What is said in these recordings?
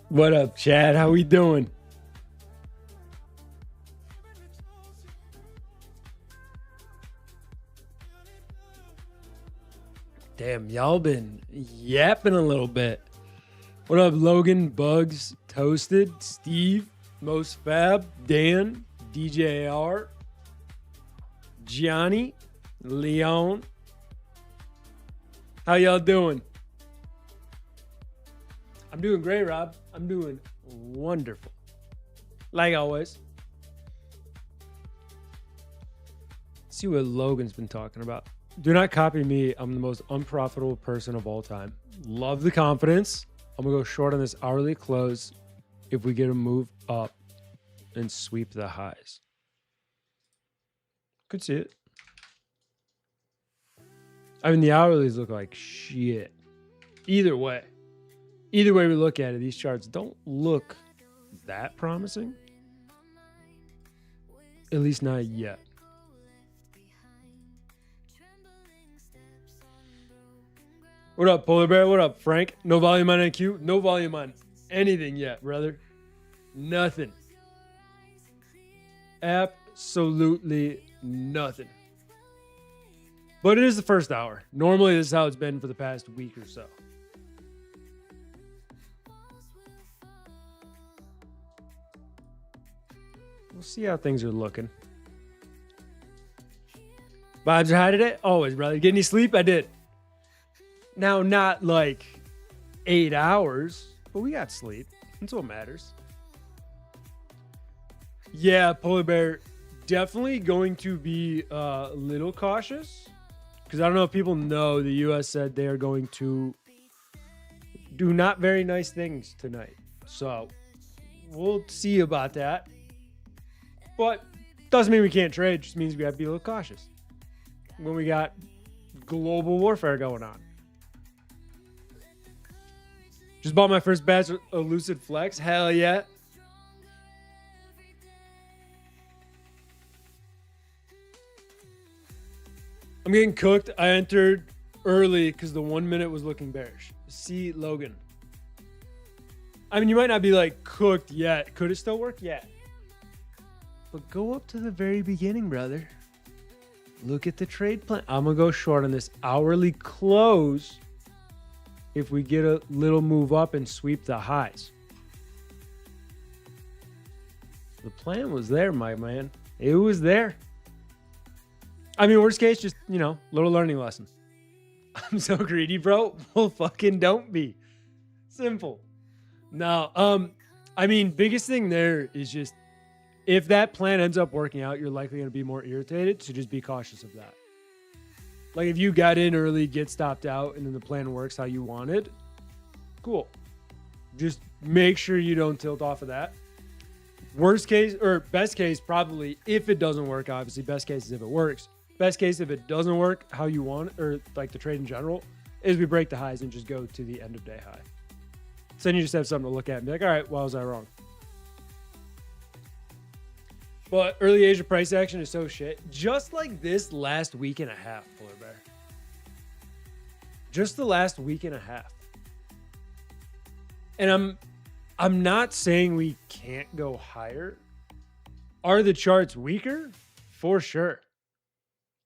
What up, Chad? How we doing? Damn, y'all been yapping a little bit. What up, Logan, Bugs, Toasted, Steve, Most Fab, Dan, DJR, Johnny, Leon. How y'all doing? I'm doing great, Rob. I'm doing wonderful. Like always. See what Logan's been talking about. Do not copy me. I'm the most unprofitable person of all time. Love the confidence. I'm going to go short on this hourly close if we get a move up and sweep the highs. Could see it. I mean, the hourlies look like shit. Either way we look at it, these charts don't look that promising. At least not yet. What up, Polar Bear? What up, Frank? No volume on NQ? No volume on anything yet, brother. Nothing. Absolutely nothing. But it is the first hour. Normally, this is how it's been for the past week or so. We'll see how things are looking. Vibes are high today? Always, brother. Get any sleep? I did. Now, not like 8 hours, but we got sleep. That's what matters. Yeah, Polar Bear, definitely going to be a little cautious. Because I don't know if people know, the U.S. said they are going to do not very nice things tonight. So, we'll see about that. But doesn't mean we can't trade. Just means we have to be a little cautious when we got global warfare going on. Just bought my first batch of Lucid Flex. Hell yeah. I'm getting cooked. I entered early because the 1 minute was looking bearish. See, Logan. I mean, you might not be like cooked yet. Could it still work? Yeah. But go up to the very beginning, brother. Look at the trade plan. I'm going to go short on this hourly close if we get a little move up and sweep the highs. The plan was there, my man. It was there. I mean, worst case, just, little learning lesson. I'm so greedy, bro. Well, fucking don't be. Simple. No, I mean, biggest thing there is just, if that plan ends up working out, you're likely going to be more irritated, so just be cautious of that. Like, if you got in early, get stopped out, and then the plan works how you wanted, cool. Just make sure you don't tilt off of that. Worst case, or best case, probably, if it doesn't work, obviously, best case is if it works. Best case, if it doesn't work how you want, or like the trade in general, is we break the highs and just go to the end of day high. So then you just have something to look at and be like, all right, why was I wrong? But early Asia price action is so shit. Just like this last week and a half, Polar Bear. Just the last week and a half. And I'm not saying we can't go higher. Are the charts weaker? For sure.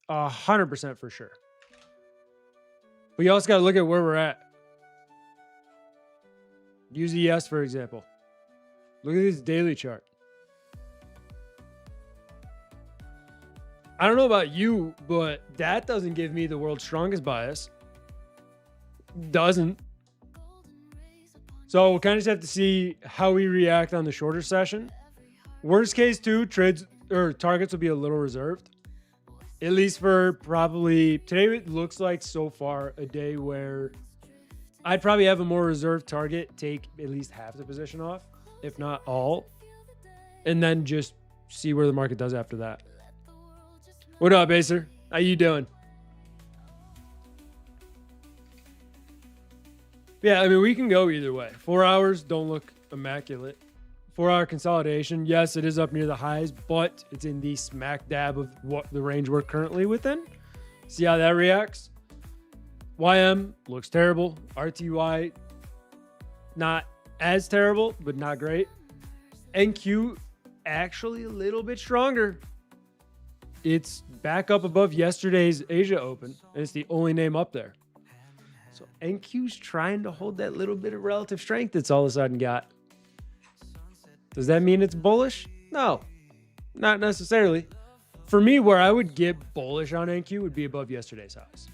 100% for sure. But you also got to look at where we're at. Use ES, for example. Look at this daily chart. I don't know about you, but that doesn't give me the world's strongest bias. Doesn't. So we'll kind of just have to see how we react on the shorter session. Worst case too, trades or targets will be a little reserved. At least for probably today, it looks like so far a day where I'd probably have a more reserved target, take at least half the position off, if not all, and then just see where the market does after that. What up, Acer? How you doing? Yeah, I mean, we can go either way. 4 hours don't look immaculate. 4 hour consolidation. Yes, it is up near the highs, but it's in the smack dab of what the range we're currently within. See how that reacts. YM looks terrible. RTY, not as terrible, but not great. NQ actually a little bit stronger. It's back up above yesterday's Asia Open, and it's the only name up there. So NQ's trying to hold that little bit of relative strength it's all of a sudden got. Does that mean it's bullish? No, not necessarily. For me, where I would get bullish on NQ would be above yesterday's highs.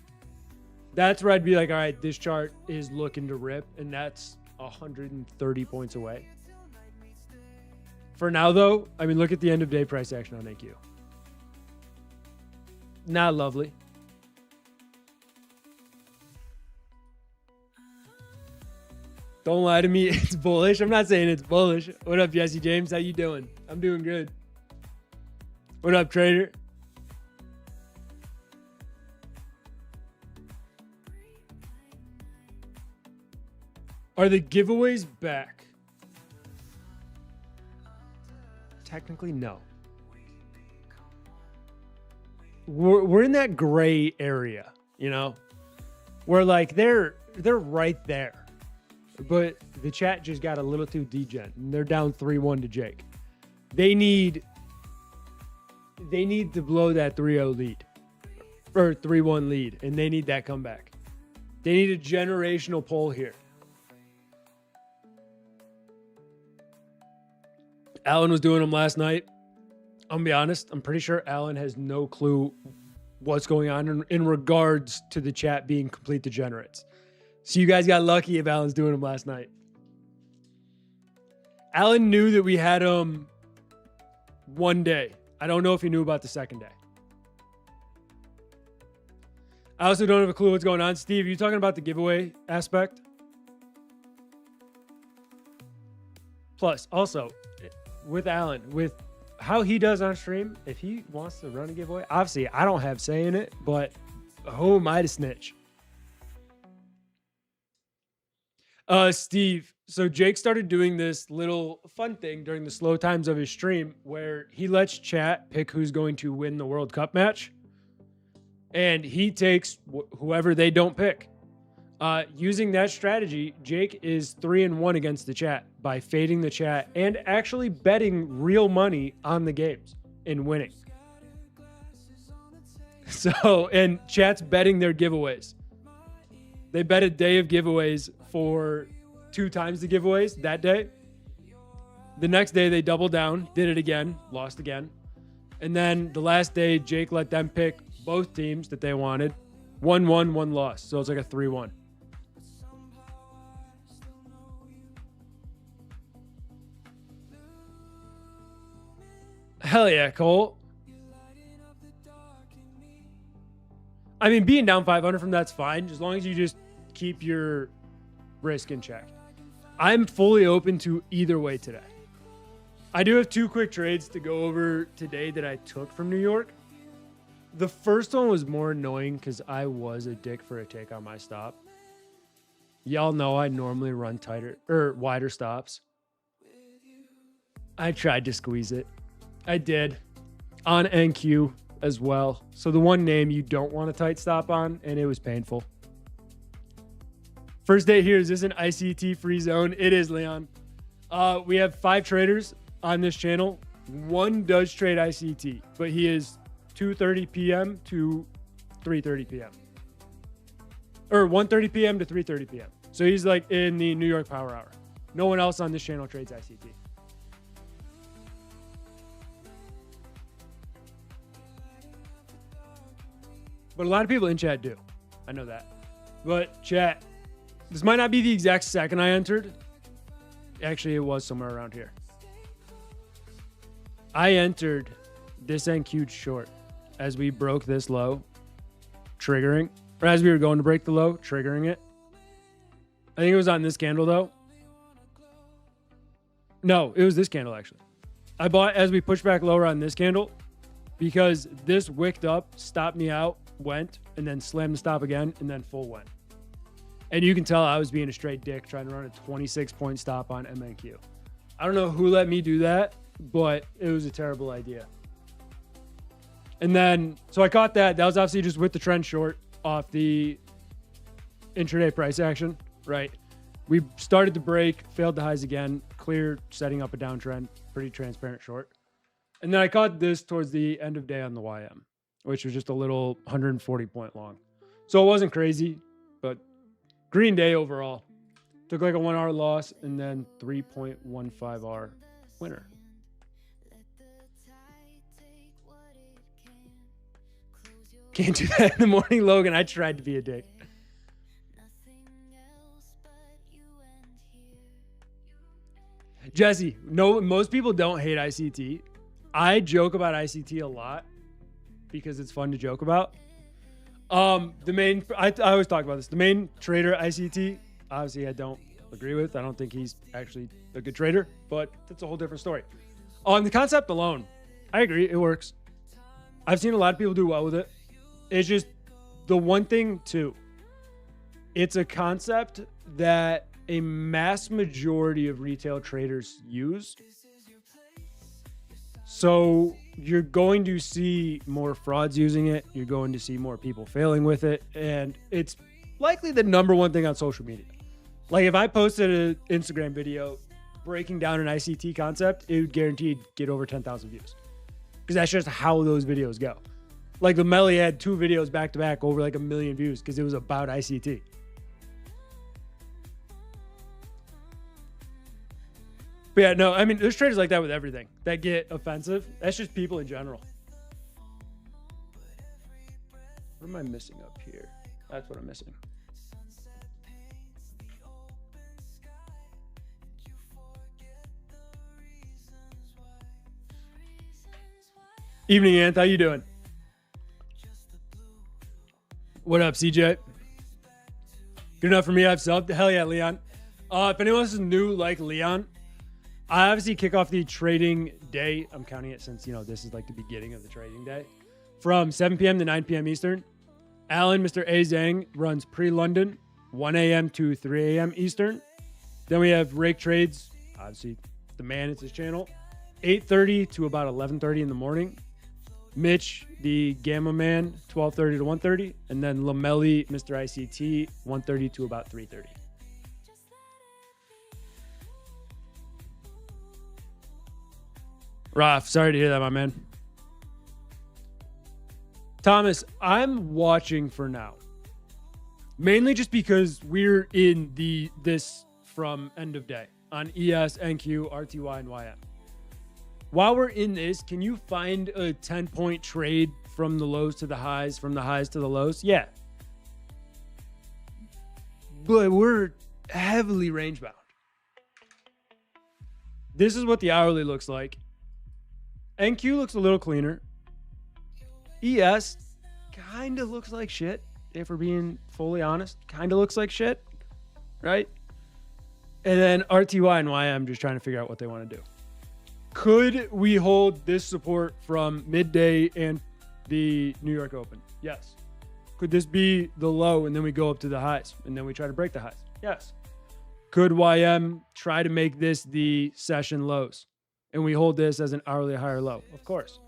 That's where I'd be like, all right, this chart is looking to rip, and that's 130 points away. For now, though, I mean, look at the end of day price action on NQ. Not lovely. Don't lie to me. It's bullish. I'm not saying it's bullish. What up, Jesse James? How you doing? I'm doing good. What up, trader? Are the giveaways back? Technically, no. We're in that gray area, you know, where like they're right there, but the chat just got a little too degen, and they're down 3-1 to Jake. They need to blow that 3-0 lead or 3-1 lead, and they need that comeback. They need a generational pull here. Alan was doing them last night. I'm gonna be honest, I'm pretty sure Alan has no clue what's going on in regards to the chat being complete degenerates. So you guys got lucky if Alan's doing them last night. Alan knew that we had him one day. I don't know if he knew about the second day. I also don't have a clue what's going on. Steve, are you talking about the giveaway aspect? Plus, also, with Alan, with how he does on stream, if he wants to run a giveaway, obviously I don't have say in it, but who am I to snitch? Steve, so Jake started doing this little fun thing during the slow times of his stream where he lets chat pick who's going to win the World Cup match, and he takes whoever they don't pick. Using that strategy, Jake is 3-1 against the chat by fading the chat and actually betting real money on the games and winning. So, and chat's betting their giveaways. They bet a day of giveaways for 2 times the giveaways that day. The next day they doubled down, did it again, lost again. And then the last day, Jake let them pick both teams that they wanted. 1 won, 1 lost. So it's like a 3-1. Hell yeah, Cole. I mean, being down 500 from that's fine, as long as you just keep your risk in check. I'm fully open to either way today. I do have 2 quick trades to go over today that I took from New York. The first one was more annoying because I was a dick for a take on my stop. Y'all know I normally run tighter or wider stops. I tried to squeeze it. I did on NQ as well. So the one name you don't want a tight stop on, and it was painful. First day here, is this an ICT free zone? It is, Leon. We have 5 traders on this channel. 1 does trade ICT, but he is 2:30 p.m. to 3:30 p.m. Or 1:30 p.m. to 3:30 p.m. So he's like in the New York power hour. No one else on this channel trades ICT. But a lot of people in chat do. I know that. But chat, this might not be the exact second I entered. Actually, it was somewhere around here. I entered this NQ short as we broke this low, triggering, or as we were going to break the low, triggering it. I think it was on this candle though. No, it was this candle actually. I bought as we pushed back lower on this candle because this wicked up, stopped me out, went, and then slammed the stop again, and then full went. And you can tell I was being a straight dick trying to run a 26-point stop on MNQ. I don't know who let me do that, but it was a terrible idea. And then, so I caught that. That was obviously just with the trend short off the intraday price action, right? We started the break, failed the highs again, clear, setting up a downtrend, pretty transparent short. And then I caught this towards the end of day on the YM, which was just a little 140 point long. So it wasn't crazy, but green day overall. Took like a 1 hour loss and then 3.15 hour winner. Can't do that in the morning, Logan. I tried to be a dick. Jesse, no, most people don't hate ICT. I joke about ICT a lot because it's fun to joke about. I always talk about this. The main trader ICT, obviously I don't agree with. I don't think he's actually a good trader, but that's a whole different story. On the concept alone, I agree. It works. I've seen a lot of people do well with it. It's just the one thing too. It's a concept that a mass majority of retail traders use. So you're going to see more frauds using it. You're going to see more people failing with it. And it's likely the number one thing on social media. Like if I posted an Instagram video breaking down an ICT concept, it would guaranteed get over 10,000 views. Because that's just how those videos go. Like the Melly had 2 videos back to back over like 1 million views because it was about ICT. But yeah, no, I mean, there's traders like that with everything that get offensive. That's just people in general. What am I missing up here? That's what I'm missing. Evening, Anth. How you doing? What up, CJ? Good enough for me. I've subbed. Hell yeah, Leon. If anyone else is new like Leon, I obviously kick off the trading day. I'm counting it since, this is like the beginning of the trading day. From 7 p.m. to 9 p.m. Eastern. Alan, Mr. A. Zhang, runs pre-London, 1 a.m. to 3 a.m. Eastern. Then we have Rake Trades, obviously the man, it's his channel, 8:30 to about 11:30 in the morning. Mitch, the Gamma Man, 12:30 to 1:30. And then Lamelli, Mr. ICT, 1:30 to about 3:30. Raf, sorry to hear that, my man. Thomas, I'm watching for now. Mainly just because we're in this from end of day on ES, NQ, RTY, and YM. While we're in this, can you find a 10-point trade from the lows to the highs, from the highs to the lows? Yeah. But we're heavily range bound. This is what the hourly looks like. NQ looks a little cleaner. ES kind of looks like shit, if we're being fully honest. Kind of looks like shit, right? And then RTY and YM just trying to figure out what they want to do. Could we hold this support from midday and the New York Open? Yes. Could this be the low and then we go up to the highs and then we try to break the highs? Yes. Could YM try to make this the session lows and we hold this as an hourly higher low? Of course.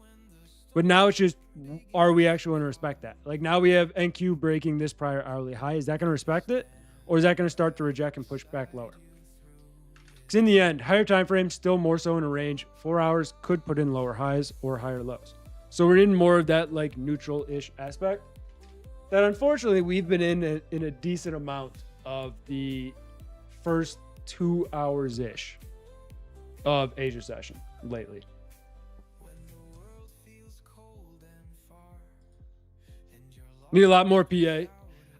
But now it's just, are we actually going to respect that? Like now we have NQ breaking this prior hourly high. Is that going to respect it? Or is that going to start to reject and push back lower? Because in the end, higher time frame, still more so in a range. 4 hours could put in lower highs or higher lows. So we're in more of that like neutral-ish aspect that unfortunately we've been in a decent amount of the first 2 hours-ish of Asia session lately. Need a lot more PA.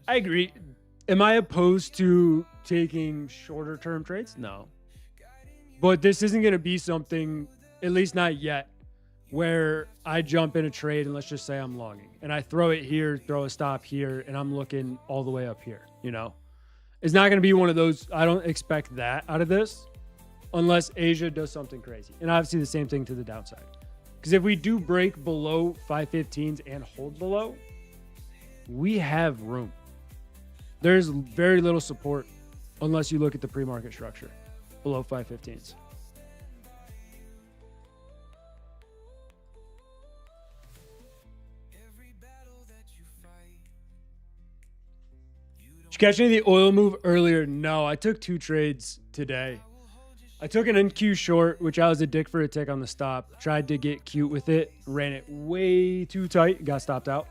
I agree. Am I opposed to taking shorter term trades? No. But this isn't going to be something, at least not yet, where I jump in a trade and let's just say I'm longing and I throw it here, throw a stop here, and I'm looking all the way up here, It's not going to be one of those. I don't expect that out of this unless Asia does something crazy. And obviously the same thing to the downside. Because if we do break below 515s and hold below, we have room. There's very little support unless you look at the pre-market structure below 515s. you catch any of the oil move earlier? No, I took 2 trades today. I took an NQ short, which I was a dick for a tick on the stop. Tried to get cute with it. Ran it way too tight. Got stopped out.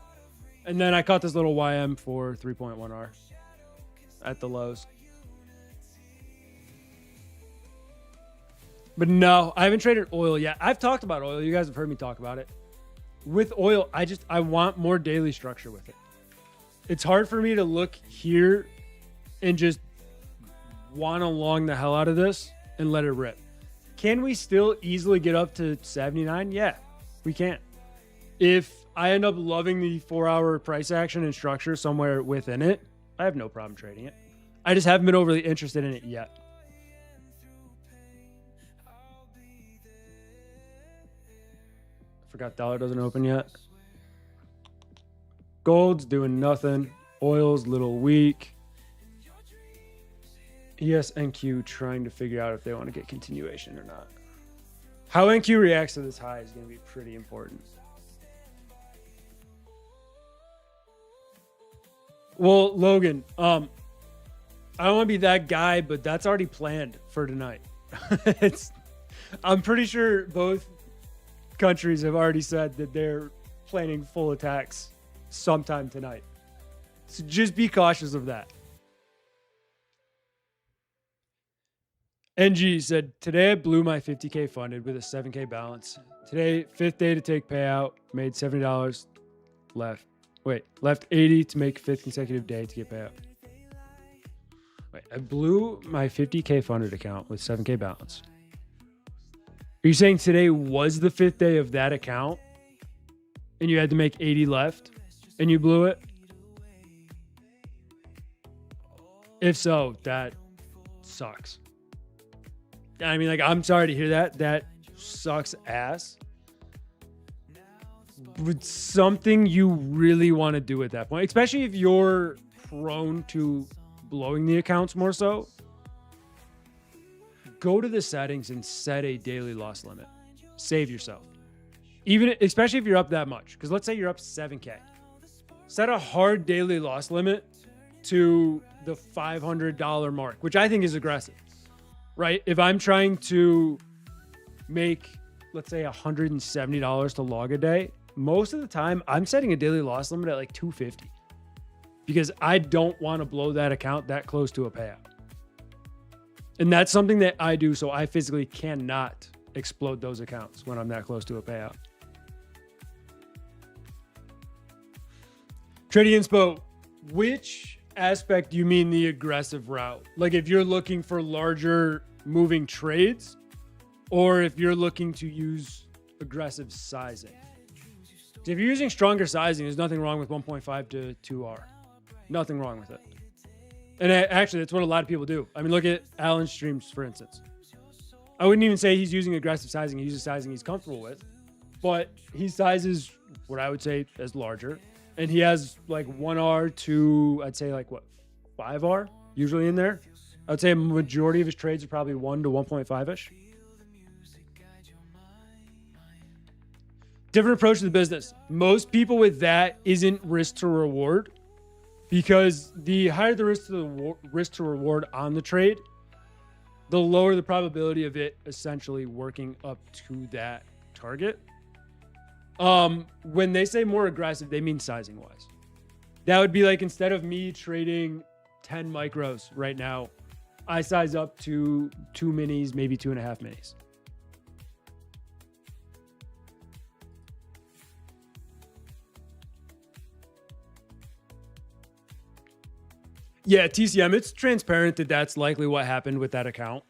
And then I caught this little YM for 3.1R at the lows. But no, I haven't traded oil yet. I've talked about oil. You guys have heard me talk about it. With oil, I want more daily structure with it. It's hard for me to look here and just want to long the hell out of this and let it rip. Can we still easily get up to 79? Yeah, we can. If I end up loving the 4-hour price action and structure somewhere within it, I have no problem trading it. I just haven't been overly interested in it yet. Forgot dollar doesn't open yet. Gold's doing nothing. Oil's a little weak. ES NQ trying to figure out if they want to get continuation or not. How NQ reacts to this high is going to be pretty important. Well, Logan, I don't want to be that guy, but that's already planned for tonight. I'm pretty sure both countries have already said that they're planning full attacks sometime tonight. So just be cautious of that. NG said, today I blew my 50K funded with a 7K balance. Today, 5th day to take payout, made $70 left. Left 80 to make 5th consecutive day to get payout. I blew my 50K funded account with 7K balance. Are you saying today was the 5th day of that account and you had to make 80 left and you blew it? If so, that sucks. I mean, like, I'm sorry to hear that. That sucks ass. But something you really want to do at that point, especially if you're prone to blowing the accounts more so, go to the settings and set a daily loss limit. Save yourself. Especially if you're up that much. Because let's say you're up 7K. Set a hard daily loss limit to the $500 mark, which I think is aggressive. Right? If I'm trying to make, let's say, $170 to log a day, most of the time I'm setting a daily loss limit at like $250 because I don't want to blow that account that close to a payout. And that's something that I do, so I physically cannot explode those accounts when I'm that close to a payout. Trading Inspo, which aspect do you mean the aggressive route? Like if you're looking for larger moving trades or if you're looking to use aggressive sizing? So if you're using stronger sizing, there's nothing wrong with 1.5 to 2R. Nothing wrong with it. And actually, that's what a lot of people do. I mean, look at Alan's streams, for instance. I wouldn't even say he's using aggressive sizing. He uses sizing he's comfortable with. But he sizes what I would say as larger. And he has like 1R to, I'd say like what, 5R usually in there. I would say a majority of his trades are probably 1 to 1.5-ish. Different approach to the business. Most people with that isn't risk to reward because the higher the risk to reward on the trade, the lower the probability of it essentially working up to that target. When they say more aggressive, they mean sizing wise. That would be like instead of me trading 10 micros right now, I size up to 2 minis, maybe 2.5 minis. Yeah, TCM, it's transparent that that's likely what happened with that account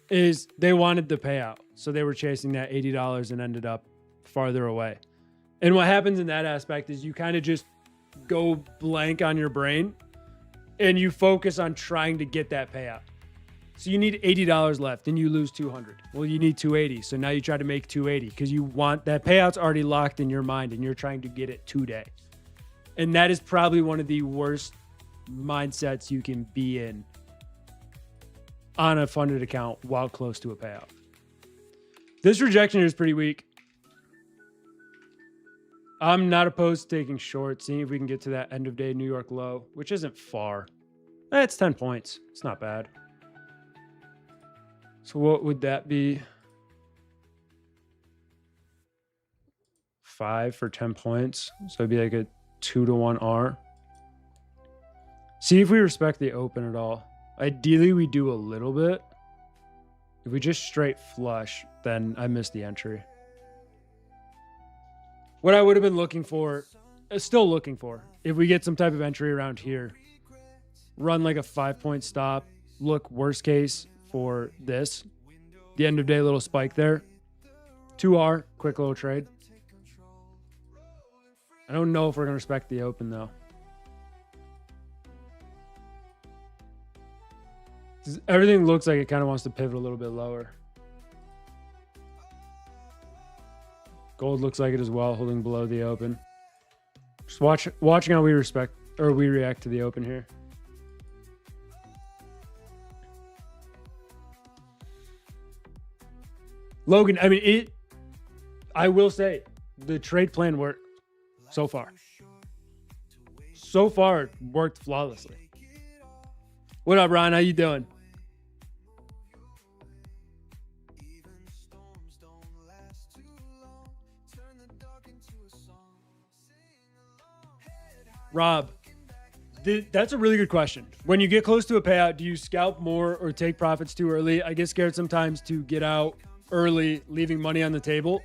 is they wanted the payout. So they were chasing that $80 and ended up farther away. And what happens in that aspect is you kind of just go blank on your brain and you focus on trying to get that payout. So you need $80 left and you lose 200. Well, you need 280. So now you try to make 280 because you want that payout's already locked in your mind and you're trying to get it today. And that is probably one of the worst mindsets you can be in on a funded account while close to a payout. This rejection here is pretty weak. I'm not opposed to taking short, seeing if we can get to that end of day New York low, which isn't far. It's 10 points. It's not bad. So what would that be? 5 for 10 points. So it'd be like a 2-to-1 R. See if we respect the open at all. Ideally, we do a little bit. If we just straight flush, then I miss the entry. What I would have been looking for, still looking for, if we get some type of entry around here, run like a 5-point stop, look worst case for this. The end of day little spike there. 2R, quick little trade. I don't know if we're going to respect the open though. Everything looks like it kind of wants to pivot a little bit lower. Gold looks like it as well, holding below the open. Just watching how we react to the open here. Logan, I mean, I will say the trade plan worked so far. So far, it worked flawlessly. What up, Ron? How you doing? Rob, that's a really good question. When you get close to a payout, do you scalp more or take profits too early? I get scared sometimes to get out early, leaving money on the table.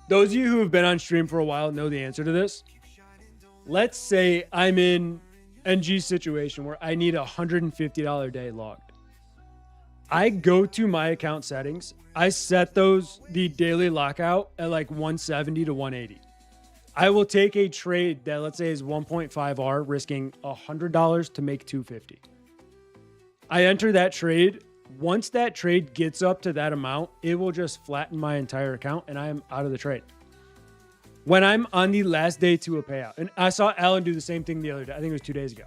Those of you who have been on stream for a while know the answer to this. Let's say I'm in NG's situation where I need a $150 a day logged. I go to my account settings. I set the daily lockout at like 170 to 180. I will take a trade that let's say is 1.5R, risking $100 to make $250. I enter that trade. Once that trade gets up to that amount, it will just flatten my entire account and I am out of the trade. When I'm on the last day to a payout, and I saw Alan do the same thing the other day, I think it was 2 days ago.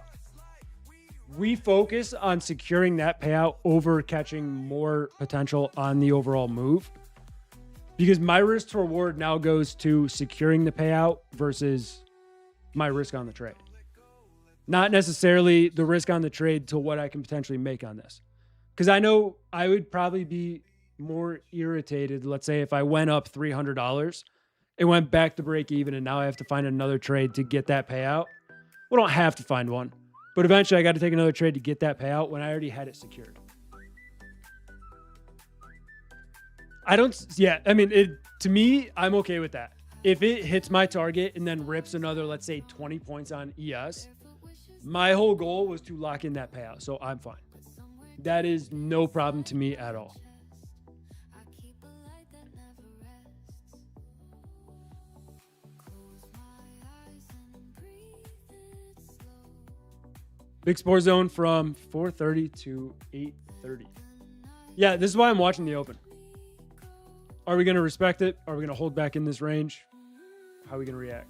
We focus on securing that payout over catching more potential on the overall move, because my risk to reward now goes to securing the payout versus my risk on the trade. Not necessarily the risk on the trade to what I can potentially make on this. Because I know I would probably be more irritated, let's say if I went up $300, it went back to break even, and now I have to find another trade to get that payout. Well, I don't have to find one, but eventually I got to take another trade to get that payout when I already had it secured. To me, I'm okay with that. If it hits my target and then rips another, let's say 20 points on ES, my whole goal was to lock in that payout. So I'm fine. That is no problem to me at all. Big spore zone from 4:30 to 8:30. Yeah, this is why I'm watching the open. Are we going to respect it? Are we going to hold back in this range? How are we going to react?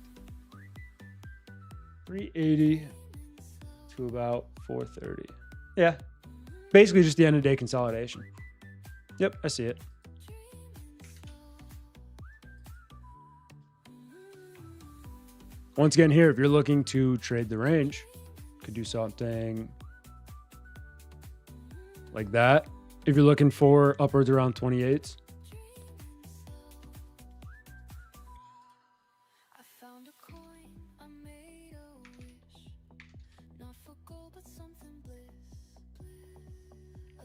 380 to about 430. Yeah. Basically just the end of day consolidation. Yep, I see it. Once again here, if you're looking to trade the range, could do something like that. If you're looking for upwards around 28s.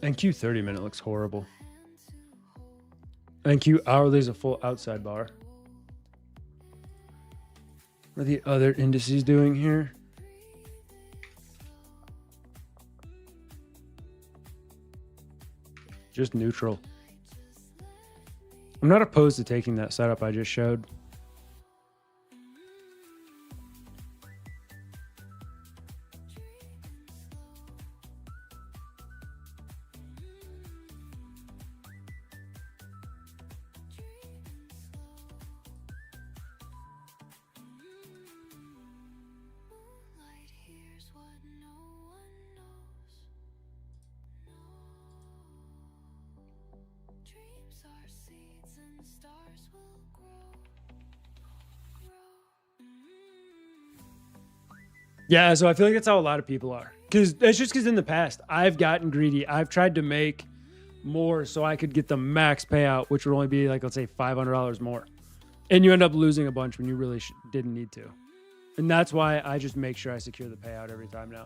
NQ 30-minute looks horrible. NQ hourly is a full outside bar. What are the other indices doing here? Just neutral. I'm not opposed to taking that setup I just showed. Yeah, so I feel like that's how a lot of people are. Because it's just because in the past, I've gotten greedy. I've tried to make more so I could get the max payout, which would only be like, let's say $500 more. And you end up losing a bunch when you really didn't need to. And that's why I just make sure I secure the payout every time now.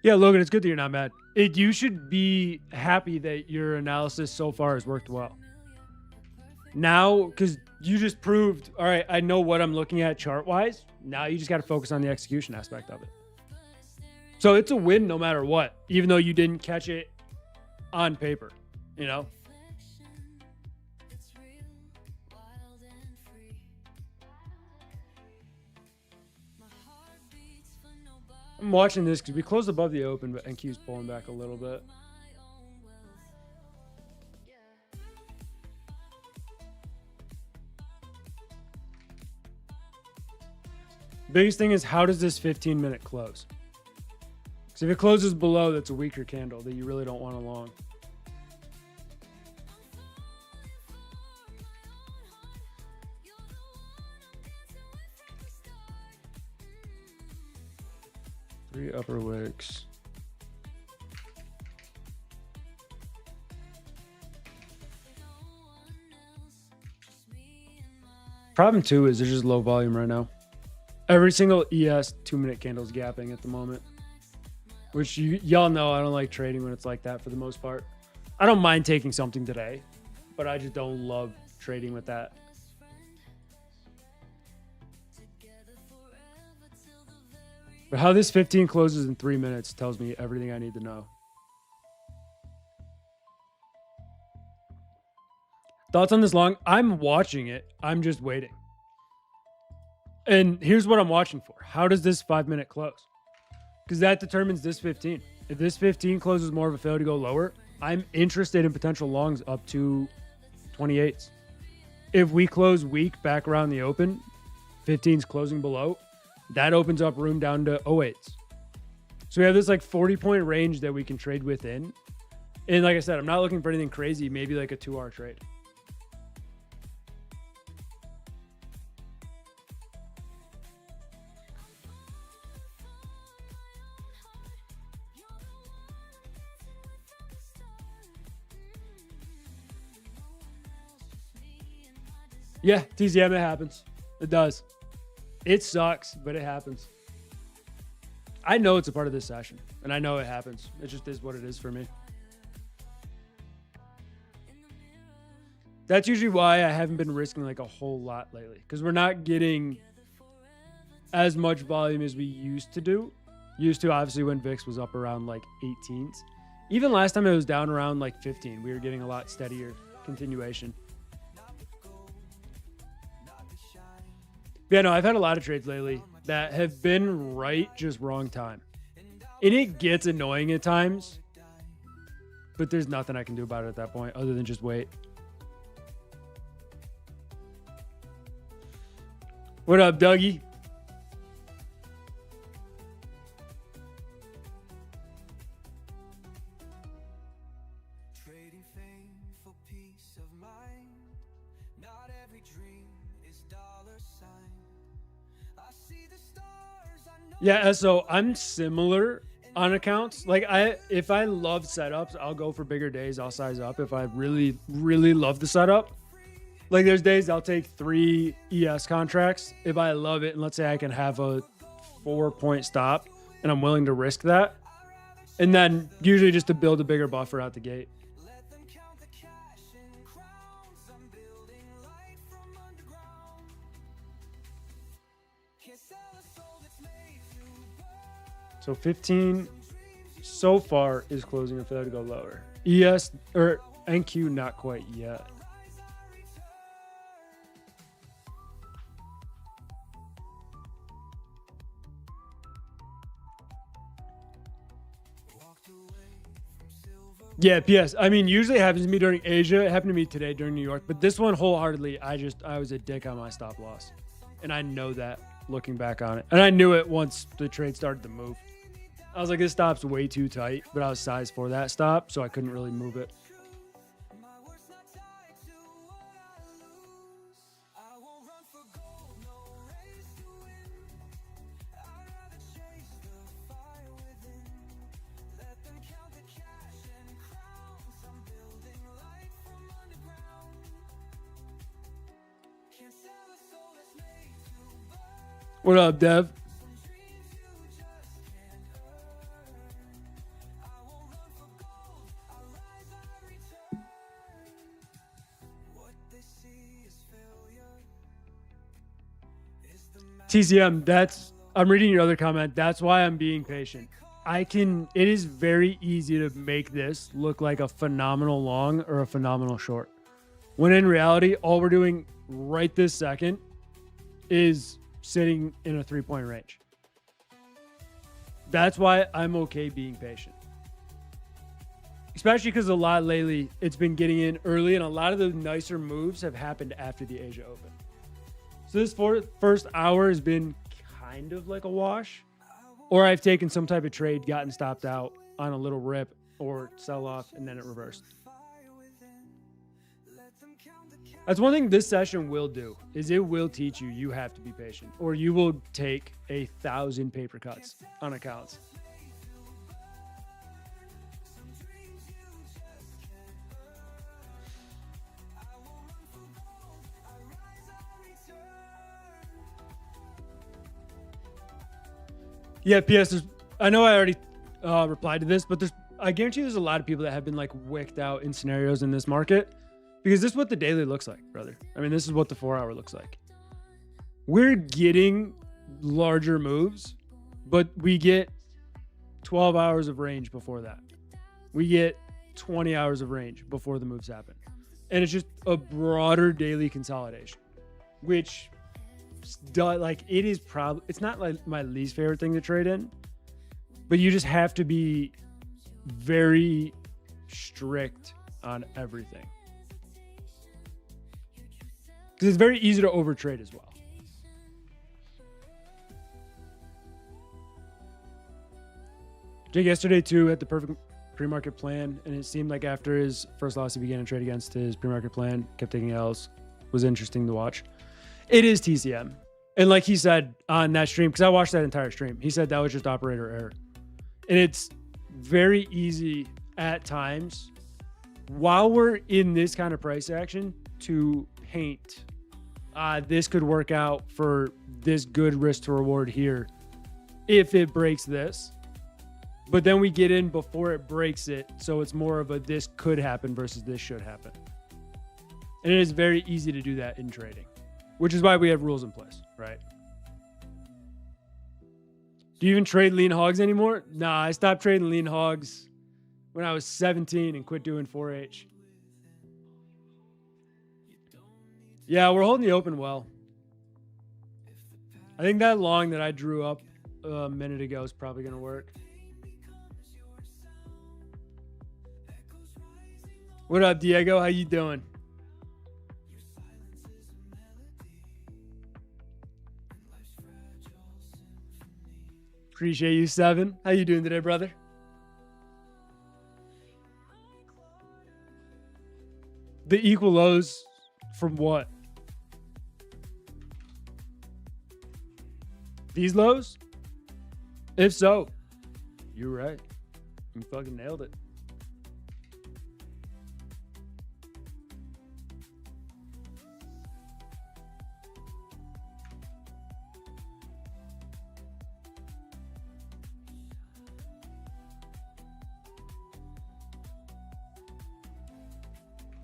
Yeah, Logan, it's good that you're not mad. You should be happy that your analysis so far has worked well. Now, because you just proved, all right, I know what I'm looking at chart-wise. Now you just got to focus on the execution aspect of it. So it's a win no matter what, even though you didn't catch it on paper, you know? I'm watching this because we closed above the open, but NQ's pulling back a little bit. Biggest thing is, how does this 15-minute close? Because if it closes below, that's a weaker candle that you really don't want along. Three upper wicks. Problem two is there's just low volume right now. Every single ES 2-minute candle is gapping at the moment, which y'all know I don't like trading when it's like that for the most part. I don't mind taking something today, but I just don't love trading with that. But how this 15 closes in 3 minutes tells me everything I need to know. Thoughts on this long? I'm watching it. I'm just waiting. And here's what I'm watching for. How does this 5-minute close? Because that determines this 15. If this 15 closes more of a failure to go lower, I'm interested in potential longs up to 28s. If we close weak back around the open, 15's closing below, that opens up room down to 08s. So we have this like 40-point range that we can trade within. And like I said, I'm not looking for anything crazy, maybe like a 2-hour trade. Yeah, TZM, it happens. It does. It sucks, but it happens. I know it's a part of this session, and I know it happens. It just is what it is for me. That's usually why I haven't been risking like a whole lot lately, because we're not getting as much volume as we used to do. Used to, obviously, when VIX was up around like 18s. Even last time it was down around like 15, we were getting a lot steadier continuation. Yeah, no, I've had a lot of trades lately that have been right, just wrong time. And it gets annoying at times, but there's nothing I can do about it at that point other than just wait. What up, Dougie? Yeah, so I'm similar on accounts. Like if I love setups, I'll go for bigger days. I'll size up if I really, really love the setup. Like there's days I'll take 3 ES contracts if I love it. And let's say I can have a 4-point stop and I'm willing to risk that. And then usually just to build a bigger buffer out the gate. So 15 so far is closing a failure to go lower. ES or NQ not quite yet. Yeah, PS. I mean, usually it happens to me during Asia. It happened to me today during New York. But this one, wholeheartedly, I was a dick on my stop loss. And I know that. looking back on it. And I knew it once the trade started to move. I was like, this stop's way too tight, but I was sized for that stop, so I couldn't really move it. What up, Dev? TCM, I'm reading your other comment. That's why I'm being patient. It is very easy to make this look like a phenomenal long or a phenomenal short. When in reality, all we're doing right this second is sitting in a 3-point range. That's why I'm okay being patient. Especially because a lot lately, it's been getting in early and a lot of the nicer moves have happened after the Asia Open. So this first hour has been kind of like a wash, or I've taken some type of trade, gotten stopped out on a little rip or sell off, and then it reversed. That's one thing this session will do, is it will teach you have to be patient, or you will take 1,000 paper cuts on accounts. Yeah, PS, I know I already replied to this, but I guarantee there's a lot of people that have been like wicked out in scenarios in this market, because this is what the daily looks like, brother. I mean, this is what the 4-hour looks like. We're getting larger moves, but we get 12 hours of range before that. We get 20 hours of range before the moves happen. And it's just a broader daily consolidation, which it's not like my least favorite thing to trade in, but you just have to be very strict on everything, because it's very easy to overtrade as well. Jake yesterday too had the perfect pre-market plan, and it seemed like after his first loss he began to trade against his pre-market plan, kept taking L's. Was interesting to watch. It is TCM. And like he said on that stream, because I watched that entire stream, he said that was just operator error. And it's very easy at times, while we're in this kind of price action, to paint, this could work out for this good risk to reward here if it breaks this. But then we get in before it breaks it, so it's more of a this could happen versus this should happen. And it is very easy to do that in trading, which is why we have rules in place, right? Do you even trade lean hogs anymore? Nah, I stopped trading lean hogs when I was 17 and quit doing 4H. Yeah, we're holding the open well. I think that long that I drew up a minute ago is probably going to work. What up, Diego? How you doing? Appreciate you, Seven. How you doing today, brother? The equal lows from what? These lows? If so, you're right. You fucking nailed it.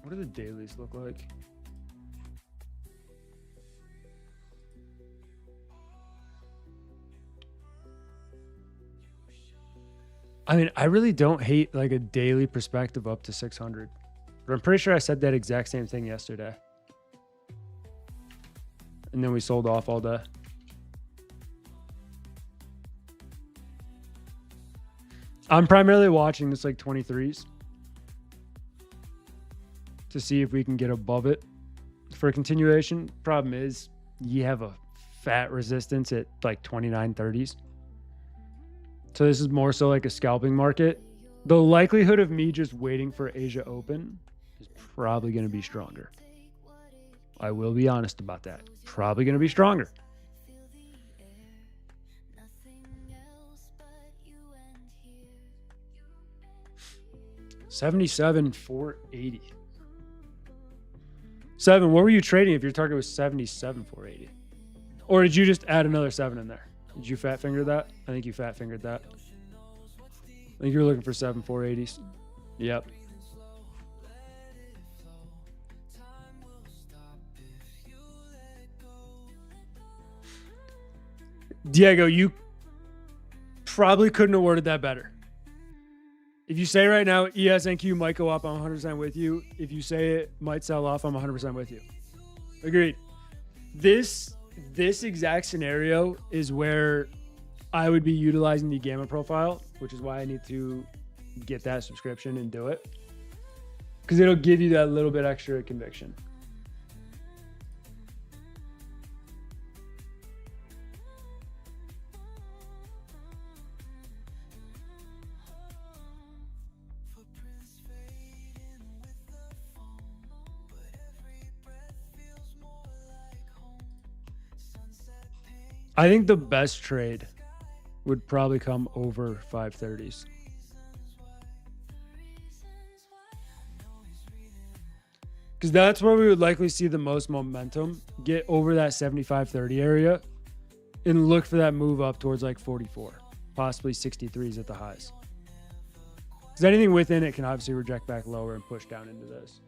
What do the dailies look like? I mean, I really don't hate like a daily perspective up to 600, but I'm pretty sure I said that exact same thing yesterday. And then we sold off all day. I'm primarily watching this like 23s to see if we can get above it for a continuation. Problem is, you have a fat resistance at like 29.30s. So this is more so like a scalping market. The likelihood of me just waiting for Asia Open is probably going to be stronger. I will be honest about that. Probably going to be stronger. $77,480. Seven, what were you trading if your target was 77,480? Or did you just add another 7 in there? Did you fat finger that? I think you fat fingered that. I think you were looking for 7,480s. Yep. Diego, you probably couldn't have worded that better. If you say right now, ESNQ might go up, I'm 100% with you. If you say it might sell off, I'm 100% with you. Agreed. This exact scenario is where I would be utilizing the gamma profile, which is why I need to get that subscription and do it. Because it'll give you that little bit extra conviction. I think the best trade would probably come over 530s. Because that's where we would likely see the most momentum, get over that 75.30 area and look for that move up towards like 44, possibly 63s at the highs. Because anything within it can obviously reject back lower and push down into this.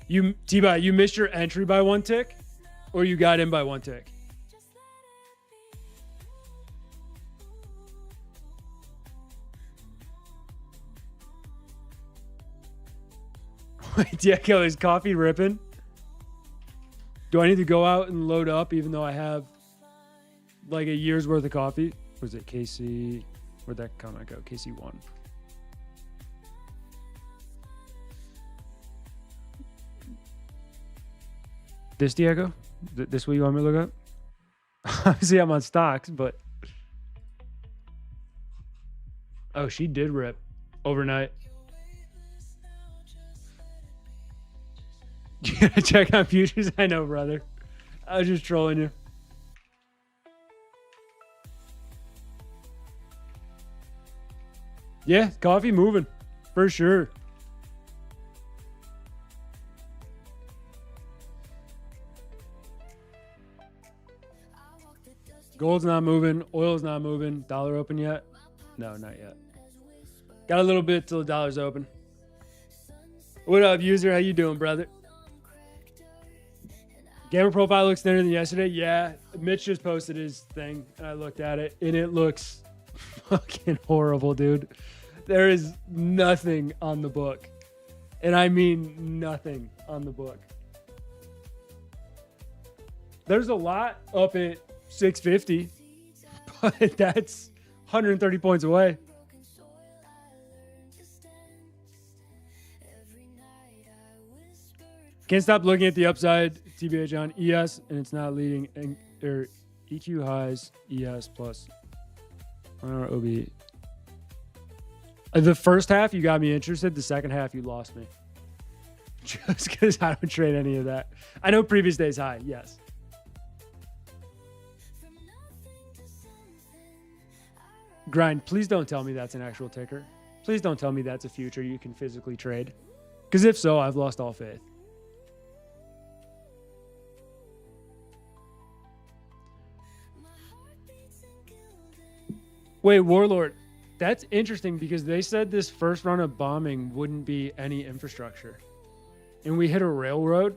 You T-Bot, you missed your entry by 1 tick, or you got in by 1 tick? Wait, Diego, is coffee ripping? Do I need to go out and load up even though I have like a year's worth of coffee? Was it KC? Where'd that comment go? KC1. This Diego? This what you want me to look up? Obviously I'm on stocks, but oh, she did rip overnight. You gotta check on futures. I know, brother. I was just trolling you. Yeah, coffee moving for sure. Gold's not moving. Oil's not moving. Dollar open yet? No, not yet. Got a little bit till the dollar's open. What up, user? How you doing, brother? Gamma profile looks thinner than yesterday. Yeah, Mitch just posted his thing, and I looked at it, and it looks fucking horrible, dude. There is nothing on the book, and I mean nothing on the book. There's a lot up at 650, but that's 130 points away. Can't stop looking at the upside, TBH on ES, and it's not leading, or EQ highs, ES plus OB. The first half, you got me interested. The second half, you lost me. Just because I don't trade any of that. I know previous day's high, yes. Grind, please don't tell me that's an actual ticker. Please don't tell me that's a future you can physically trade. Because if so, I've lost all faith. Wait, Warlord, that's interesting because they said this first run of bombing wouldn't be any infrastructure. And we hit a railroad.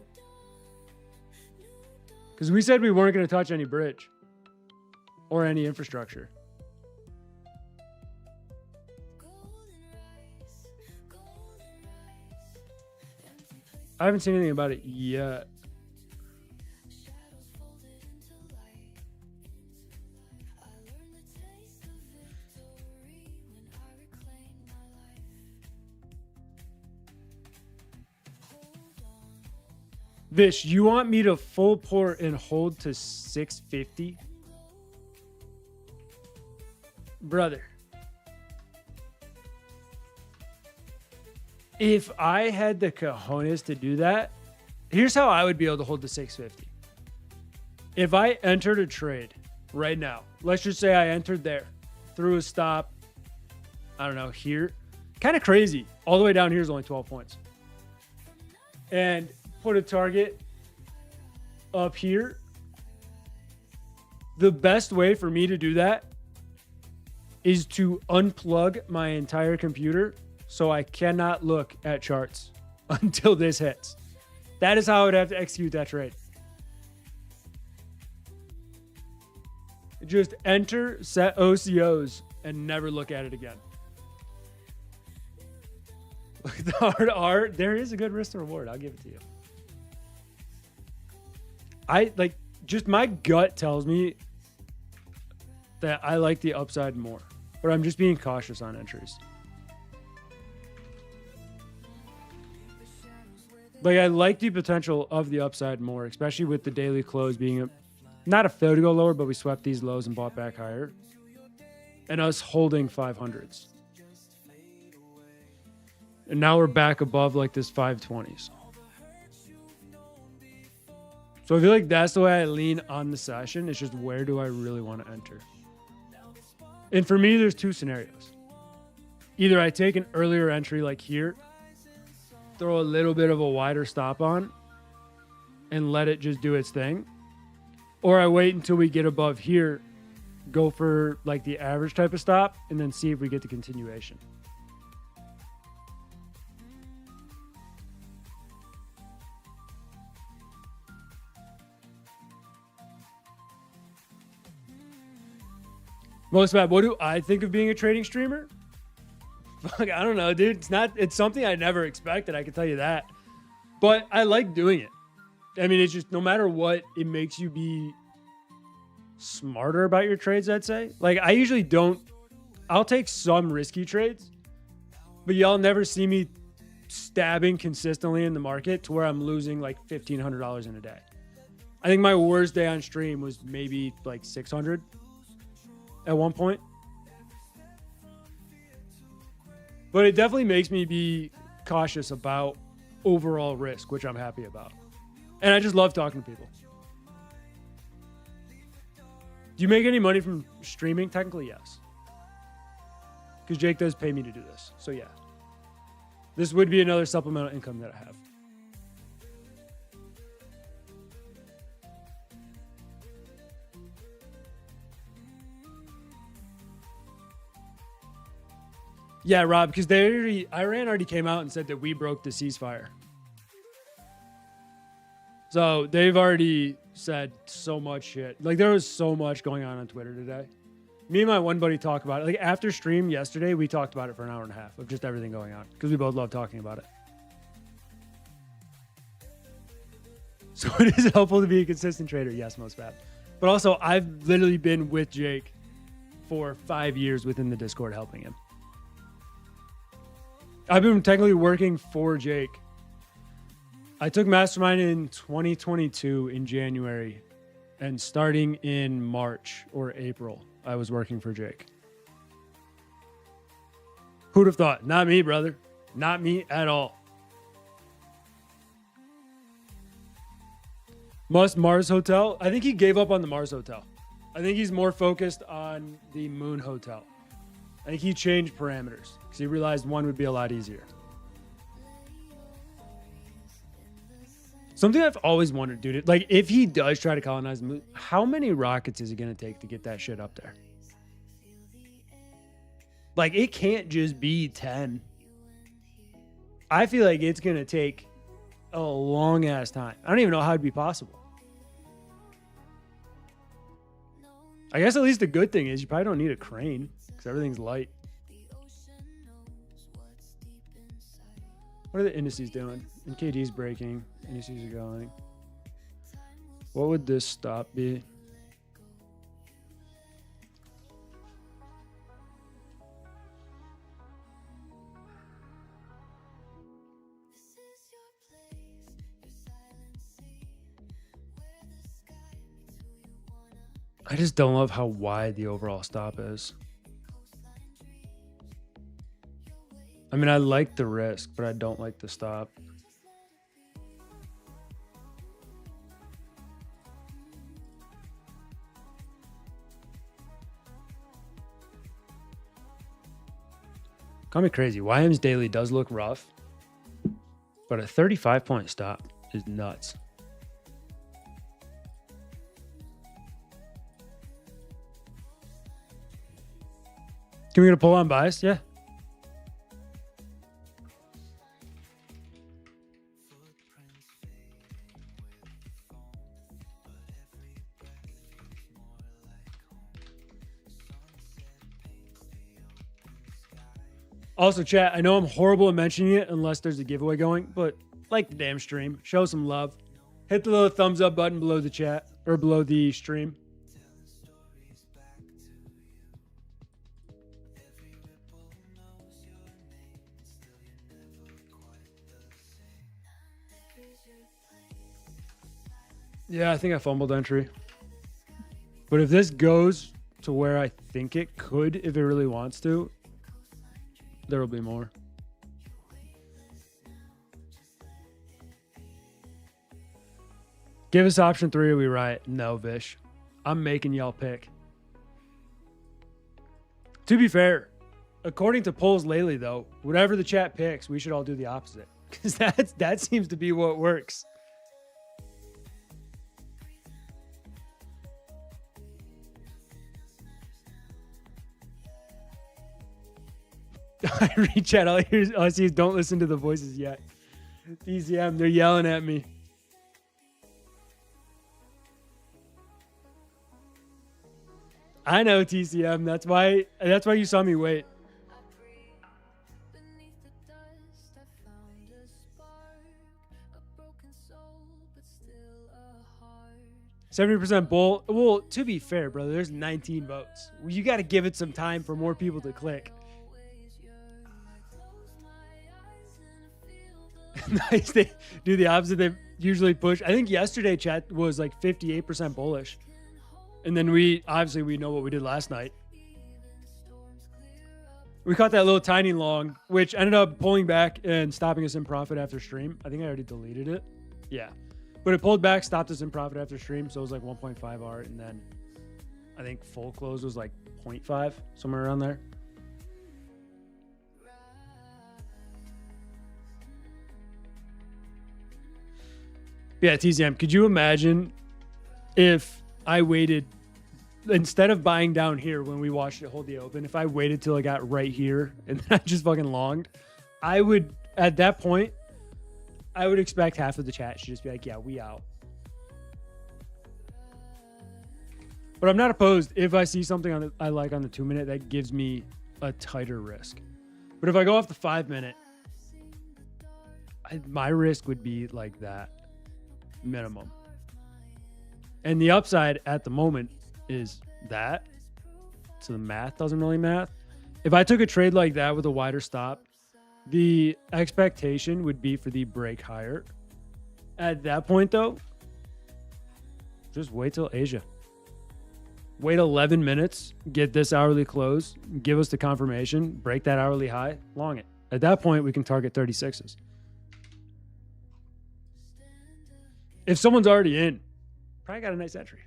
Because we said we weren't going to touch any bridge or any infrastructure. I haven't seen anything about it yet. Vish, you want me to full port and hold to 650? Brother, if I had the cojones to do that, here's how I would be able to hold to 650. If I entered a trade right now, let's just say I entered there, threw a stop, I don't know, here. Kind of crazy. All the way down here is only 12 points. And put a target up here. The best way for me to do that is to unplug my entire computer so I cannot look at charts until this hits. That is how I would have to execute that trade. Just enter, set OCOs, and never look at it again. The hard art, there is a good risk to reward. I'll give it to you. Just my gut tells me that I like the upside more, but I'm just being cautious on entries. I like the potential of the upside more, especially with the daily close being not a fail to go lower, but we swept these lows and bought back higher. And us holding 500s. And now we're back above this 520s. So I feel like that's the way I lean on the session. It's just, where do I really want to enter? And for me, there's two scenarios. Either I take an earlier entry like here, throw a little bit of a wider stop on, and let it just do its thing. Or I wait until we get above here, go for the average type of stop, and then see if we get the continuation. Most bad. What do I think of being a trading streamer? I don't know, dude. It's something I never expected. I can tell you that. But I like doing it. I mean, it's just, no matter what, it makes you be smarter about your trades, I'd say. I usually I'll take some risky trades, but y'all never see me stabbing consistently in the market to where I'm losing $1,500 in a day. I think my worst day on stream was maybe 600 at one point. But it definitely makes me be cautious about overall risk, which I'm happy about. And I just love talking to people. Do you make any money from streaming? Technically, yes. Because Jake does pay me to do this. So yeah. This would be another supplemental income that I have. Yeah, Rob, because Iran already came out and said that we broke the ceasefire. So they've already said so much shit. There was so much going on Twitter today. Me and my one buddy talked about it. After stream yesterday, we talked about it for an hour and a half of just everything going on because we both love talking about it. So it is helpful to be a consistent trader. Yes, most bad. But also, I've literally been with Jake for 5 years within the Discord helping him. I've been technically working for Jake. I took Mastermind in 2022 in January, and starting in March or April, I was working for Jake. Who'd have thought? Not me, brother. Not me at all. Mars Hotel? I think he gave up on the Mars Hotel. I think he's more focused on the Moon Hotel. I think he changed parameters because he realized one would be a lot easier. Something I've always wondered, dude, if he does try to colonize the moon, how many rockets is it going to take to get that shit up there? It can't just be 10. I feel like it's going to take a long ass time. I don't even know how it'd be possible. I guess at least the good thing is you probably don't need a crane because everything's light. What are the indices doing? NKD's breaking. Indices are going. What would this stop be? I just don't love how wide the overall stop is. I mean, I like the risk, but I don't like the stop. Call me crazy. YM's daily does look rough, but a 35-point stop is nuts. Can we get a pull on bias? Yeah. Also, chat, I know I'm horrible at mentioning it unless there's a giveaway going, but like the damn stream, show some love. Hit the little thumbs up button below the chat or below the stream. Yeah, I think I fumbled entry. But if this goes to where I think it could, if it really wants to, there will be more. Give us option 3. Are we right? No, Vish. I'm making y'all pick. To be fair, according to polls lately, though, whatever the chat picks, we should all do the opposite. Because that seems to be what works. I read chat. All I see is don't listen to the voices yet. TCM, they're yelling at me. I know, TCM. That's why you saw me wait. 70% bull. Well, to be fair, brother, there's 19 votes. You got to give it some time for more people to click. Nice. They do the opposite. They usually push. I think yesterday chat was like 58% bullish. And then we know what we did last night. We caught that little tiny long, which ended up pulling back and stopping us in profit after stream. I think I already deleted it. Yeah. But it pulled back, stopped us in profit after stream. So it was like 1.5 art. And then I think full close was like 0.5, somewhere around there. Yeah, TCM, could you imagine if I waited, instead of buying down here when we watched it hold the open, if I waited till I got right here and then I just fucking longed, I would, at that point, I would expect half of the chat should just be like, yeah, we out. But I'm not opposed if I see something I like on the 2-minute that gives me a tighter risk. But if I go off the 5-minute, my risk would be like that. Minimum. And the upside at the moment is that. So the math doesn't really math. If I took a trade like that with a wider stop, the expectation would be for the break higher. At that point, though, just wait till Asia. Wait 11 minutes, get this hourly close, give us the confirmation, break that hourly high, long it. At that point, we can target 36s. If someone's already in, probably got a nice entry.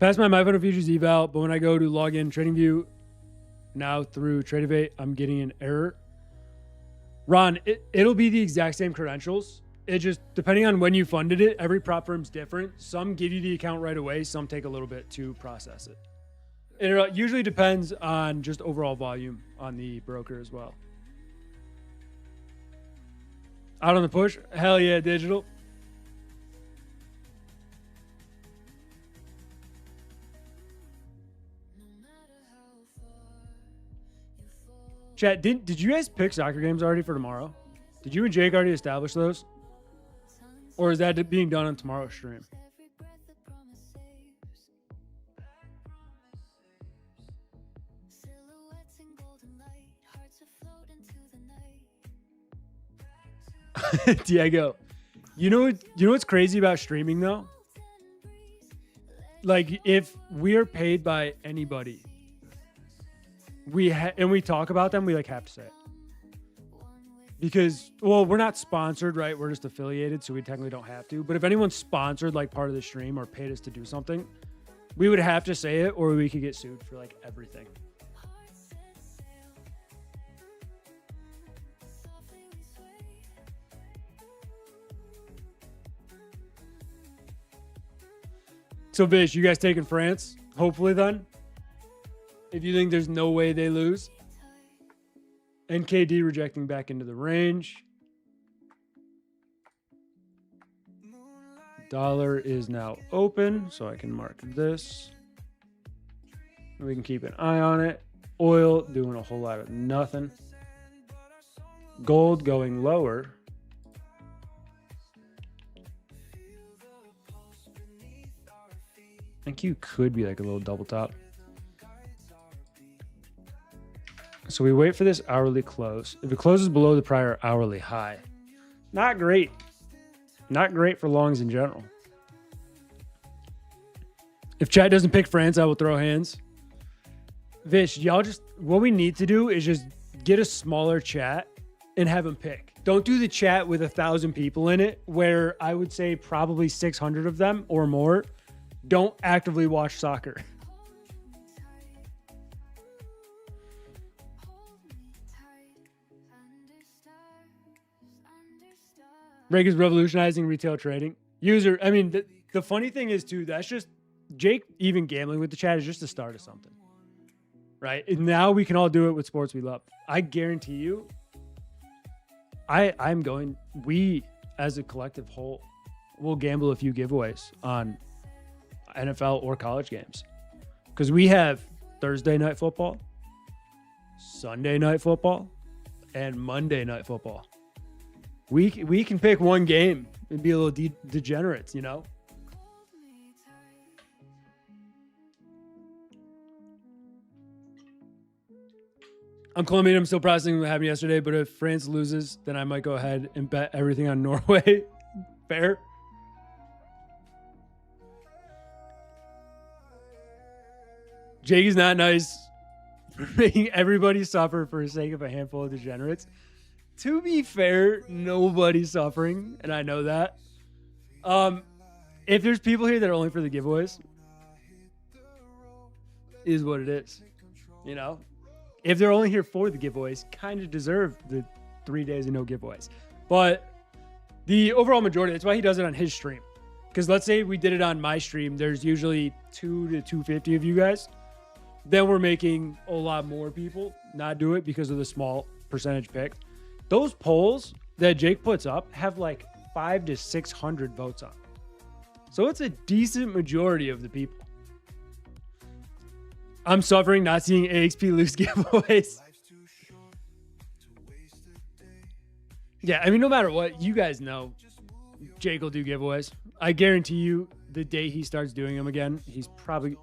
Pass my MyFunnel Futures eval, but when I go to log in TradingView now through Tradeovate, I'm getting an error. Ron, it'll be the exact same credentials. It just, depending on when you funded it, every prop firm's different. Some give you the account right away. Some take a little bit to process it. It usually depends on just overall volume on the broker as well. Out on the push? Hell yeah, digital. Chat, did you guys pick soccer games already for tomorrow? Did you and Jake already establish those? Or is that being done on tomorrow's stream? Diego, You know what's crazy about streaming though? Like if we are paid by anybody, and we talk about them, we like have to say it. Because, well, we're not sponsored, right? We're just affiliated, so we technically don't have to. But if anyone's sponsored like part of the stream or paid us to do something, we would have to say it, or we could get sued for like everything. So, Vish, you guys taking France? Hopefully, then. If you think there's no way they lose. NKD rejecting back into the range. Dollar is now open, so I can mark this. We can keep an eye on it. Oil doing a whole lot of nothing. Gold going lower. I think you could be like a little double top. So we wait for this hourly close. If it closes below the prior hourly high, not great. Not great for longs in general. If chat doesn't pick France, I will throw hands. Vish, y'all just, what we need to do is just get a smaller chat and have them pick. Don't do the chat with 1,000 people in it, where I would say probably 600 of them or more don't actively watch soccer. Reg is revolutionizing retail trading. User, I mean, the funny thing is, too, that's just Jake even gambling with the chat is just the start of something, right? And now we can all do it with sports we love. I guarantee you, we as a collective whole will gamble a few giveaways on NFL or college games, because we have Thursday night football, Sunday night football, and Monday night football. We can pick one game and be a little degenerates, you know? I'm Colombian. I'm still processing what happened yesterday, but if France loses, then I might go ahead and bet everything on Norway. Fair. Jake is not nice for making everybody suffer for the sake of a handful of degenerates. To be fair, nobody's suffering, and I know that. If there's people here that are only for the giveaways, is what it is. You know? If they're only here for the giveaways, kind of deserve the 3 days of no giveaways. But the overall majority, that's why he does it on his stream. Because let's say we did it on my stream, there's usually 2 to 250 of you guys. Then we're making a lot more people not do it because of the small percentage picked. Those polls that Jake puts up have like 500 to 600 votes on. So it's a decent majority of the people. I'm suffering not seeing AXP lose giveaways. Yeah, I mean, no matter what, you guys know Jake will do giveaways. I guarantee you the day he starts doing them again, he's probably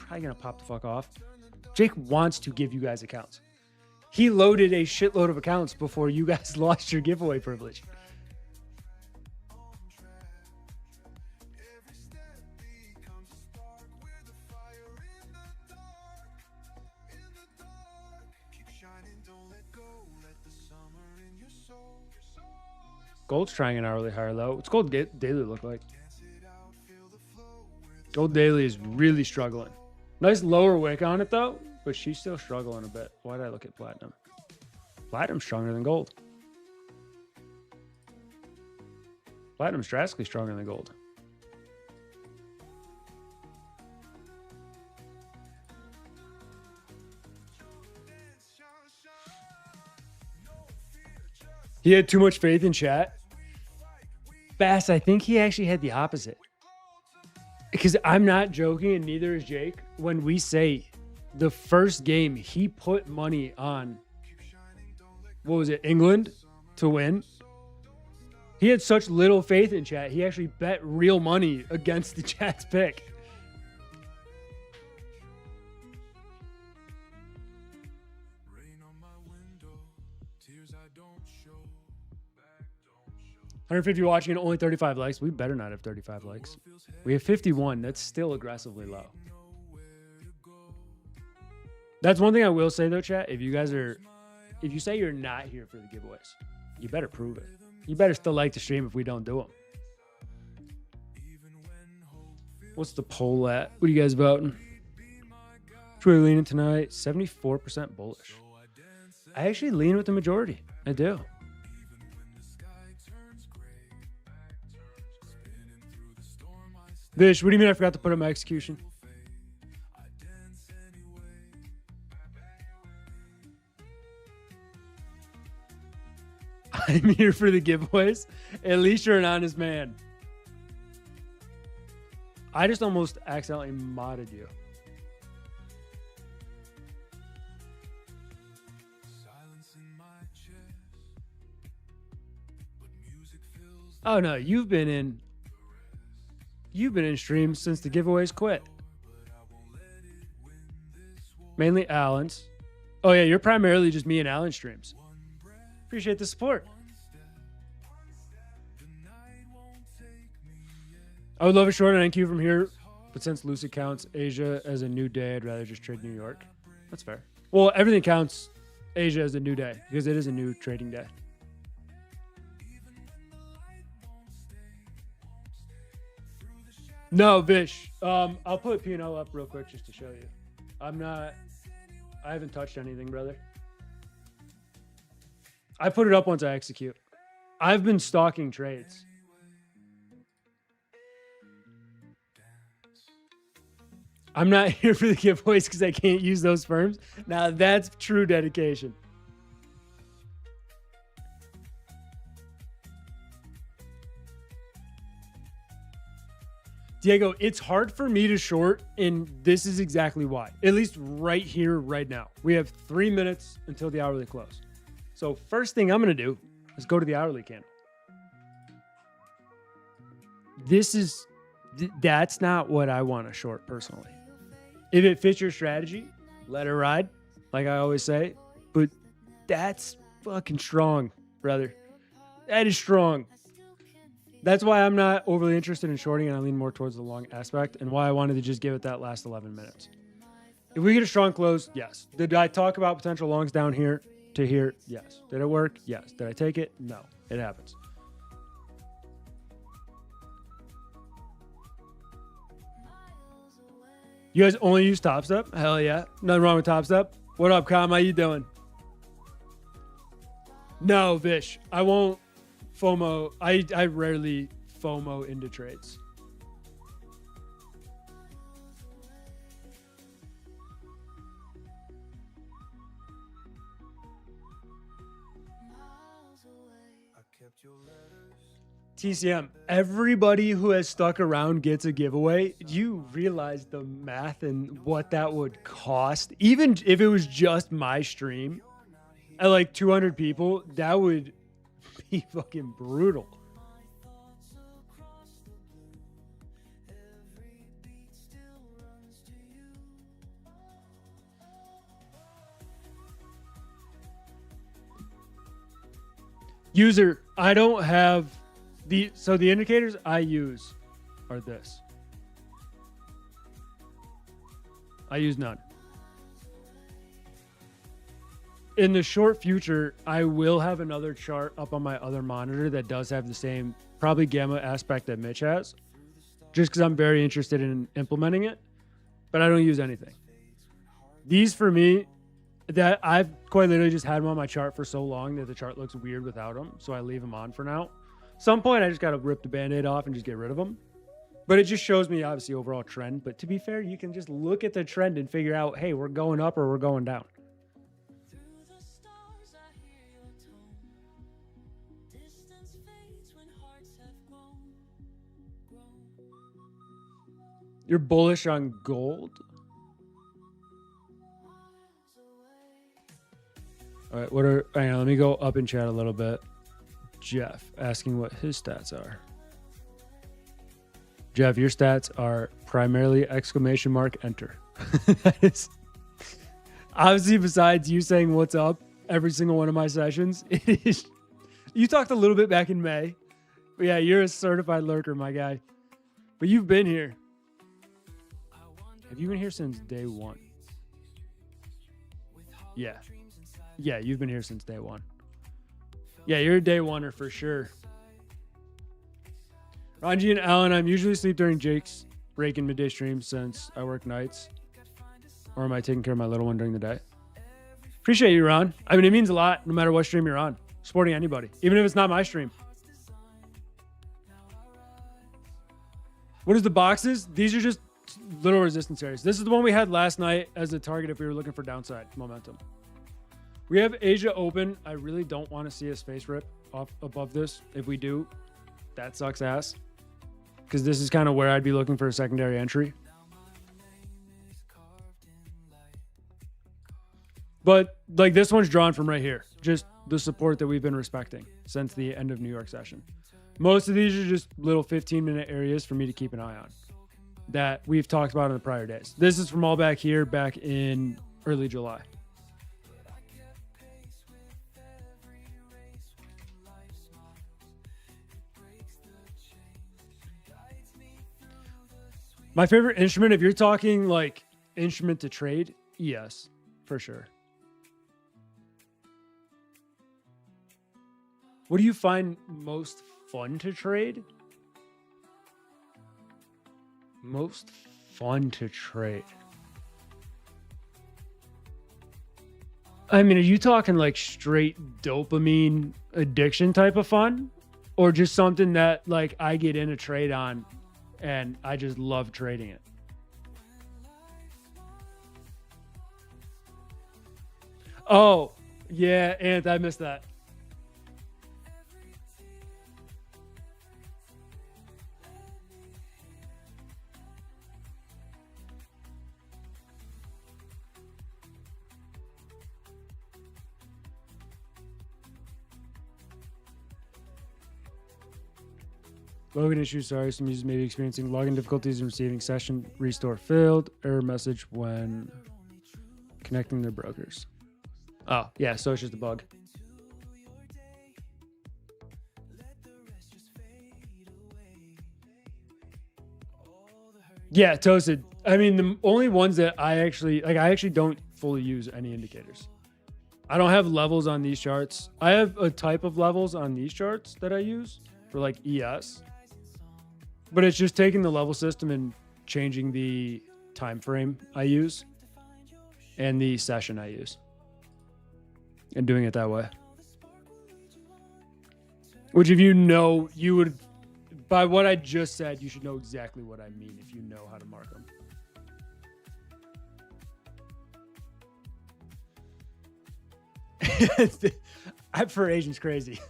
going to pop the fuck off. Jake wants to give you guys accounts. He loaded a shitload of accounts before you guys lost your giveaway privilege. Gold's trying an hourly higher low. What's Gold Daily look like? Gold Daily is really struggling. Nice lower wick on it though, but she's still struggling a bit. Why did I look at Platinum? Platinum's stronger than Gold. Platinum's drastically stronger than Gold. He had too much faith in chat. Bass, I think he actually had the opposite. Because I'm not joking, and neither is Jake. When we say the first game, he put money on, what was it, England to win. He had such little faith in chat. He actually bet real money against the chat's pick. 150 watching and only 35 likes. We better not have 35 likes. We have 51. That's still aggressively low. That's one thing I will say though, chat. If you say you're not here for the giveaways, you better prove it. You better still like the stream if we don't do them. What's the poll at? What are you guys voting? Which way are we leaning tonight? 74% bullish. I actually lean with the majority. I do. Vish, what do you mean I forgot to put up my execution? I'm here for the giveaways. At least you're an honest man. I just almost accidentally modded you. Oh no, you've been in streams since the giveaways quit. Mainly Alan's. Oh yeah, you're primarily just me and Alan streams. Appreciate the support. I would love a short on NQ from here, but since Lucid counts Asia as a new day, I'd rather just trade New York. That's fair. Well, everything counts Asia as a new day because it is a new trading day. No, Vish. I'll put P&L up real quick just to show you. I haven't touched anything, brother. I put it up once I execute. I've been stalking trades. I'm not here for the giveaways because I can't use those firms. Now that's true dedication. Diego, it's hard for me to short, and this is exactly why. At least right here, right now. We have 3 minutes until the hourly close. So first thing I'm going to do is go to the hourly candle. That's not what I want to short personally. If it fits your strategy, let it ride, like I always say. But that's fucking strong, brother. That is strong. That's why I'm not overly interested in shorting, and I lean more towards the long aspect, and why I wanted to just give it that last 11 minutes. If we get a strong close, yes. Did I talk about potential longs down here to here? Yes. Did it work? Yes. Did I take it? No. It happens. You guys only use Top Step? Hell yeah. Nothing wrong with Top Step. What up, Com? How you doing? No, Vish. I won't FOMO. I rarely FOMO into trades. TCM, everybody who has stuck around gets a giveaway. You realize the math and what that would cost? Even if it was just my stream at like 200 people, that would be fucking brutal. User, I don't have the indicators I use are this. I use none. In the short future, I will have another chart up on my other monitor that does have the same probably gamma aspect that Mitch has, just because I'm very interested in implementing it, but I don't use anything. These for me, that I've quite literally just had them on my chart for so long that the chart looks weird without them, so I leave them on for now. Some point I just got to rip the band-aid off and just get rid of them. But it just shows me obviously overall trend. But to be fair, you can just look at the trend and figure out, hey, we're going up or we're going down. You're bullish on gold? All right, hang on, let me go up in chat a little bit. Jeff asking what his stats are. Jeff, your stats are primarily !enter. That is obviously, besides you saying what's up every single one of my sessions, it is. You talked a little bit back in May. Yeah, you're a certified lurker, my guy. But you've been here. Have you been here since day one? Yeah. Yeah, you've been here since day one. Yeah, you're a day oneer for sure. Ranji and Alan, I'm usually asleep during Jake's break in midday streams since I work nights. Or am I taking care of my little one during the day? Appreciate you, Ron. I mean, it means a lot no matter what stream you're on. Supporting anybody, even if it's not my stream. What is the boxes? These are just little resistance areas. This is the one we had last night as a target if we were looking for downside momentum. We have Asia open. I really don't want to see a space rip off above this. If we do, that sucks ass. Because this is kind of where I'd be looking for a secondary entry. But like this one's drawn from right here. Just the support that we've been respecting since the end of New York session. Most of these are just little 15-minute areas for me to keep an eye on that we've talked about in the prior days. This is from all back here, back in early July. My favorite instrument, if you're talking like instrument to trade, yes, for sure. What do you find most fun to trade? Most fun to trade. I mean, are you talking like straight dopamine addiction type of fun? Or just something that like I get in a trade on and I just love trading it? Oh, yeah, Ant, I missed that. Login issue, sorry. Some users may be experiencing login difficulties in receiving session restore failed. Error message when connecting their brokers. Oh, yeah, so it's just a bug. Yeah, toasted. I mean, the only ones that I actually don't fully use any indicators. I don't have levels on these charts. I have a type of levels on these charts that I use for like ES. But it's just taking the level system and changing the time frame I use and the session I use and doing it that way. Which if you know, you would, by what I just said, you should know exactly what I mean if you know how to mark them. For Asians, crazy.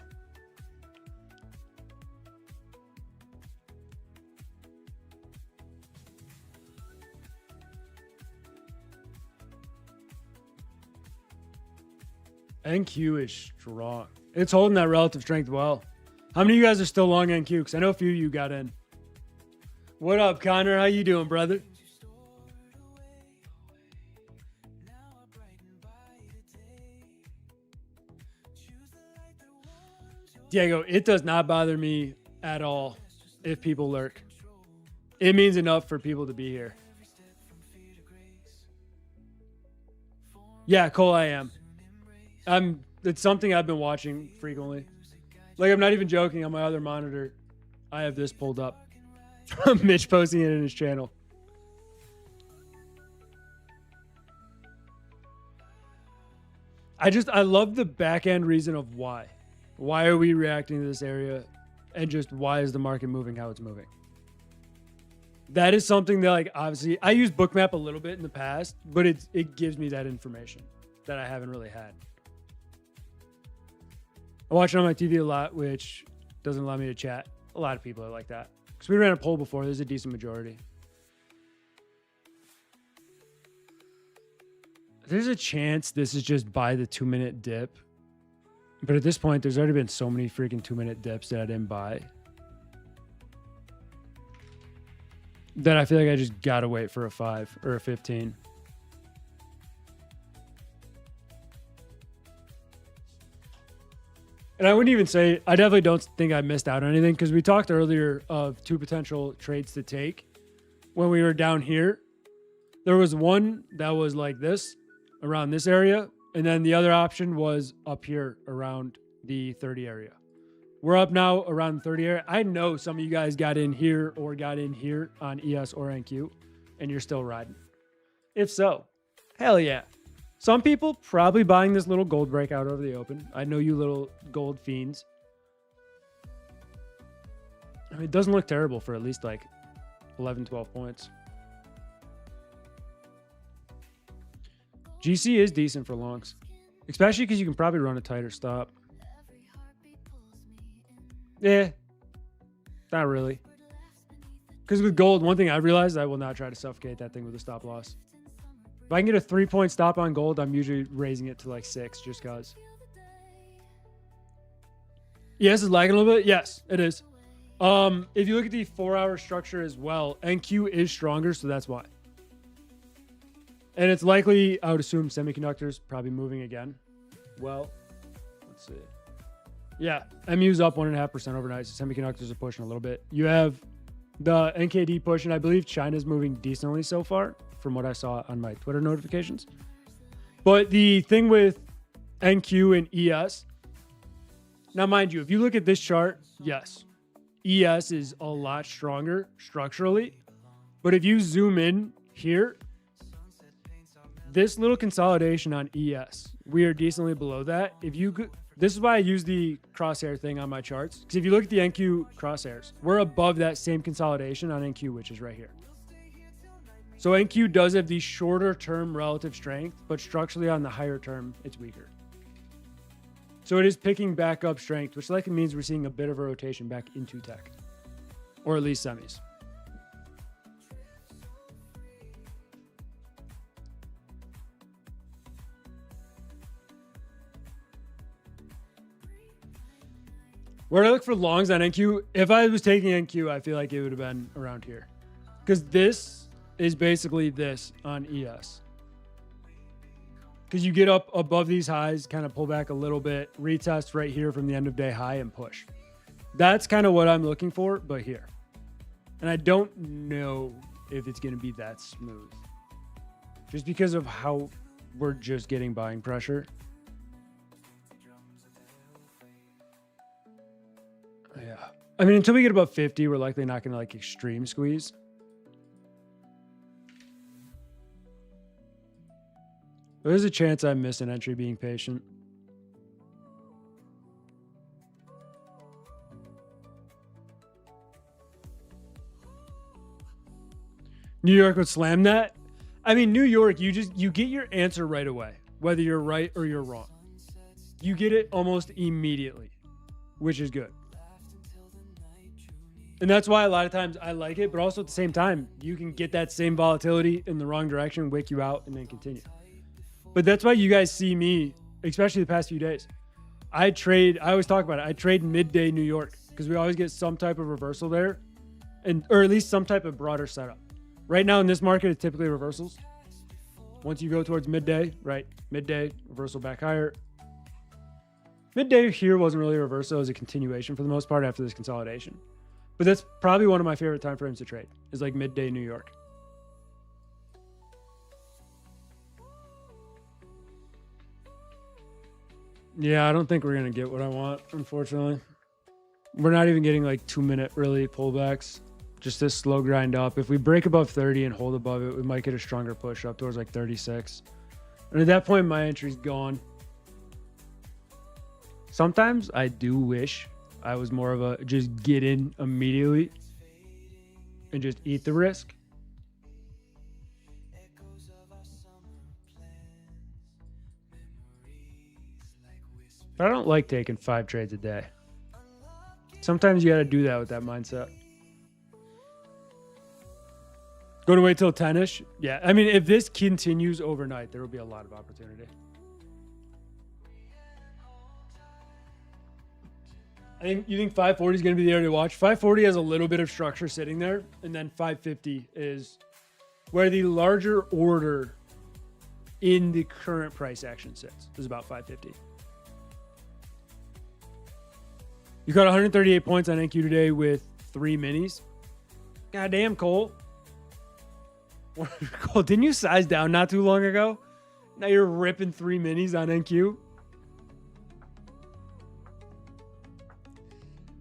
NQ is strong. It's holding that relative strength well. How many of you guys are still long NQ? Because I know a few of you got in. What up, Connor? How you doing, brother? Diego, it does not bother me at all if people lurk. It means enough for people to be here. Yeah, Cole, I am. It's something I've been watching frequently. Like, I'm not even joking. On my other monitor, I have this pulled up. Mitch posting it in his channel. I love the back end reason of why. Why are we reacting to this area? And just why is the market moving how it's moving? That is something that, like, obviously, I use Bookmap a little bit in the past, but it gives me that information that I haven't really had. I watch it on my TV a lot, which doesn't allow me to chat. A lot of people are like that. Because we ran a poll before. There's a decent majority. There's a chance this is just by the 2-minute dip. But at this point, there's already been so many freaking 2-minute dips that I didn't buy. That I feel like I just got to wait for a 5 or a 15. And I wouldn't even say, I definitely don't think I missed out on anything because we talked earlier of 2 potential trades to take when we were down here. There was one that was like this around this area. And then the other option was up here around the 30 area. We're up now around the 30 area. I know some of you guys got in here or got in here on ES or NQ and you're still riding. If so, hell yeah. Some people probably buying this little gold breakout over the open. I know you little gold fiends. I mean, it doesn't look terrible for at least like 11, 12 points. GC is decent for longs, especially because you can probably run a tighter stop. Yeah, not really. Because with gold, one thing I realized, I will not try to suffocate that thing with a stop loss. If I can get a 3-point stop on gold, I'm usually raising it to like 6 just because. Yes, it's lagging a little bit. Yes, it is. If you look at the 4-hour structure as well, NQ is stronger, so that's why. And it's likely, I would assume, semiconductors probably moving again. Well, let's see. Yeah, MU's up 1.5% overnight, so semiconductors are pushing a little bit. You have the NKD pushing. I believe China's moving decently so far, from what I saw on my Twitter notifications. But the thing with NQ and ES, now mind you, if you look at this chart, yes, ES is a lot stronger structurally. But if you zoom in here, this little consolidation on ES, we are decently below that. If you could, this is why I use the crosshair thing on my charts. Because if you look at the NQ crosshairs, we're above that same consolidation on NQ, which is right here. So NQ does have the shorter term relative strength, but structurally on the higher term, it's weaker. So it is picking back up strength, which likely means we're seeing a bit of a rotation back into tech, or at least semis. Where I look for longs on NQ, if I was taking NQ, I feel like it would have been around here. Because this is basically this on ES. Because you get up above these highs, kind of pull back a little bit, retest right here from the end of day high and push. That's kind of what I'm looking for, but here. And I don't know if it's going to be that smooth. Just because of how we're just getting buying pressure. Yeah. I mean, until we get above 50, we're likely not going to like extreme squeeze. There's a chance I miss an entry being patient. New York would slam that. I mean, New York, you get your answer right away, whether you're right or you're wrong. You get it almost immediately, which is good. And that's why a lot of times I like it, but also at the same time, you can get that same volatility in the wrong direction, wake you out, and then continue. But that's why you guys see me, especially the past few days. I always talk about it. I trade midday New York because we always get some type of reversal there, or at least some type of broader setup. Right now in this market, it's typically reversals. Once you go towards midday, right? Midday, reversal back higher. Midday here wasn't really a reversal. It was a continuation for the most part after this consolidation. But that's probably one of my favorite time frames to trade, is like midday New York. Yeah, I don't think we're going to get what I want, unfortunately. We're not even getting like 2-minute really pullbacks. Just this slow grind up. If we break above 30 and hold above it, we might get a stronger push up towards like 36. And at that point, my entry's gone. Sometimes I do wish I was more of a just get in immediately and just eat the risk. But I don't like taking 5 trades a day. Sometimes you got to do that with that mindset. Go to wait till 10-ish? Yeah, I mean, if this continues overnight, there will be a lot of opportunity. You think 540 is going to be the area to watch? 540 has a little bit of structure sitting there, and then 550 is where the larger order in the current price action sits. Is about 550. You got 138 points on NQ today with 3 minis. Goddamn, Cole. Cole, didn't you size down not too long ago? Now you're ripping 3 minis on NQ.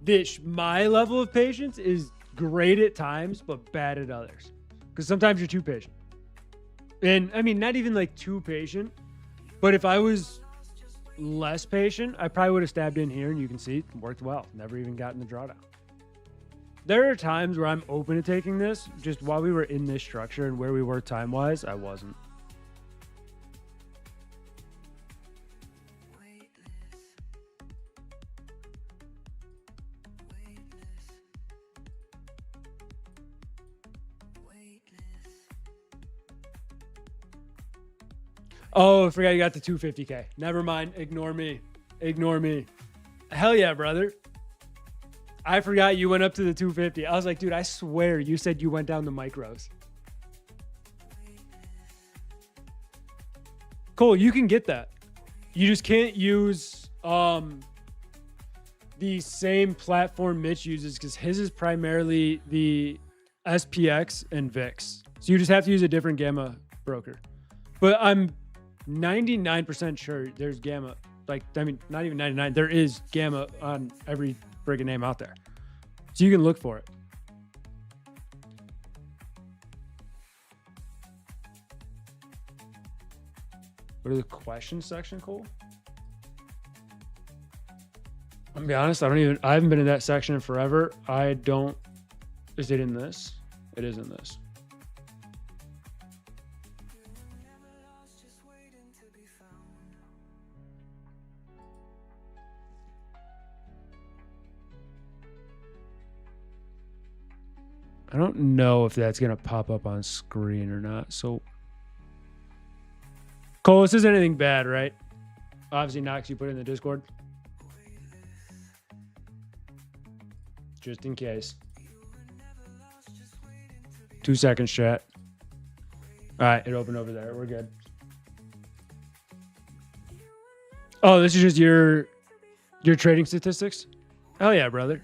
Dish, my level of patience is great at times, but bad at others. Because sometimes you're too patient. And I mean, not even like too patient, but if I was less patient, I probably would have stabbed in here, and you can see it worked well. Never even gotten the drawdown. There are times where I'm open to taking this. Just while we were in this structure and where we were time-wise, I wasn't. Oh, I forgot you got the 250K. Never mind. Ignore me. Ignore me. Hell yeah, brother. I forgot you went up to the 250. I was like, dude, I swear you said you went down the micros. Cole, you can get that. You just can't use the same platform Mitch uses because his is primarily the SPX and VIX. So you just have to use a different gamma broker. But I'm 99% sure there's gamma. Like, I mean, not even 99. There is gamma on every friggin' name out there. So you can look for it. Go to the question section, Cole. I'm gonna be honest, I haven't been in that section in forever. Is it in this? It is in this. I don't know if that's going to pop up on screen or not. So, Cole, this isn't anything bad, right? Obviously, Knox, you put it in the Discord. Just in case. 2 seconds, chat. All right, it opened over there. We're good. Oh, this is just your trading statistics? Hell yeah, brother.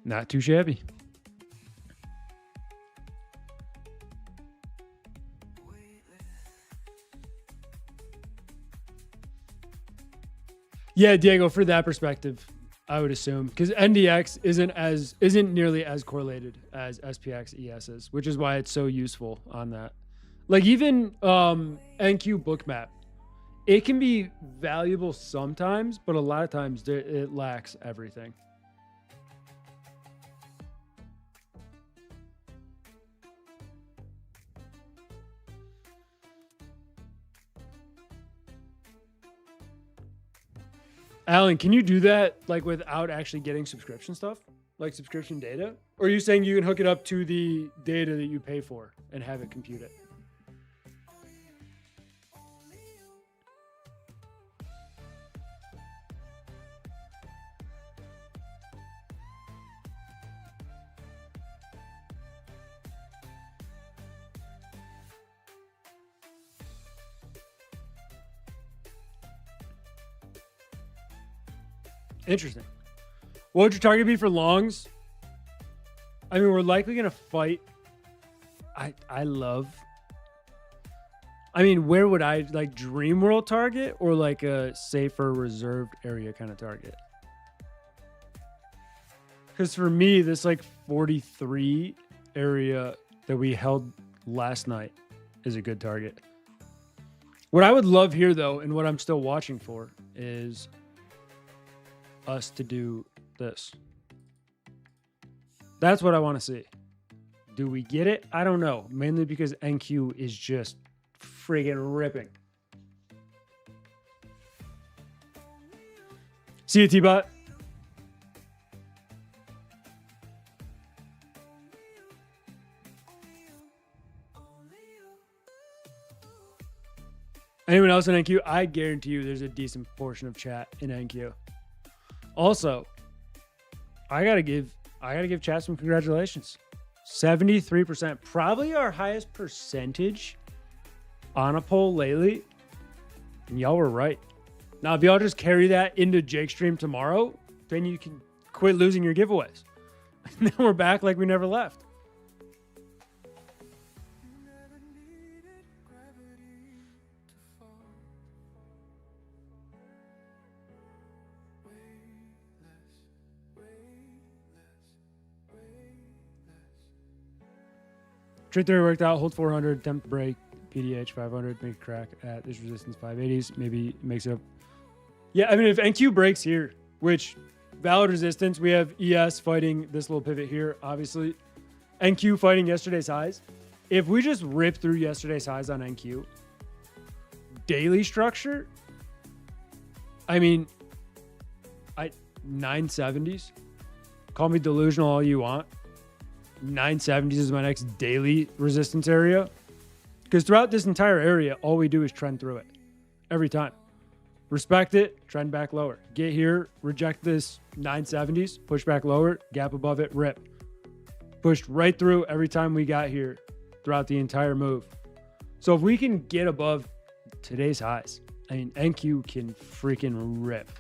Not too shabby. Yeah, Diego, for that perspective, I would assume because NDX isn't nearly as correlated as SPX ES is, which is why it's so useful on that. Like even NQ Bookmap, it can be valuable sometimes, but a lot of times it lacks everything. Alan, can you do that like without actually getting subscription stuff, like subscription data? Or are you saying you can hook it up to the data that you pay for and have it compute it? Interesting. What would your target be for longs? I mean, we're likely going to fight. Where would I like Dream World target or like a safer reserved area kind of target? Because for me, this like 43 area that we held last night is a good target. What I would love here though, and what I'm still watching for is us to do this. That's what I want to see. Do we get it? I don't know. Mainly because NQ is just friggin' ripping. See you, T-Bot. Anyone else in NQ? I guarantee you there's a decent portion of chat in NQ. Also, I gotta give chat some congratulations. 73%, probably our highest percentage on a poll lately. And y'all were right. Now, if y'all just carry that into Jake Stream tomorrow, then you can quit losing your giveaways. And then we're back like we never left. Trade theory worked out. Hold 400, attempt to break, PDH 500, make a crack at this resistance 580s. Maybe makes it up. Yeah, I mean, if NQ breaks here, which valid resistance, we have ES fighting this little pivot here, obviously. NQ fighting yesterday's highs. If we just rip through yesterday's highs on NQ, daily structure, I mean, 970s. Call me delusional all you want. 970s is my next daily resistance area. Because throughout this entire area, all we do is trend through it. Every time. Respect it, trend back lower. Get here, reject this 970s, push back lower, gap above it, rip. Pushed right through every time we got here throughout the entire move. So if we can get above today's highs, I mean, NQ can freaking rip.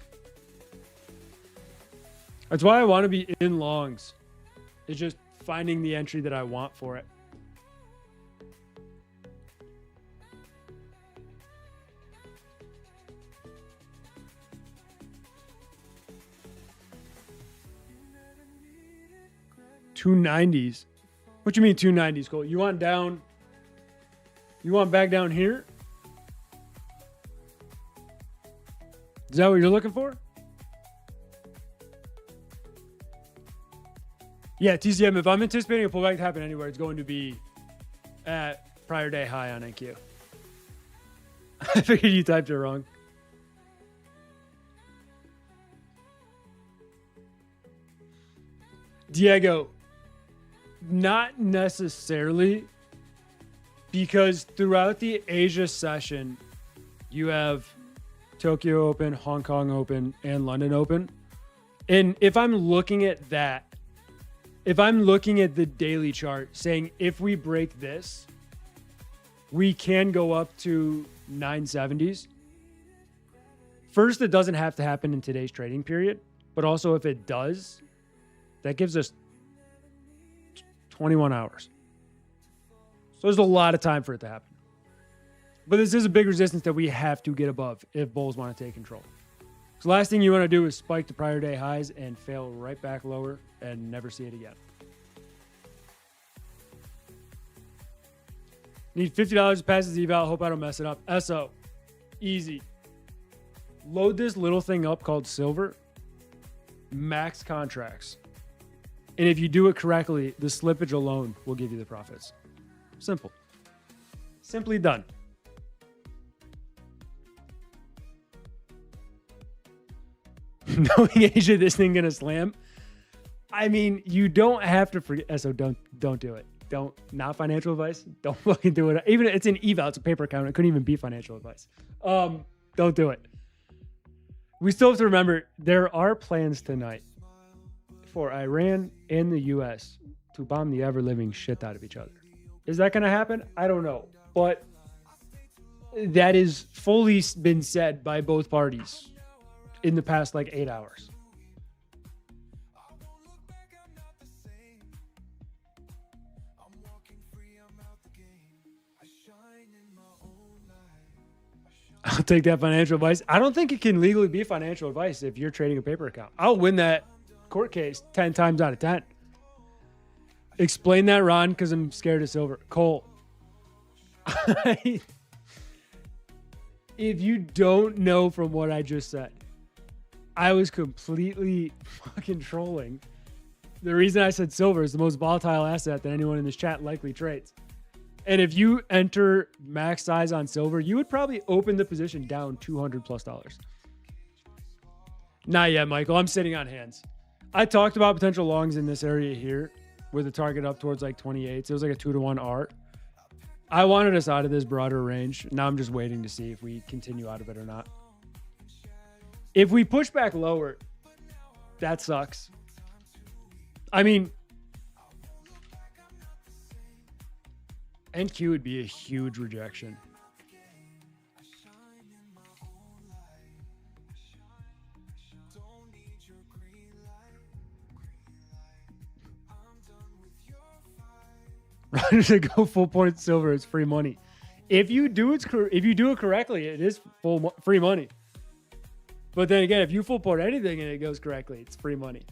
That's why I want to be in longs. It's just finding the entry that I want for it. $290s. What you mean 290s, Cole? You want down? You want back down here? Is that what you're looking for? Yeah, TCM, if I'm anticipating a pullback to happen anywhere, it's going to be at prior day high on NQ. I figured you typed it wrong. Diego, not necessarily, because throughout the Asia session, you have Tokyo Open, Hong Kong Open, and London Open. And if I'm looking at that, if I'm looking at the daily chart saying if we break this, we can go up to 970s. First, it doesn't have to happen in today's trading period, but also if it does, that gives us 21 hours. So there's a lot of time for it to happen. But this is a big resistance that we have to get above if bulls want to take control. So last thing you want to do is spike to prior day highs and fail right back lower and never see it again. Need $50 to pass this eval. Hope I don't mess it up. SO. Easy. Load this little thing up called silver. Max contracts. And if you do it correctly, the slippage alone will give you the profits. Simple. Simply done. Knowing Asia, this thing gonna slam. I mean, you don't have to forget. So don't do it. Don't, not financial advice. Don't fucking do it. Even if it's an eval, it's a paper account. It couldn't even be financial advice. Don't do it. We still have to remember there are plans tonight for Iran and the US to bomb the ever-living shit out of each other. Is that going to happen? I don't know. But that is fully been said by both parties in the past like 8 hours. I'll take that financial advice. I don't think it can legally be financial advice if you're trading a paper account. I'll win that court case 10 times out of 10. Explain that, Ron, because I'm scared of silver. Cole, if you don't know from what I just said, I was completely fucking trolling. The reason I said silver is the most volatile asset that anyone in this chat likely trades. And if you enter max size on silver, you would probably open the position down $200+. Not yet, Michael. I'm sitting on hands. I talked about potential longs in this area here with a target up towards like 28. So it was like a 2-to-1 art. I wanted us out of this broader range. Now I'm just waiting to see if we continue out of it or not. If we push back lower, that sucks. I mean, NQ would be a huge rejection. To go full point silver, it's free money. If you do it correctly, it is free money. But then again, if you full point anything and it goes correctly, it's free money.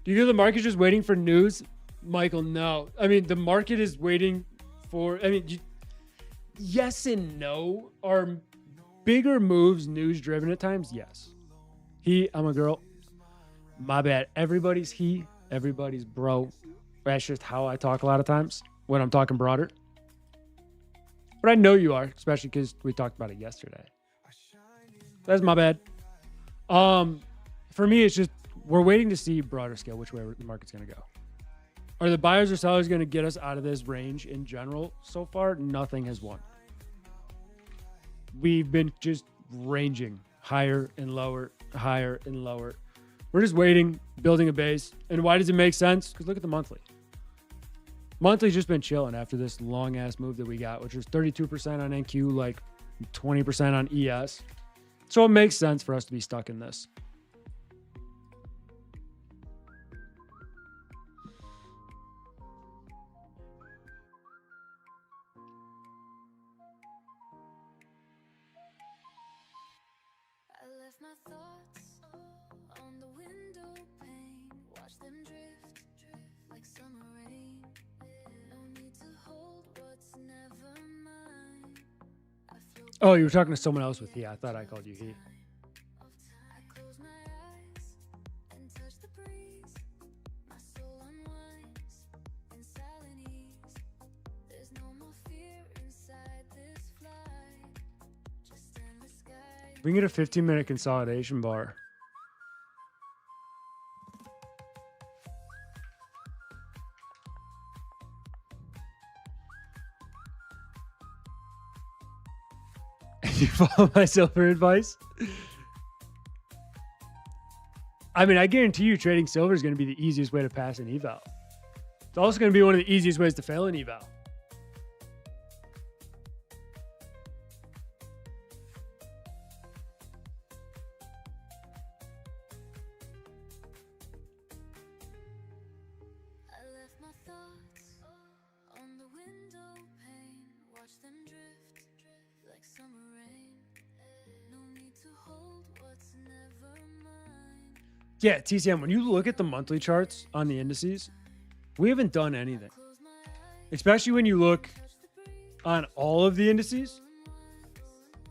Do you feel the market's just waiting for news, Michael? No. I mean, the market is waiting for. I mean, yes and no. Are bigger moves news driven at times? Yes. I'm a girl. My bad. Everybody's he. Everybody's bro. That's just how I talk a lot of times when I'm talking broader. But I know you are, especially because we talked about it yesterday. That's my bad. For me, it's just we're waiting to see broader scale which way the market's going to go. Are the buyers or sellers going to get us out of this range in general? So far, nothing has won. We've been just ranging higher and lower, higher and lower. We're just waiting, building a base. And why does it make sense? Because look at the monthly. Monthly's just been chilling after this long ass move that we got, which was 32% on NQ, like 20% on ES. So it makes sense for us to be stuck in this. Oh, you were talking to someone else with he. I thought I called you he. We can get a 15-minute consolidation bar. You follow my silver advice? I mean, I guarantee you trading silver is going to be the easiest way to pass an eval. It's also going to be one of the easiest ways to fail an eval. Yeah, TCM, when you look at the monthly charts on the indices, we haven't done anything. Especially when you look on all of the indices.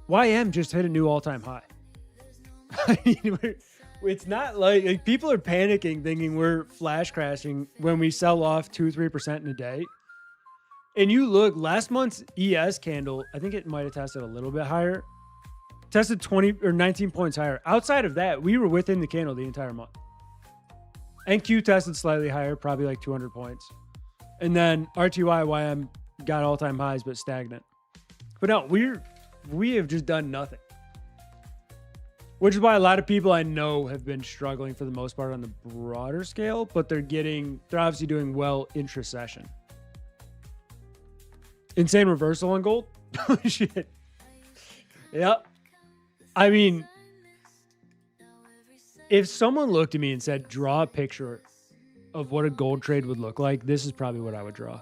YM just hit a new all-time high. I mean, it's not like people are panicking thinking we're flash crashing when we sell off 2-3% in a day. And you look, last month's ES candle, I think it might have tested a little bit higher. Tested 20 or 19 points higher. Outside of that, we were within the candle the entire month. NQ tested slightly higher, probably like 200 points. And then RTY, YM got all-time highs, but stagnant. But no, we have just done nothing. Which is why a lot of people I know have been struggling for the most part on the broader scale, but they're obviously doing well intra-session. Insane reversal on gold. Shit. Yep. I mean, if someone looked at me and said, draw a picture of what a gold trade would look like, this is probably what I would draw.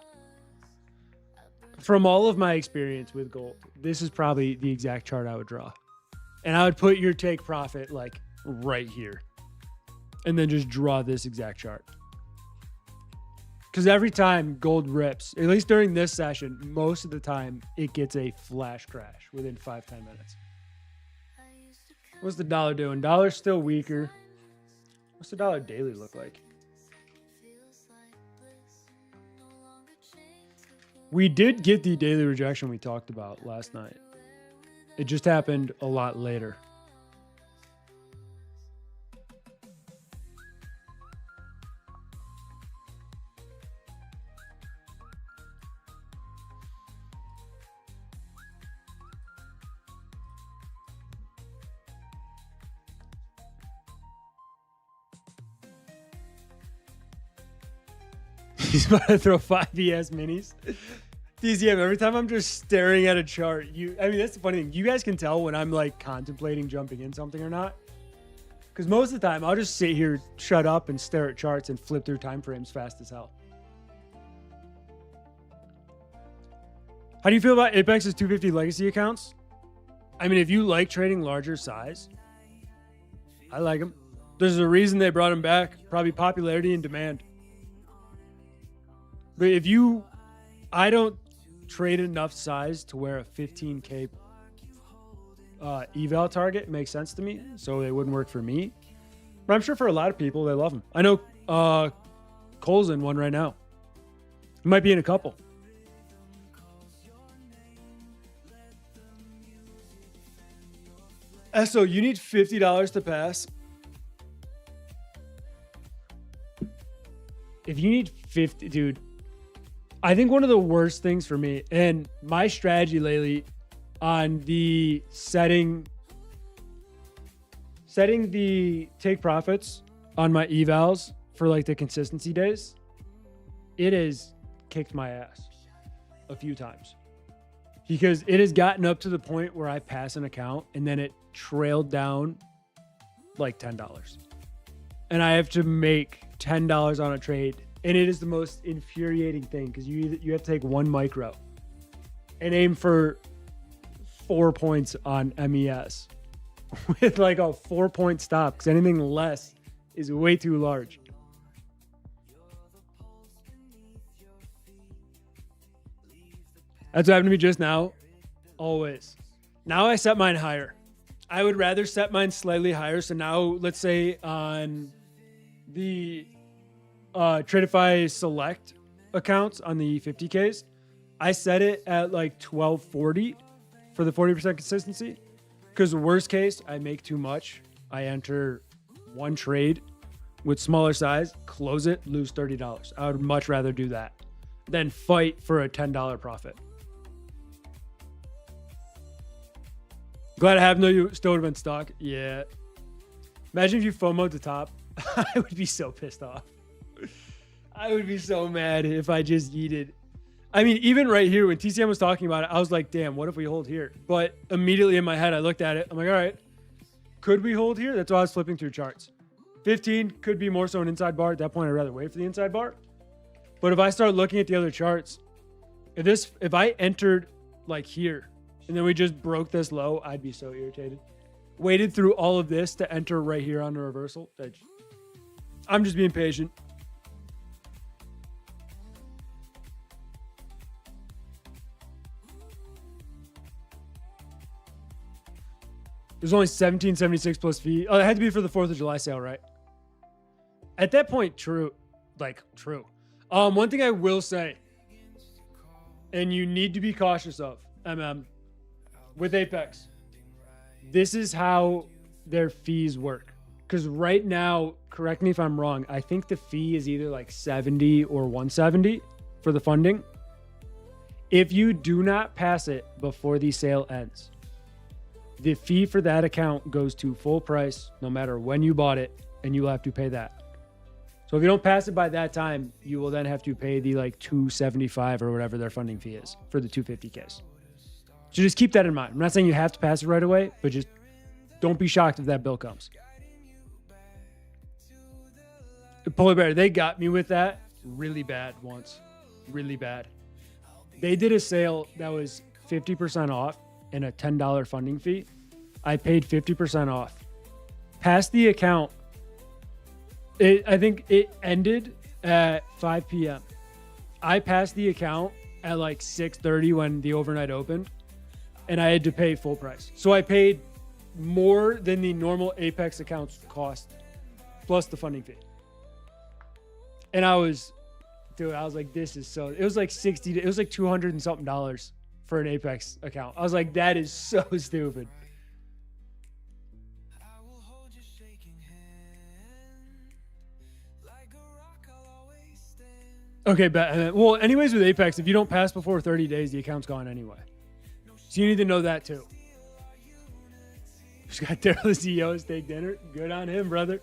From all of my experience with gold, this is probably the exact chart I would draw. And I would put your take profit like right here. And then just draw this exact chart. Because every time gold rips, at least during this session, most of the time it gets a flash crash within 5-10 minutes. What's the dollar doing? Dollar's still weaker. What's the dollar daily look like? We did get the daily rejection we talked about last night. It just happened a lot later. He's about to throw 5 ES minis. DCM, every time I'm just staring at a chart, I mean, that's the funny thing. You guys can tell when I'm like contemplating jumping in something or not. Because most of the time, I'll just sit here, shut up, and stare at charts and flip through time frames fast as hell. How do you feel about Apex's 250 legacy accounts? I mean, if you like trading larger size, I like them. There's a reason they brought them back. Probably popularity and demand. But if you, I don't trade enough size to wear a 15K eval target. It makes sense to me. So they wouldn't work for me. But I'm sure for a lot of people, they love them. I know Cole's in one right now. He might be in a couple. So you need $50 to pass. If you need 50, dude, I think one of the worst things for me and my strategy lately on the setting the take profits on my evals for like the consistency days, it has kicked my ass a few times because it has gotten up to the point where I pass an account and then it trailed down like $10 and I have to make $10 on a trade, and it is the most infuriating thing because you have to take one micro and aim for 4 points on MES with like a 4-point stop because anything less is way too large. That's what happened to me just now. Always. Now I set mine higher. I would rather set mine slightly higher. So now let's say on the Tradeify Select accounts on the 50Ks, I set it at like 1240 for the 40% consistency. Because worst case, I make too much. I enter one trade with smaller size, close it, lose $30. I would much rather do that than fight for a $10 profit. Glad I have no, you still would have been stuck. Yeah. Imagine if you FOMO'd the top. I would be so pissed off. I would be so mad if I just yeeted. I mean, even right here, when TCM was talking about it, I was like, damn, what if we hold here? But immediately in my head, I looked at it. I'm like, all right, could we hold here? That's why I was flipping through charts. 15 could be more so an inside bar. At that point, I'd rather wait for the inside bar. But if I start looking at the other charts, if I entered like here, and then we just broke this low, I'd be so irritated. Waited through all of this to enter right here on the reversal. I'm just being patient. There's only $17.76 plus fee. Oh, it had to be for the 4th of July sale, right? At that point, true. True. One thing I will say, and you need to be cautious of, with Apex, this is how their fees work. Because right now, correct me if I'm wrong, I think the fee is either like 70 or 170 for the funding. If you do not pass it before the sale ends, the fee for that account goes to full price no matter when you bought it, and you will have to pay that. So if you don't pass it by that time, you will then have to pay the like $275 or whatever their funding fee is for the 250Ks. So just keep that in mind. I'm not saying you have to pass it right away, but just don't be shocked if that bill comes. Polar Bear, they got me with that really bad once. Really bad. They did a sale that was 50% off and a $10 funding fee. I paid 50% off. Passed the account. I think it ended at 5 p.m. I passed the account at like 6:30 when the overnight opened, and I had to pay full price. So I paid more than the normal Apex accounts cost, plus the funding fee. And I was like, this is so, it was like it was like $200 and something for an Apex account. I was like, that is so stupid. Okay, but well, anyways, with Apex, if you don't pass before 30 days, the account's gone anyway. So you need to know that too. Just got Daryl the CEO steak dinner. Good on him, brother.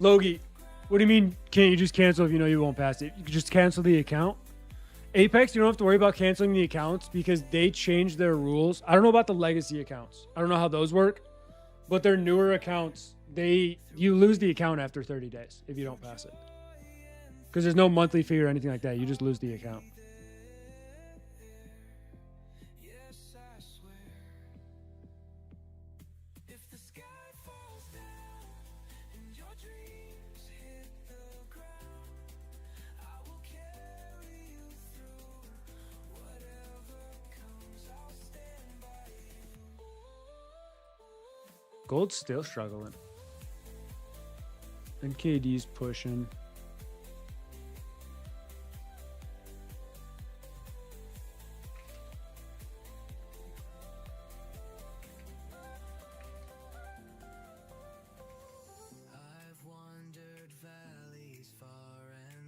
Logie, what do you mean can't you just cancel if you know you won't pass it? You can just cancel the account? Apex, you don't have to worry about canceling the accounts because they changed their rules. I don't know about the legacy accounts. I don't know how those work. But their newer accounts, you lose the account after 30 days if you don't pass it. Because there's no monthly fee or anything like that. You just lose the account. Gold's still struggling. And KD's pushing. I've wandered valleys far and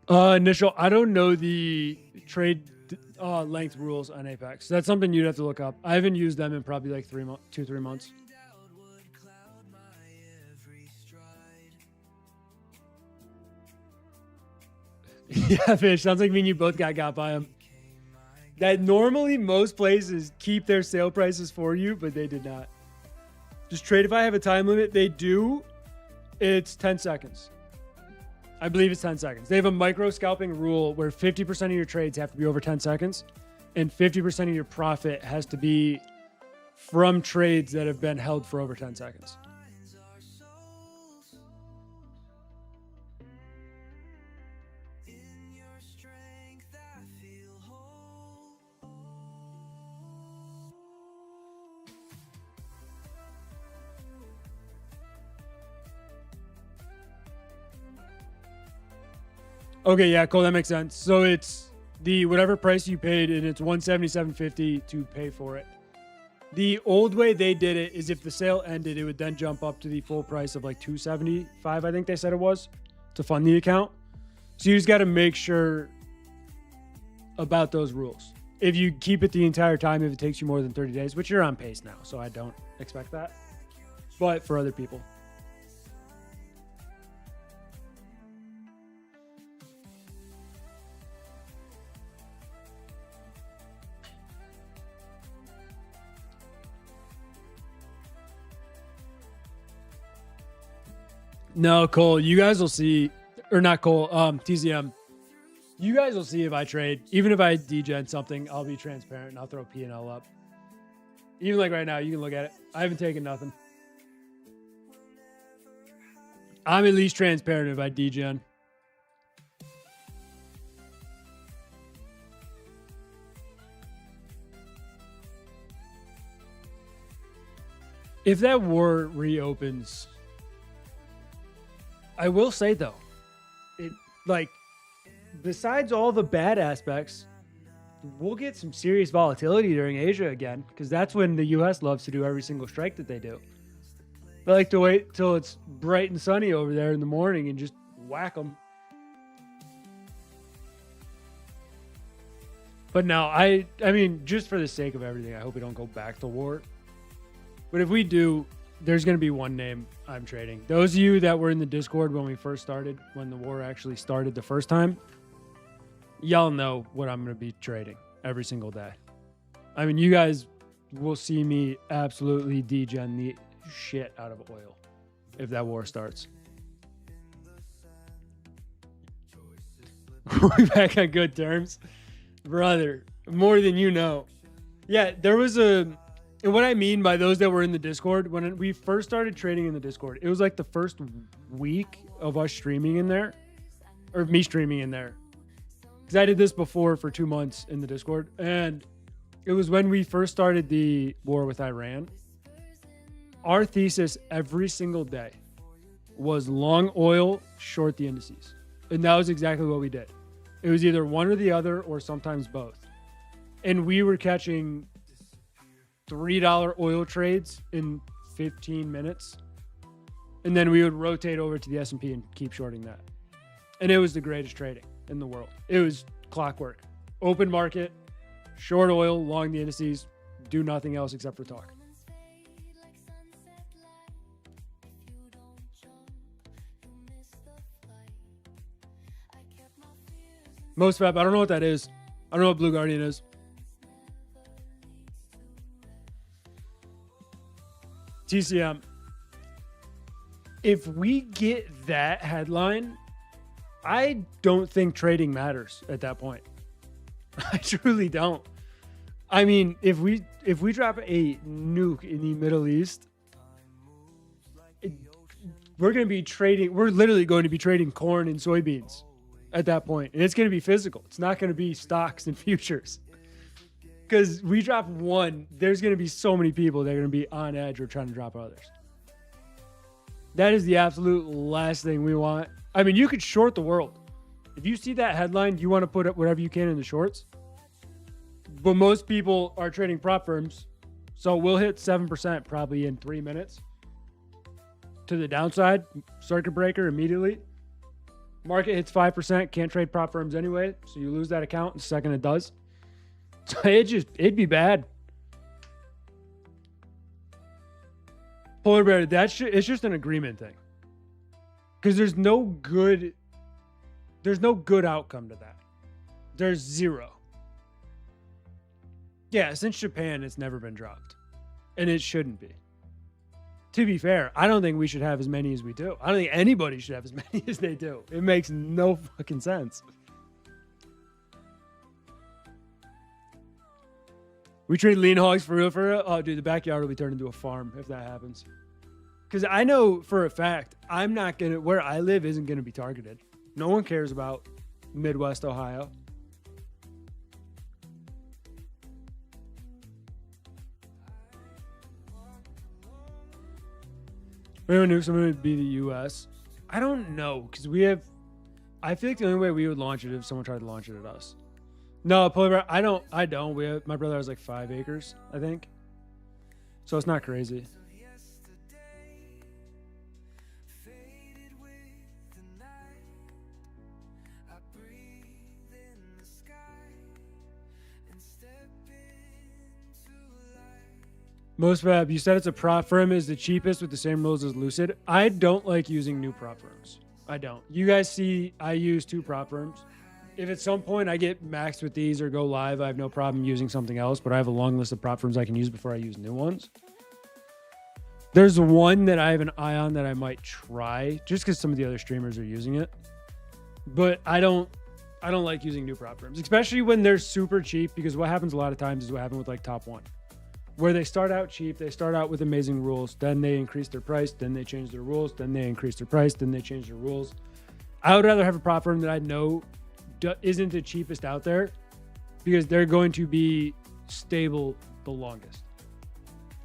wide. Initial, I don't know the trade length rules on Apex. That's something you'd have to look up. I haven't used them in probably like 3 months. Yeah, Fish. Sounds like me and you both got by them. That normally most places keep their sale prices for you, but they did not. Just trade if I have a time limit. They do. It's 10 seconds. I believe it's 10 seconds. They have a micro scalping rule where 50% of your trades have to be over 10 seconds and 50% of your profit has to be from trades that have been held for over 10 seconds. Okay, yeah, cool. That makes sense. So it's the whatever price you paid, and it's $177.50 to pay for it. The old way they did it is if the sale ended, it would then jump up to the full price of like $275, I think they said it was, to fund the account. So you just got to make sure about those rules. If you keep it the entire time, if it takes you more than 30 days, which you're on pace now, so I don't expect that. But for other people. No, Cole, you guys will see, or not Cole, TZM. You guys will see if I trade. Even if I degen something, I'll be transparent and I'll throw P&L up. Even like right now, you can look at it. I haven't taken nothing. I'm at least transparent if I degen. If that war reopens, I will say though, it like besides all the bad aspects, we'll get some serious volatility during Asia again, because that's when the US loves to do every single strike that they do. They like to wait till it's bright and sunny over there in the morning and just whack them. But no, I mean, just for the sake of everything, I hope we don't go back to war. But if we do, there's going to be one name I'm trading. Those of you that were in the Discord when we first started, when the war actually started the first time, y'all know what I'm going to be trading every single day. I mean, you guys will see me absolutely degen the shit out of oil if that war starts. We're back on good terms. Brother, more than you know. Yeah, there was and what I mean by those that were in the Discord, when we first started trading in the Discord, it was like the first week of us streaming in there, or me streaming in there. Because I did this before for 2 months in the Discord, and it was when we first started the war with Iran. Our thesis every single day was long oil, short the indices. And that was exactly what we did. It was either one or the other, or sometimes both. And we were catching $3 oil trades in 15 minutes. And then we would rotate over to the S&P and keep shorting that. And it was the greatest trading in the world. It was clockwork. Open market, short oil, long the indices, do nothing else except for talk. Most FAP, I don't know what that is. I don't know what Blue Guardian is. TCM. If we get that headline, I don't think trading matters at that point. I truly don't. I mean, if we drop a nuke in the Middle East, we're going to be trading. We're literally going to be trading corn and soybeans at that point, and it's going to be physical. It's not going to be stocks and futures. Because we drop one, there's going to be so many people that are going to be on edge or trying to drop others. That is the absolute last thing we want. I mean, you could short the world. If you see that headline, you want to put up whatever you can in the shorts. But most people are trading prop firms. So we'll hit 7% probably in 3 minutes. To the downside, circuit breaker immediately. Market hits 5%, can't trade prop firms anyway. So you lose that account the second it does. So it'd be bad. Polar bear, it's just an agreement thing. Because there's no good outcome to that. There's zero. Yeah, since Japan, it's never been dropped. And it shouldn't be. To be fair, I don't think we should have as many as we do. I don't think anybody should have as many as they do. It makes no fucking sense. We trade lean hogs for real, for real. Oh, dude, the backyard will be turned into a farm if that happens. Because I know for a fact, where I live isn't going to be targeted. No one cares about Midwest Ohio. Anyone knew someone would be the U.S.? I don't know, because I feel like the only way we would launch it if someone tried to launch it at us. No, Polar Bear, I don't. My brother has like 5 acres, I think. So it's not crazy. Most Fab, you said it's a prop firm is the cheapest with the same rules as Lucid. I don't like using new prop firms. I don't. You guys see I use 2 prop firms. If at some point I get maxed with these or go live, I have no problem using something else, but I have a long list of prop firms I can use before I use new ones. There's one that I have an eye on that I might try just because some of the other streamers are using it. But I don't like using new prop firms, especially when they're super cheap, because what happens a lot of times is what happened with like Top One, where they start out cheap, they start out with amazing rules, then they increase their price, then they change their rules, then they increase their price, then they change their rules. I would rather have a prop firm that I know isn't the cheapest out there, because they're going to be stable the longest.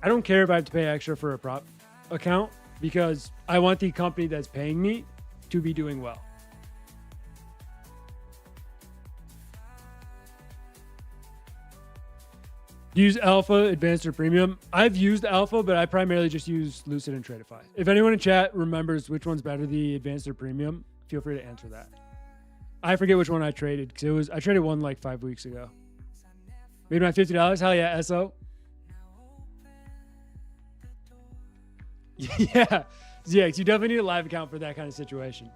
I don't care if I have to pay extra for a prop account, because I want the company that's paying me to be doing well. Use Alpha, Advanced, or Premium. I've used Alpha, but I primarily just use Lucid and Tradeify. If anyone in chat remembers which one's better, the Advanced or Premium, feel free to answer that. I forget which one I traded, because I traded one like 5 weeks ago. Made my $50. Hell yeah, SO. Yeah, ZX, you definitely need a live account for that kind of situation.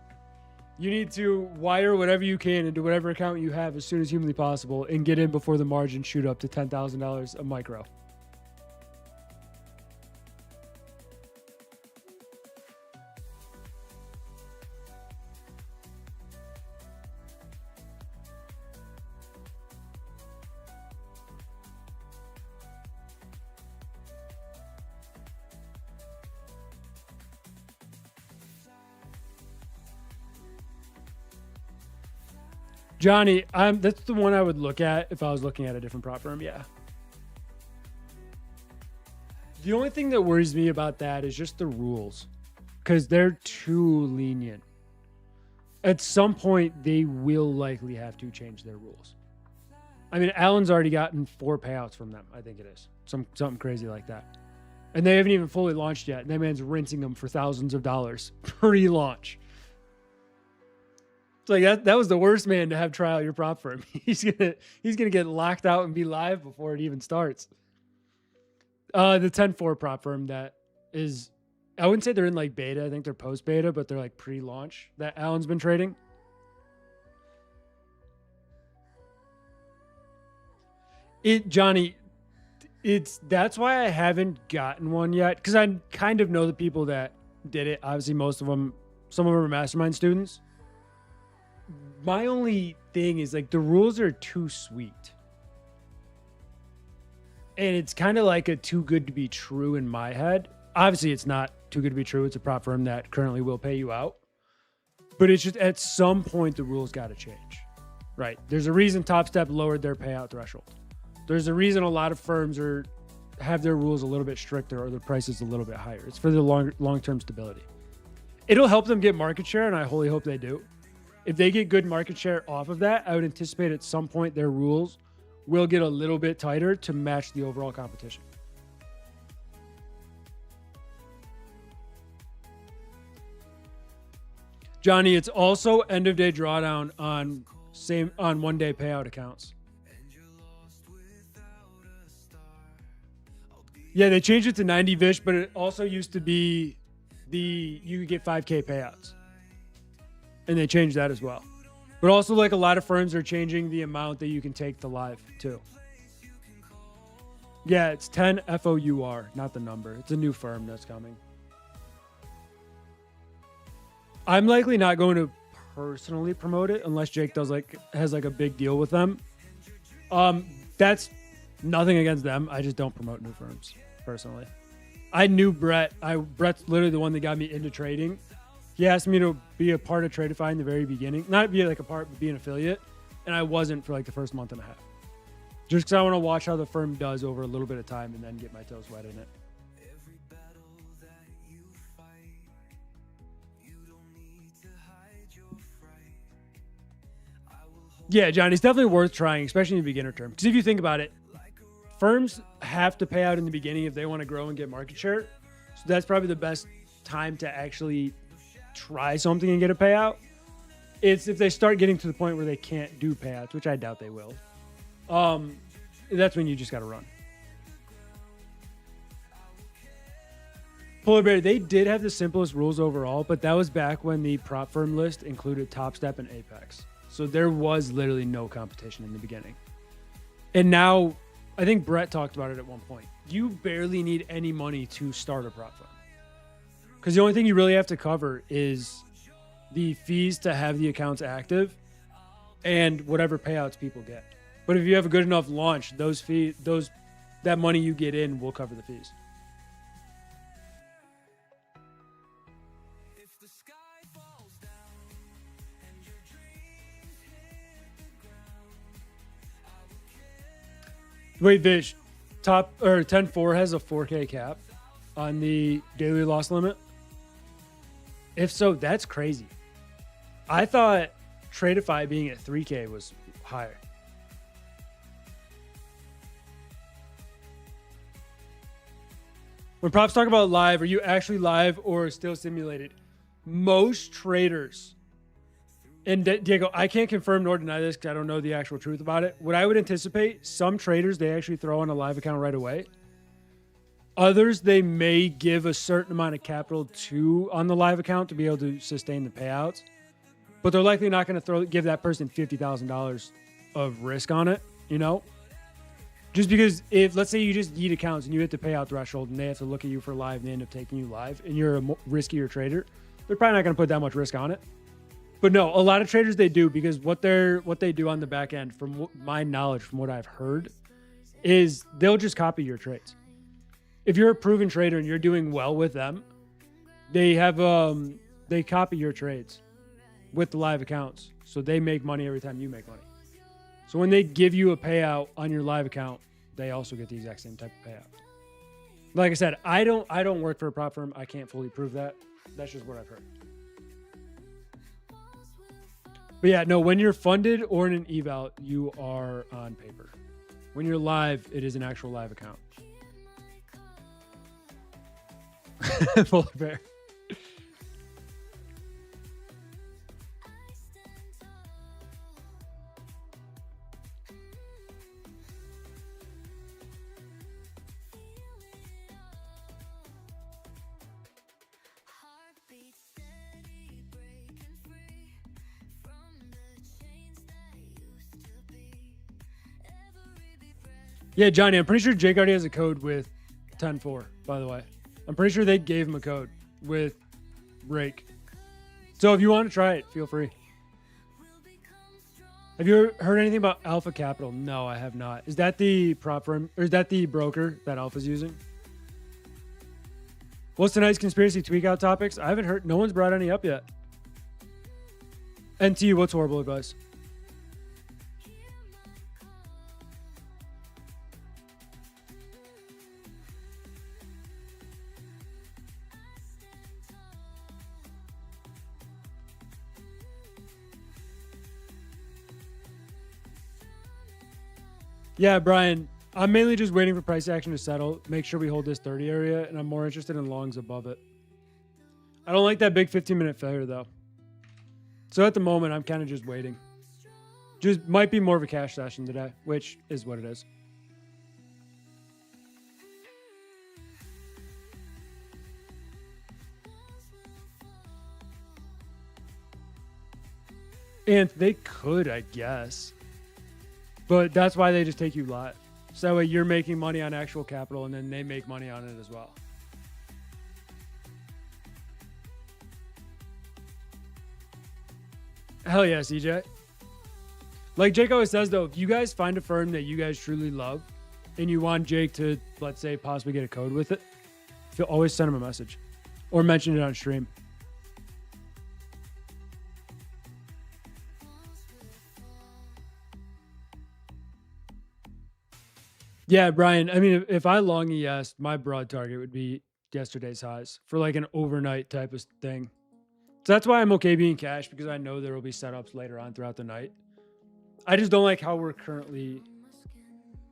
You need to wire whatever you can into whatever account you have as soon as humanly possible and get in before the margins shoot up to $10,000 a micro. Johnny, that's the one I would look at if I was looking at a different prop firm, yeah. The only thing that worries me about that is just the rules, because they're too lenient. At some point, they will likely have to change their rules. I mean, Alan's already gotten 4 payouts from them, I think it is. Something crazy like that. And they haven't even fully launched yet, and that man's rinsing them for thousands of dollars pre-launch. It's like that was the worst man to have trial your prop firm. He's gonna get locked out and be live before it even starts. The 10-4 prop firm that is, I wouldn't say they're in like beta. I think they're post beta, but they're like pre-launch that Alan's been trading. Johnny, That's why I haven't gotten one yet, because I kind of know the people that did it. Obviously, most of them, some of them are mastermind students. My only thing is like the rules are too sweet. And it's kind of like a too good to be true in my head. Obviously, it's not too good to be true. It's a prop firm that currently will pay you out. But it's just at some point, the rules got to change, right? There's a reason Top Step lowered their payout threshold. There's a reason a lot of firms have their rules a little bit stricter or their prices a little bit higher. It's for the long-term stability. It'll help them get market share, and I wholly hope they do. If they get good market share off of that, I would anticipate at some point their rules will get a little bit tighter to match the overall competition. Johnny, it's also end of day drawdown on 1 day payout accounts. Yeah, they changed it to 90 Vish, but it also used to be you could get 5K payouts. And they changed that as well. But also, like, a lot of firms are changing the amount that you can take to live too. Yeah, it's 10 FOUR, not the number. It's a new firm that's coming. I'm likely not going to personally promote it unless Jake has a big deal with them. That's nothing against them. I just don't promote new firms personally. I knew Brett. Brett's literally the one that got me into trading. He asked me to be a part of Tradify in the very beginning. Not be like a part, but be an affiliate. And I wasn't for like the first month and a half. Just because I want to watch how the firm does over a little bit of time and then get my toes wet in it. Yeah, John, it's definitely worth trying, especially in the beginner term. Because if you think about it, firms have to pay out in the beginning if they want to grow and get market share. So that's probably the best time to actually try something and get a payout. It's if they start getting to the point where they can't do payouts, which I doubt they will. That's when you just got to run. Polar Bear, they did have the simplest rules overall, but that was back when the prop firm list included Top Step and Apex. So there was literally no competition in the beginning. And now, I think Brett talked about it at one point. You barely need any money to start a prop firm. Because the only thing you really have to cover is the fees to have the accounts active and whatever payouts people get. But if you have a good enough launch, that money you get in will cover the fees. Wait, Vish, top or 10-4 has a 4K cap on the daily loss limit. If so, that's crazy. I thought Tradify being at 3K was higher. When props talk about live, are you actually live or still simulated? Most traders, and Diego, I can't confirm nor deny this because I don't know the actual truth about it. What I would anticipate, some traders, they actually throw on a live account right away. Others, they may give a certain amount of capital on the live account to be able to sustain the payouts. But they're likely not going to give that person $50,000 of risk on it, you know? Just because if, let's say you just need accounts and you hit the payout threshold and they have to look at you for live and they end up taking you live and you're a riskier trader, they're probably not going to put that much risk on it. But no, a lot of traders, they do, because what they do on the back end, from my knowledge, from what I've heard, is they'll just copy your trades. If you're a proven trader and you're doing well with them, they copy your trades with the live accounts. So they make money every time you make money. So when they give you a payout on your live account, they also get the exact same type of payout. Like I said, I don't work for a prop firm. I can't fully prove that. That's just what I've heard. But yeah, no, when you're funded or in an eval, you are on paper. When you're live, it is an actual live account. Polar Bear. Yeah, Johnny, I'm pretty sure Jake already has a code with 10-4, by the way. I'm pretty sure they gave him a code with Rake. So if you want to try it, feel free. Have you heard anything about Alpha Capital? No, I have not. Is that the prop firm, or is that the broker that Alpha's using? What's tonight's conspiracy tweak out topics? I haven't heard. No one's brought any up yet. NT, what's horrible advice? Yeah, Brian, I'm mainly just waiting for price action to settle. Make sure we hold this 30 area, and I'm more interested in longs above it. I don't like that big 15-minute failure, though. So at the moment, I'm kind of just waiting. Just might be more of a cash session today, which is what it is. And they could, I guess. But that's why they just take you live. So that way you're making money on actual capital and then they make money on it as well. Hell yeah, CJ. Like Jake always says, though, if you guys find a firm that you guys truly love and you want Jake to, let's say, possibly get a code with it, always send him a message or mention it on stream. Yeah, Brian, I mean, if I long ES, my broad target would be yesterday's highs for like an overnight type of thing. So that's why I'm okay being cash, because I know there will be setups later on throughout the night. I just don't like how we're currently,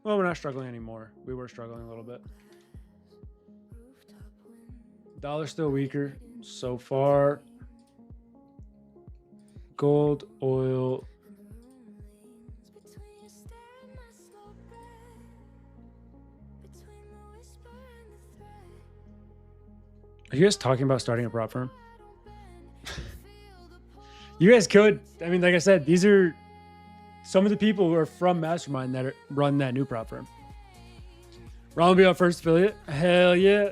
well, we're not struggling anymore. We were struggling a little bit. Dollar's still weaker so far. Gold, oil. Are you guys talking about starting a prop firm? You guys could. I mean, like I said, these are some of the people who are from Mastermind that run that new prop firm. Ron will be our first affiliate. Hell yeah.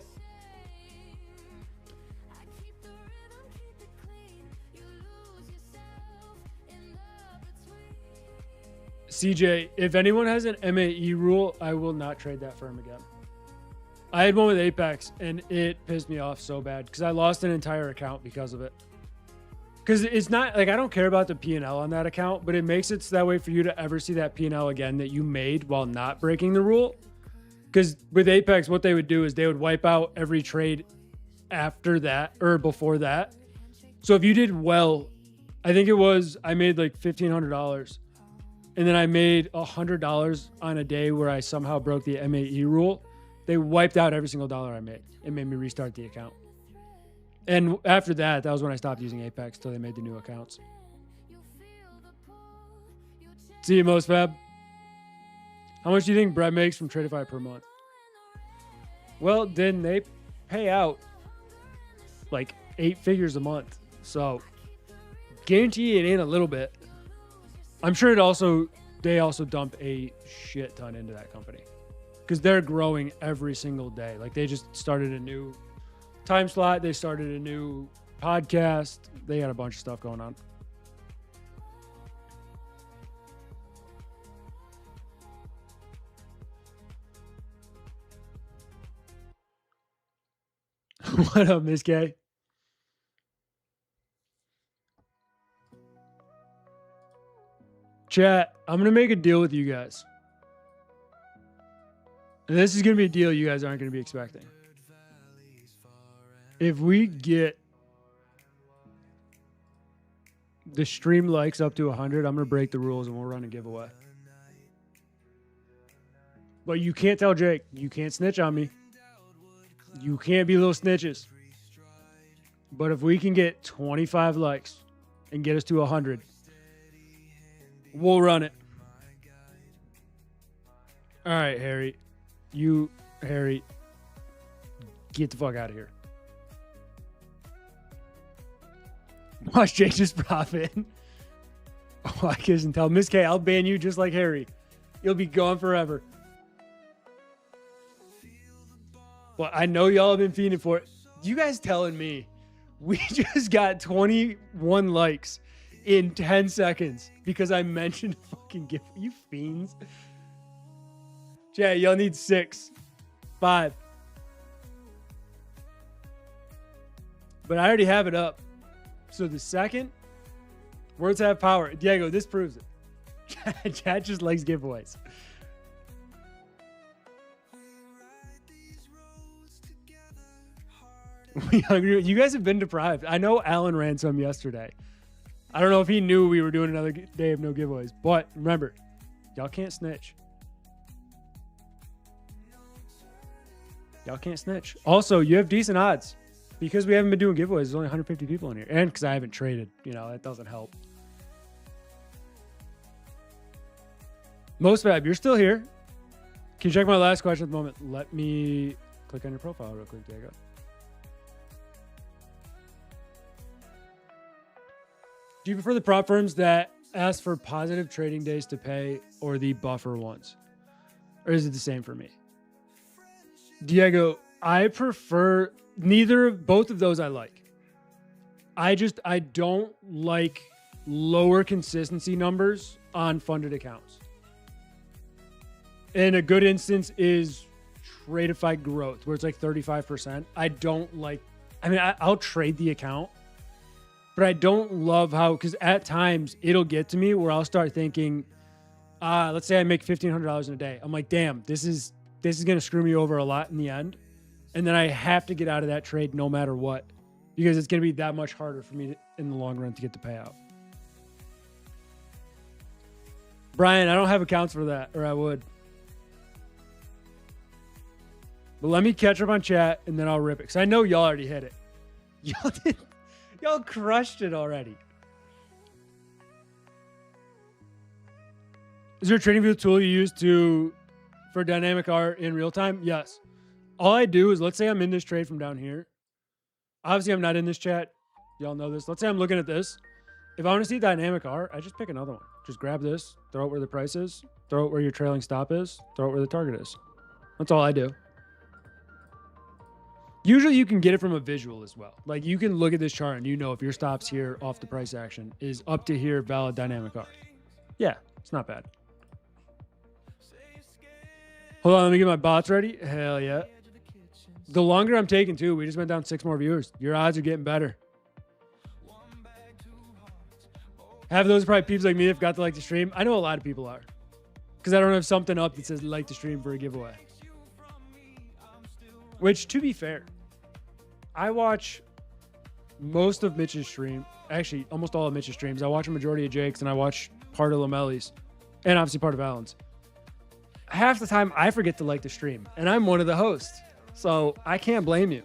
CJ, if anyone has an MAE rule, I will not trade that firm again. I had one with Apex and it pissed me off so bad because I lost an entire account because of it. Because it's not like I don't care about the P&L on that account, but it makes it so that way for you to ever see that P&L again that you made while not breaking the rule. Because with Apex, what they would do is they would wipe out every trade after that or before that. So if you did well, I think it was, I made like $1,500 and then I made $100 on a day where I somehow broke the MAE rule. They wiped out every single dollar I made. It made me restart the account. And after that, that was when I stopped using Apex till they made the new accounts. See you, Most Fab. How much do you think Brett makes from Tradify per month? Well, then they pay out like 8 figures a month. So guarantee it ain't a little bit. I'm sure they also dump a shit ton into that company because they're growing every single day. Like they just started a new time slot. They started a new podcast. They got a bunch of stuff going on. What up, Miss K? Chat, I'm going to make a deal with you guys. And this is going to be a deal you guys aren't going to be expecting. If we get the stream likes up to 100, I'm going to break the rules and we'll run a giveaway. But you can't tell Jake. You can't snitch on me. You can't be little snitches. But if we can get 25 likes and get us to 100, we'll run it. All right, Harry. Harry, get the fuck out of here. Watch Jake just profit. Oh, I can't tell. Miss K, I'll ban you just like Harry. You'll be gone forever. But I know y'all have been feeding for it. You guys telling me we just got 21 likes in 10 seconds because I mentioned fucking gift. You fiends. Chat, y'all need 6, 5. But I already have it up. So the second, words have power. Diego, this proves it. Chat just likes giveaways. We hungry? You guys have been deprived. I know Alan ran some yesterday. I don't know if he knew we were doing another day of no giveaways. But remember, y'all can't snitch. Y'all can't snitch. Also, you have decent odds. Because we haven't been doing giveaways, there's only 150 people in here. And because I haven't traded, that doesn't help. Most Fab, you're still here. Can you check my last question at the moment? Let me click on your profile real quick, Diego. Do you prefer the prop firms that ask for positive trading days to pay or the buffer ones? Or is it the same for me? Diego, I prefer both of those I like. I don't like lower consistency numbers on funded accounts. And a good instance is Tradeify growth, where it's like 35%. I don't like, I'll trade the account, but I don't love how, because at times it'll get to me where I'll start thinking, let's say I make $1,500 in a day. I'm like, damn, this is going to screw me over a lot in the end. And then I have to get out of that trade no matter what, because it's going to be that much harder for me in the long run to get the payout. Brian, I don't have accounts for that, or I would. But let me catch up on chat, and then I'll rip it, because I know y'all already hit it. Y'all crushed it already. Is there a trading view tool you use for dynamic art in real time? Yes. All I do is, let's say I'm in this trade from down here. Obviously, I'm not in this chat. Y'all know this. Let's say I'm looking at this. If I want to see dynamic art, I just pick another one. Just grab this, throw it where the price is, throw it where your trailing stop is, throw it where the target is. That's all I do. Usually you can get it from a visual as well. Like you can look at this chart and if your stops here off the price action is up to here, valid dynamic art. Yeah, it's not bad. Hold on, let me get my bots ready. Hell yeah. The longer I'm taking too, we just went down 6 more viewers. Your odds are getting better. Half of those are probably peeps like me that forgot to like the stream. I know a lot of people are. Because I don't have something up that says like the stream for a giveaway. Which, to be fair, I watch most of Mitch's stream. Actually, almost all of Mitch's streams. I watch a majority of Jake's and I watch part of Lamelli's. And obviously part of Alan's. Half the time, I forget to like the stream. And I'm one of the hosts. So I can't blame you.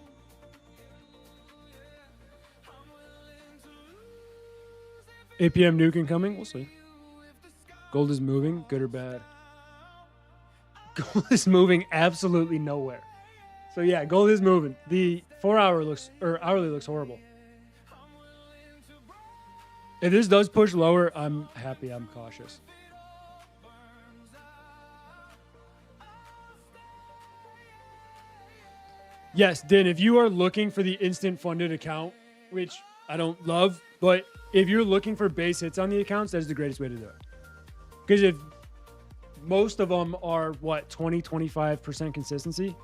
APM nuke incoming. We'll see. Gold is moving. Good or bad? Gold is moving absolutely nowhere. So yeah, gold is moving. The 4-hour hourly looks horrible. If this does push lower, I'm happy. I'm cautious. Yes, Din, if you are looking for the instant funded account, which I don't love, but if you're looking for base hits on the accounts, that is the greatest way to do it. Because if most of them are, 20-25% consistency,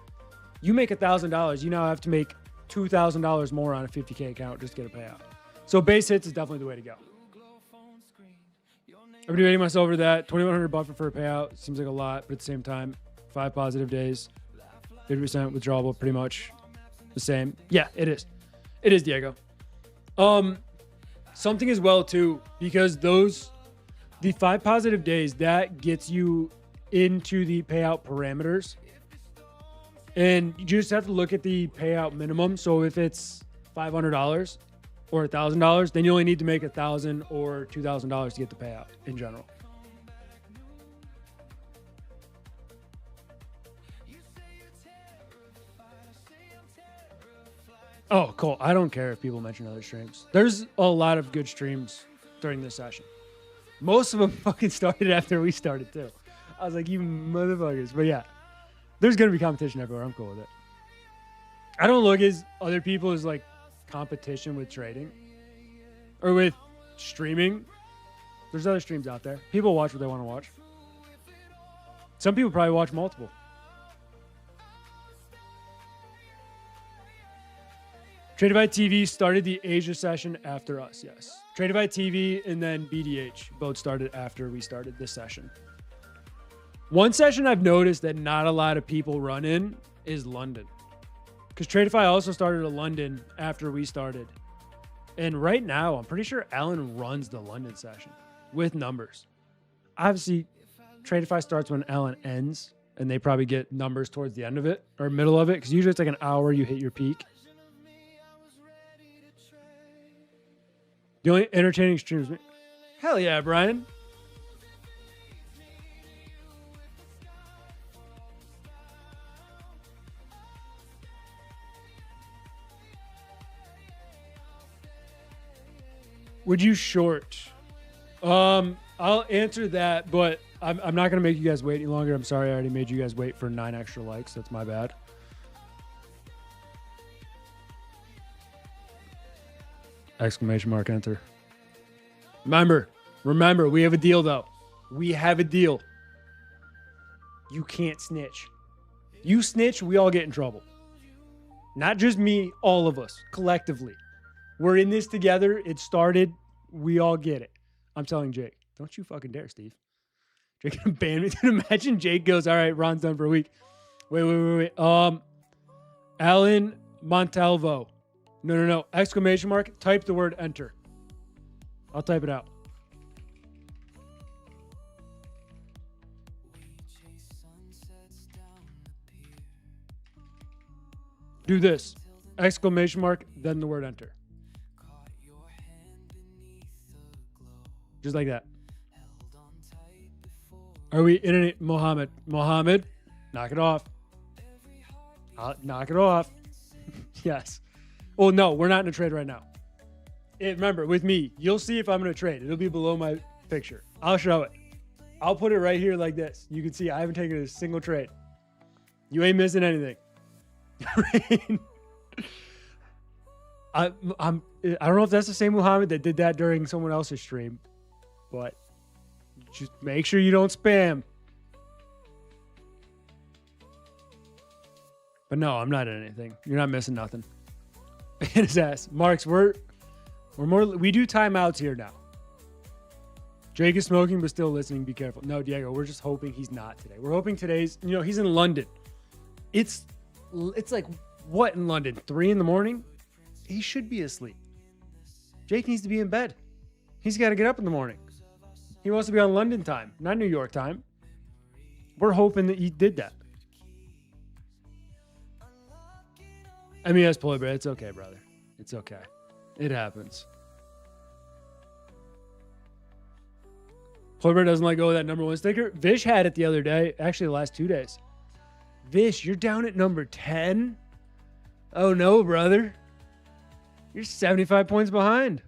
you make $1,000, you now have to make $2,000 more on a 50K account just to get a payout. So base hits is definitely the way to go. I'm debating myself over that. 2,100 buffer for a payout seems like a lot, but at the same time, 5 positive days. 50% withdrawable, pretty much the same. Yeah, it is. It is, Diego. Something as well too, because the 5 positive days, that gets you into the payout parameters. And you just have to look at the payout minimum. So if it's $500 or $1,000, then you only need to make $1,000 or $2,000 to get the payout in general. Oh, cool. I don't care if people mention other streams. There's a lot of good streams during this session. Most of them fucking started after we started too. I was like, you motherfuckers. But yeah, there's going to be competition everywhere. I'm cool with it. I don't look as other people as like competition with trading or with streaming. There's other streams out there. People watch what they want to watch. Some people probably watch multiple. Tradify TV started the Asia session after us, yes. Tradify TV and then BDH both started after we started this session. One session I've noticed that not a lot of people run in is London. Because Tradify also started in London after we started. And right now, I'm pretty sure Alan runs the London session with numbers. Obviously, Tradify starts when Alan ends, and they probably get numbers towards the end of it or middle of it, because usually it's like an hour you hit your peak. The only entertaining streams. Hell yeah, Brian. Would you short? I'll answer that, but I'm not going to make you guys wait any longer. I'm sorry I already made you guys wait for 9 extra likes. That's my bad. Exclamation mark, enter. Remember, we have a deal though. We have a deal. You can't snitch. You snitch, we all get in trouble. Not just me, all of us, collectively. We're in this together. It started. We all get it. I'm telling Jake. Don't you fucking dare, Steve. Jake gonna ban me. Imagine Jake goes, all right, Ron's done for a week. Wait. Alan Montalvo. No. Exclamation mark. Type the word enter. I'll type it out. Do this. Exclamation mark, then the word enter. Just like that. Are we in it? Mohammed, knock it off. Knock it off. Yes. Oh, no, we're not in a trade right now. Remember, with me, you'll see if I'm in a trade. It'll be below my picture. I'll show it. I'll put it right here like this. You can see I haven't taken a single trade. You ain't missing anything. I don't know if that's the same Muhammad that did that during someone else's stream, but just make sure you don't spam. But no, I'm not in anything. You're not missing nothing. In his ass. Marks, we do timeouts here now. Jake is smoking but still listening. Be careful. No, Diego, we're just hoping he's not today. We're hoping today's, he's in London. It's like, what in London? 3 a.m? He should be asleep. Jake needs to be in bed. He's got to get up in the morning. He wants to be on London time, not New York time. We're hoping that he did that. MES Polar Bear, it's okay, brother. It's okay. It happens. Polar Bear doesn't let go of that number 1 sticker. Vish had it the other day. Actually, the last 2 days. Vish, you're down at number 10? Oh, no, brother. You're 75 points behind.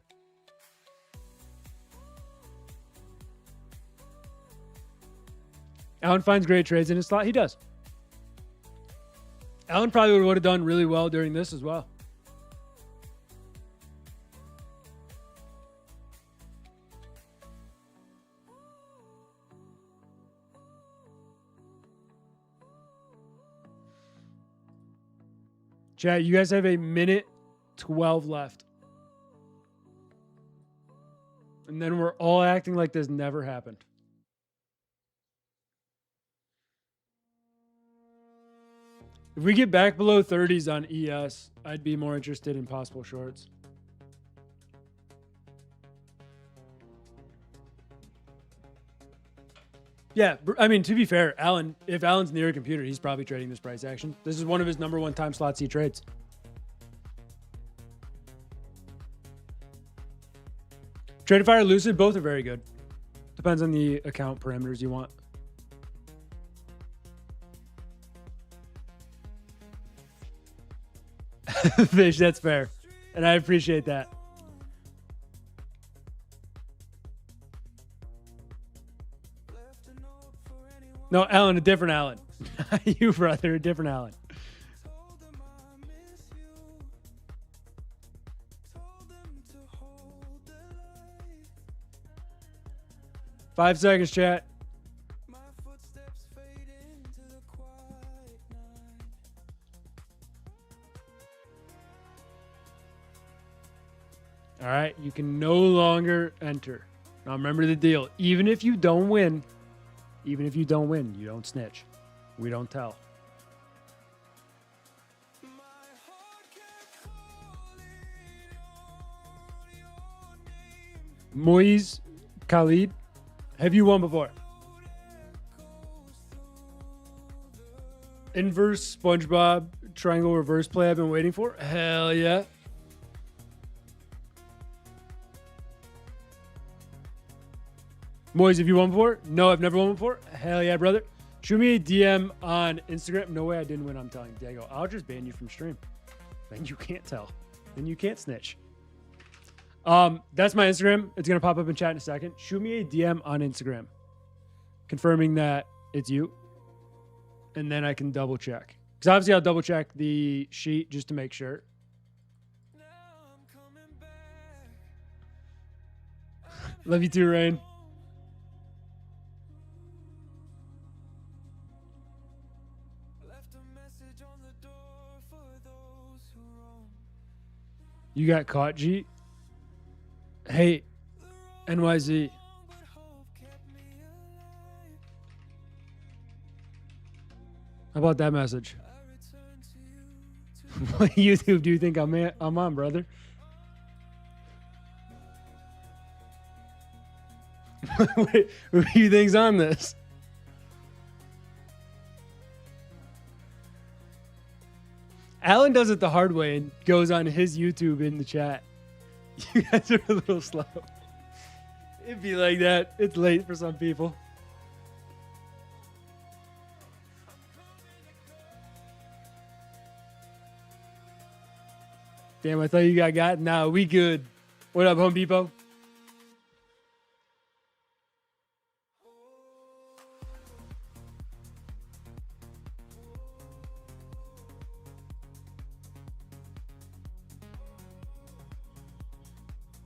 Alan finds great trades in his slot. He does. Alan probably would have done really well during this as well. Chat, you guys have a minute 12 left. And then we're all acting like this never happened. If we get back below 30s on ES, I'd be more interested in possible shorts. Yeah, I mean, to be fair, Alan, if Alan's near a computer, he's probably trading this price action. This is one of his number 1 time slots he trades. Tradify or Lucid, both are very good. Depends on the account parameters you want. Fish, that's fair. And I appreciate that. No, Alan, a different Alan. You, brother, a different Alan. 5 seconds, chat. My footsteps fade into the quiet night. All right, you can no longer enter. Now remember the deal. Even if you don't win, you don't snitch. We don't tell. My heart kept calling on your name. Moise Khalid, have you won before? Inverse SpongeBob triangle reverse play I've been waiting for? Hell yeah. Moise, have you won before? No, I've never won before. Hell yeah, brother. Shoot me a DM on Instagram. No way I didn't win, I'm telling you. Diego, I'll just ban you from stream. Then you can't tell. Then you can't snitch. That's my Instagram. It's going to pop up in chat in a second. Shoot me a DM on Instagram confirming that it's you. And then I can double check. Because obviously I'll double check the sheet just to make sure. Now I'm coming back. Love you too, Rain. Left a message on the door for those who roam. You got caught, G. Hey, NYZ. But hope kept me alive. How about that message? I return to you. What YouTube do you think I'm on, brother? Wait, who do you think's on this? Alan does it the hard way and goes on his YouTube in the chat. You guys are a little slow. It'd be like that. It's late for some people. Damn, I thought you got. Nah, we good. What up, Home Depot?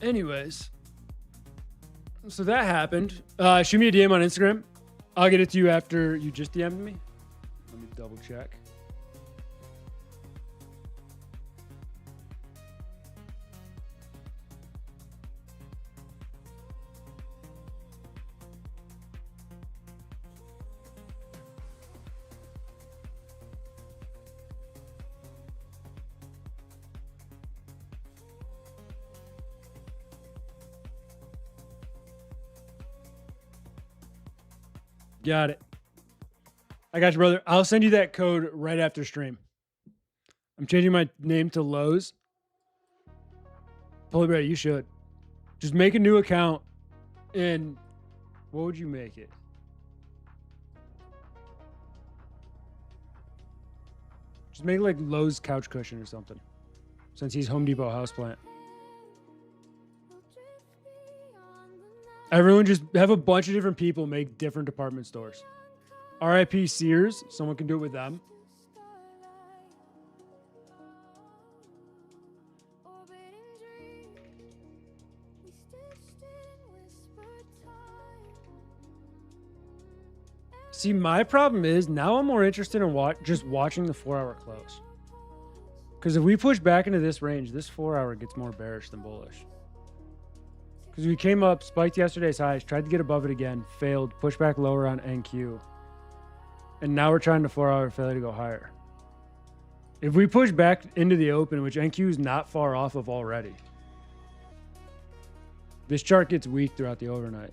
Anyways, so that happened. Shoot me a DM on Instagram. I'll get it to you after you just DM'd me. Let me double check. Got it. I got you, brother. I'll send you that code right after stream. I'm changing my name to Lowe's. Polar Bear, you should. Just make a new account and what would you make it? Just make it like Lowe's couch cushion or something. Since he's Home Depot houseplant. Everyone just have a bunch of different people make different department stores. RIP Sears, someone can do it with them. See, my problem is now I'm more interested in just watching the 4-hour close. Because if we push back into this range, this 4-hour gets more bearish than bullish. Because we came up, spiked yesterday's highs, tried to get above it again, failed, pushed back lower on NQ. And now we're trying to 4-hour failure to go higher. If we push back into the open, which NQ is not far off of already, this chart gets weak throughout the overnight.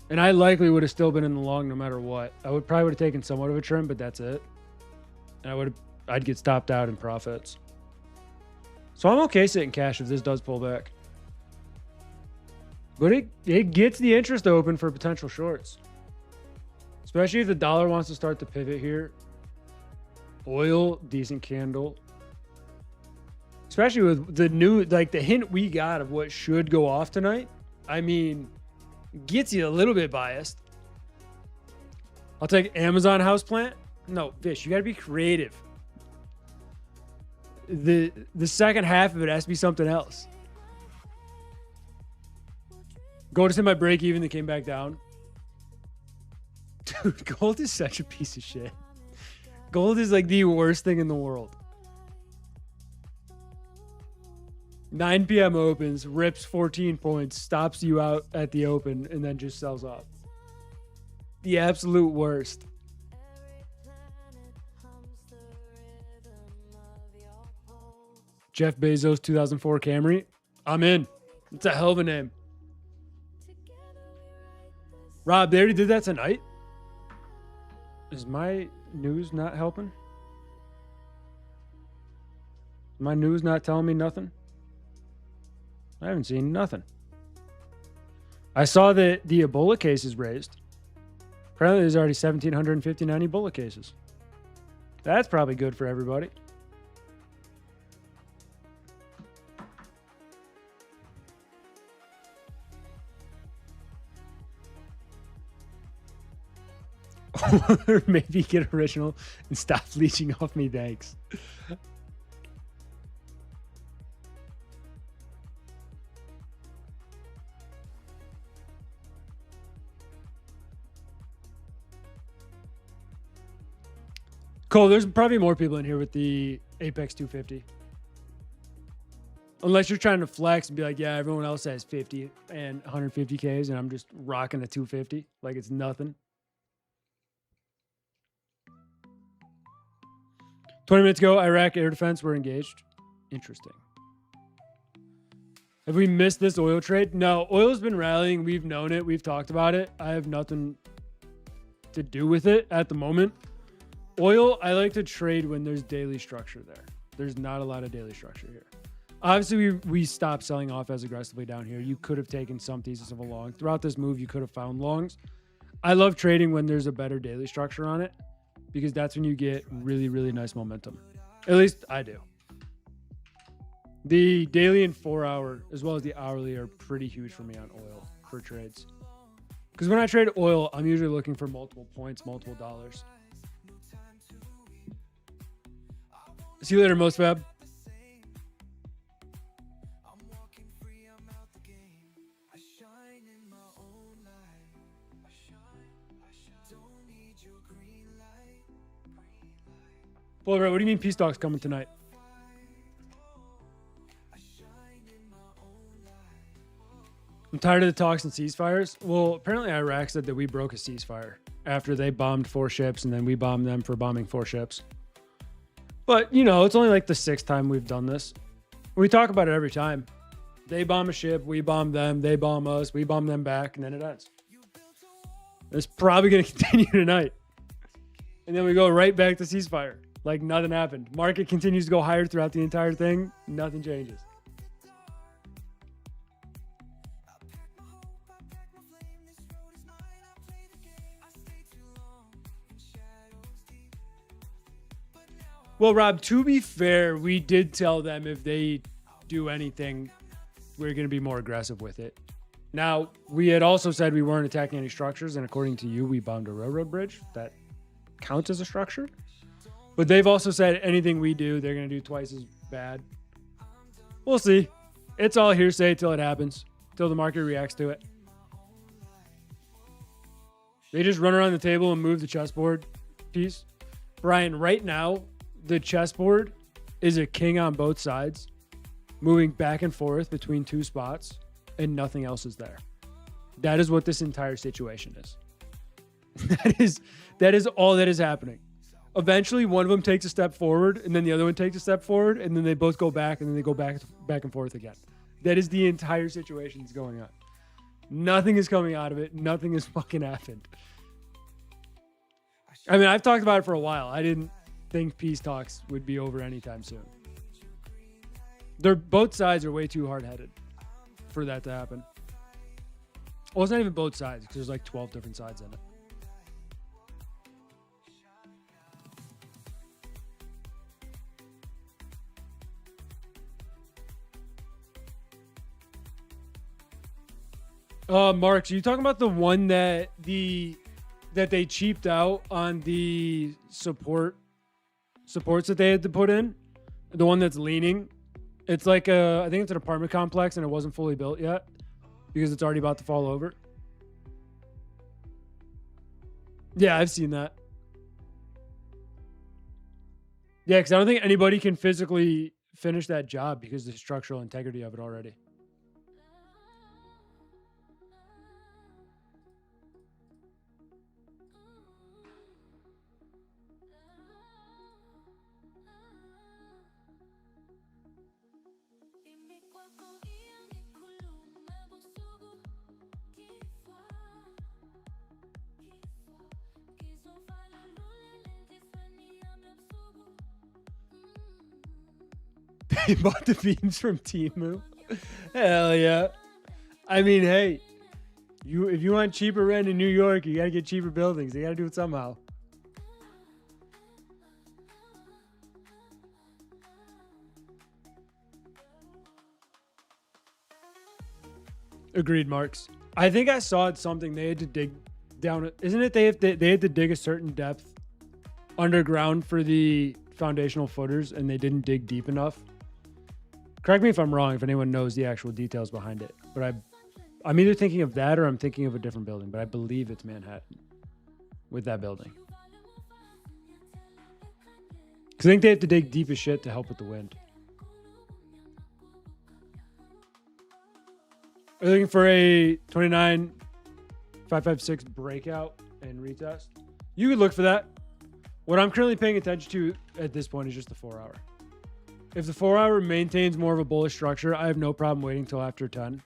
And I likely would have still been in the long no matter what. I probably would have taken somewhat of a trim, but that's it. And I'd get stopped out in profits. So I'm okay sitting cash if this does pull back. But it gets the interest open for potential shorts. Especially if the dollar wants to start to pivot here. Oil, decent candle. Especially with the new, like the hint we got of what should go off tonight. I mean, gets you a little bit biased. I'll take Amazon houseplant. No, Fish, you got to be creative. The second half of it has to be something else. Gold is in my break even. They came back down. Dude, gold is such a piece of shit. Gold is like the worst thing in the world. 9 p.m. opens, rips 14 points, stops you out at the open, and then just sells off. The absolute worst. Jeff Bezos 2004 Camry. I'm in. It's a hell of a name. Rob, they already did that tonight? Is my news not helping? My news not telling me nothing? I haven't seen nothing. I saw that the Ebola cases raised. Apparently there's already 1,759 Ebola cases. That's probably good for everybody. Or maybe get original and stop leeching off me, thanks. Cole, there's probably more people in here with the Apex 250. Unless you're trying to flex and be like, yeah, everyone else has 50 and 150Ks and I'm just rocking a 250 like it's nothing. 20 minutes ago, Iraq air defense were engaged. Interesting. Have we missed this oil trade? No, oil's been rallying. We've known it. We've talked about it. I have nothing to do with it at the moment. Oil, I like to trade when there's daily structure there. There's not a lot of daily structure here. Obviously, we stopped selling off as aggressively down here. You could have taken some thesis of a long. Throughout this move, you could have found longs. I love trading when there's a better daily structure on it because that's when you get really, really nice momentum. At least I do. The daily and 4 hour, as well as the hourly, are pretty huge for me on oil for trades. Because when I trade oil, I'm usually looking for multiple points, multiple dollars. See you later, Mosfab. Well, what do you mean Peace Talks coming tonight? I'm tired of the talks and ceasefires. Well, apparently Iraq said that we broke a ceasefire after they bombed 4 ships and then we bombed them for bombing 4 ships. But, you know, it's only like the 6th time we've done this. We talk about it every time. They bomb a ship, we bomb them, they bomb us, we bomb them back, and then it ends. It's probably going to continue tonight. And then we go right back to ceasefire. Like nothing happened. Market continues to go higher throughout the entire thing. Nothing changes. Well, Rob, to be fair, we did tell them if they do anything, we're going to be more aggressive with it. Now, we had also said we weren't attacking any structures, and according to you, we bombed a railroad bridge. That counts as a structure. But they've also said anything we do, they're going to do twice as bad. We'll see. It's all hearsay till it happens, till the market reacts to it. They just run around the table and move the chessboard piece. Brian, right now, the chessboard is a king on both sides, moving back and forth between 2 spots, and nothing else is there. That is what this entire situation is. That is all that is happening. Eventually, one of them takes a step forward, and then the other one takes a step forward, and then they both go back, and then they go back and forth again. That is the entire situation that's going on. Nothing is coming out of it. Nothing has fucking happened. I mean, I've talked about it for a while. I didn't think peace talks would be over anytime soon. Both sides are way too hard-headed for that to happen. Well, it's not even both sides because there's like 12 different sides in it. Mark, so you talking about the one that they cheaped out on the supports that they had to put in? The one that's leaning? It's like I think it's an apartment complex and it wasn't fully built yet. because it's already about to fall over. Yeah, I've seen that. Yeah, because I don't think anybody can physically finish that job because of the structural integrity of it already. They bought the beams from Temu. Hell yeah. I mean, hey, if you want cheaper rent in New York, you got to get cheaper buildings. You got to do it somehow. Agreed, Marks. I think I saw it something they had to dig down. Isn't it they had to dig a certain depth underground for the foundational footers, and they didn't dig deep enough? Correct me if I'm wrong, if anyone knows the actual details behind it. But I'm either thinking of that or I'm thinking of a different building, but I believe it's Manhattan with that building. Because I think they have to dig deep as shit to help with the wind. Are you looking for a 29.556 breakout and retest? You could look for that. What I'm currently paying attention to at this point is just the 4 hour. If the 4 hour maintains more of a bullish structure, I have no problem waiting till after 10,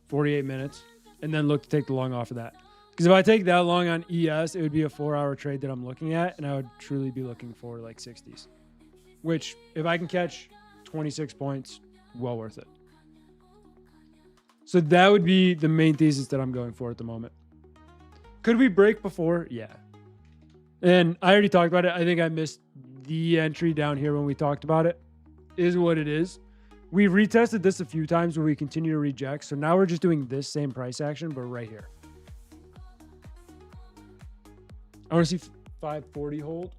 48 minutes, and then look to take the long off of that. Because if I take that long on ES, it would be a 4 hour trade that I'm looking at, and I would truly be looking for like 60s. Which, if I can catch 26 points, well worth it. So that would be the main thesis that I'm going for at the moment. Could we break before? Yeah. And I already talked about it. I think I missed the entry down here when we talked about it. Is what it is. We've retested this a few times where we continue to reject. So now we're just doing this same price action, but right here. I want to see 540 hold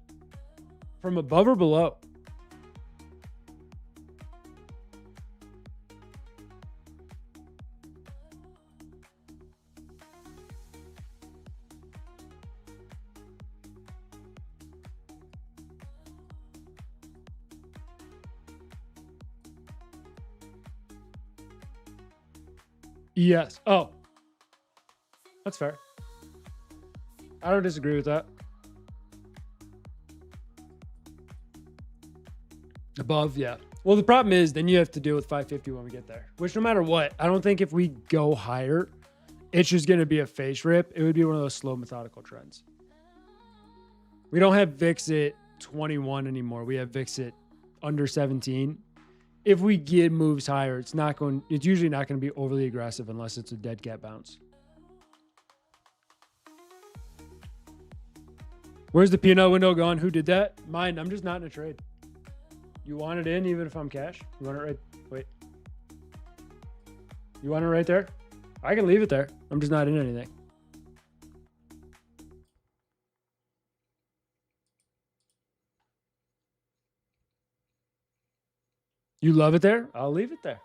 from above or below. Yes. Oh, that's fair. I don't disagree with that. Above, yeah. Well, the problem is then you have to deal with 550 when we get there, which no matter what, I don't think if we go higher, it's just going to be a face rip. It would be one of those slow methodical trends. We don't have VIX at 21 anymore. We have VIX at under 17. If we get moves higher, it's usually not going to be overly aggressive unless it's a dead cat bounce. Where's the P&L window gone? Who did that? Mine. I'm just not in a trade. You want it in even if I'm cash? You want it right? Wait. You want it right there? I can leave it there. I'm just not in anything. You love it there? I'll leave it there.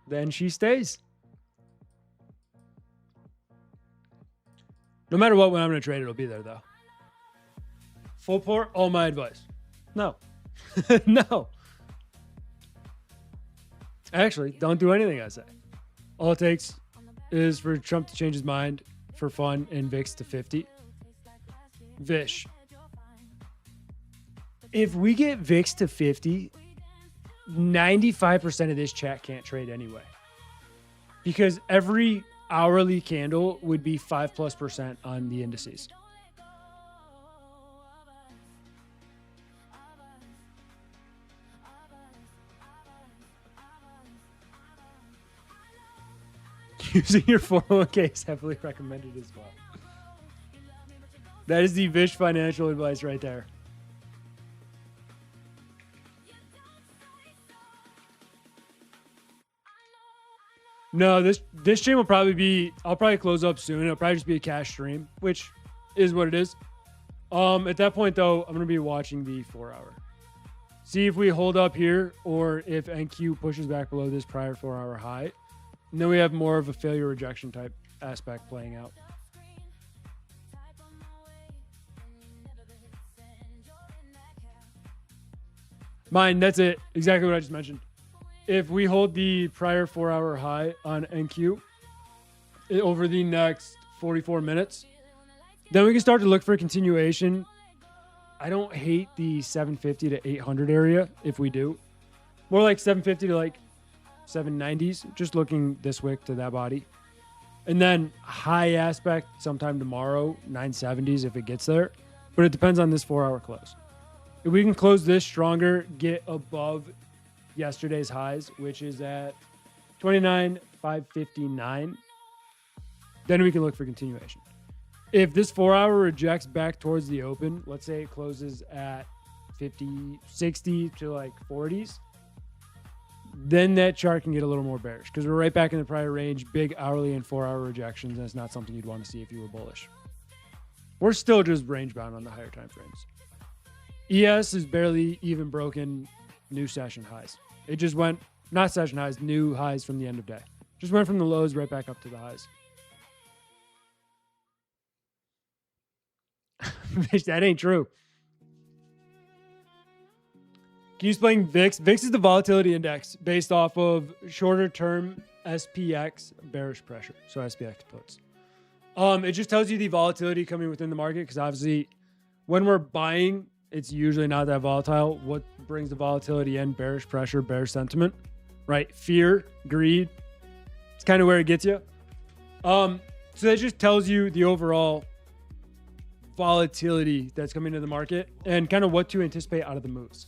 Then she stays. No matter what, when I'm going to trade, it'll be there, though. Full port, all my advice. No. No. Actually, don't do anything I say. All it takes is for Trump to change his mind for fun and VIX to 50. Vish. If we get VIX to 50... 95% of this chat can't trade anyway, because every hourly candle would be 5+% on the indices. Using your 401k is heavily recommended as well. That is the Vish financial advice right there. No, this stream will probably be, I'll probably close up soon. It'll probably just be a cash stream, which is what it is. At that point, though, I'm going to be watching the 4 hour. See if we hold up here or if NQ pushes back below this prior 4 hour high. And then we have more of a failure rejection type aspect playing out. Mine, that's it. Exactly what I just mentioned. If we hold the prior 4-hour high on NQ over the next 44 minutes, then we can start to look for a continuation. I don't hate the 750 to 800 area if we do. More like 750 to like 790s, just looking this wick to that body. And then high aspect sometime tomorrow, 970s if it gets there. But it depends on this 4-hour close. If we can close this stronger, get above yesterday's highs, which is at 29,559, then we can look for continuation. If this 4-hour rejects back towards the open, let's say it closes at 50, 60 to like 40s, then that chart can get a little more bearish because we're right back in the prior range, big hourly and 4-hour rejections, and it's not something you'd want to see if you were bullish. We're still just range bound on the higher time frames. ES is barely even broken new session highs. It just went, not session highs, new highs from the end of day. Just went from the lows right back up to the highs. That ain't true. Can you explain VIX? VIX is the volatility index based off of shorter term SPX bearish pressure. So SPX puts. It just tells you the volatility coming within the market because obviously when we're buying, it's usually not that volatile. What brings the volatility in? Bearish pressure, bearish sentiment, right? Fear, greed. It's kind of where it gets you. So that just tells you the overall volatility that's coming into the market and kind of what to anticipate out of the moves.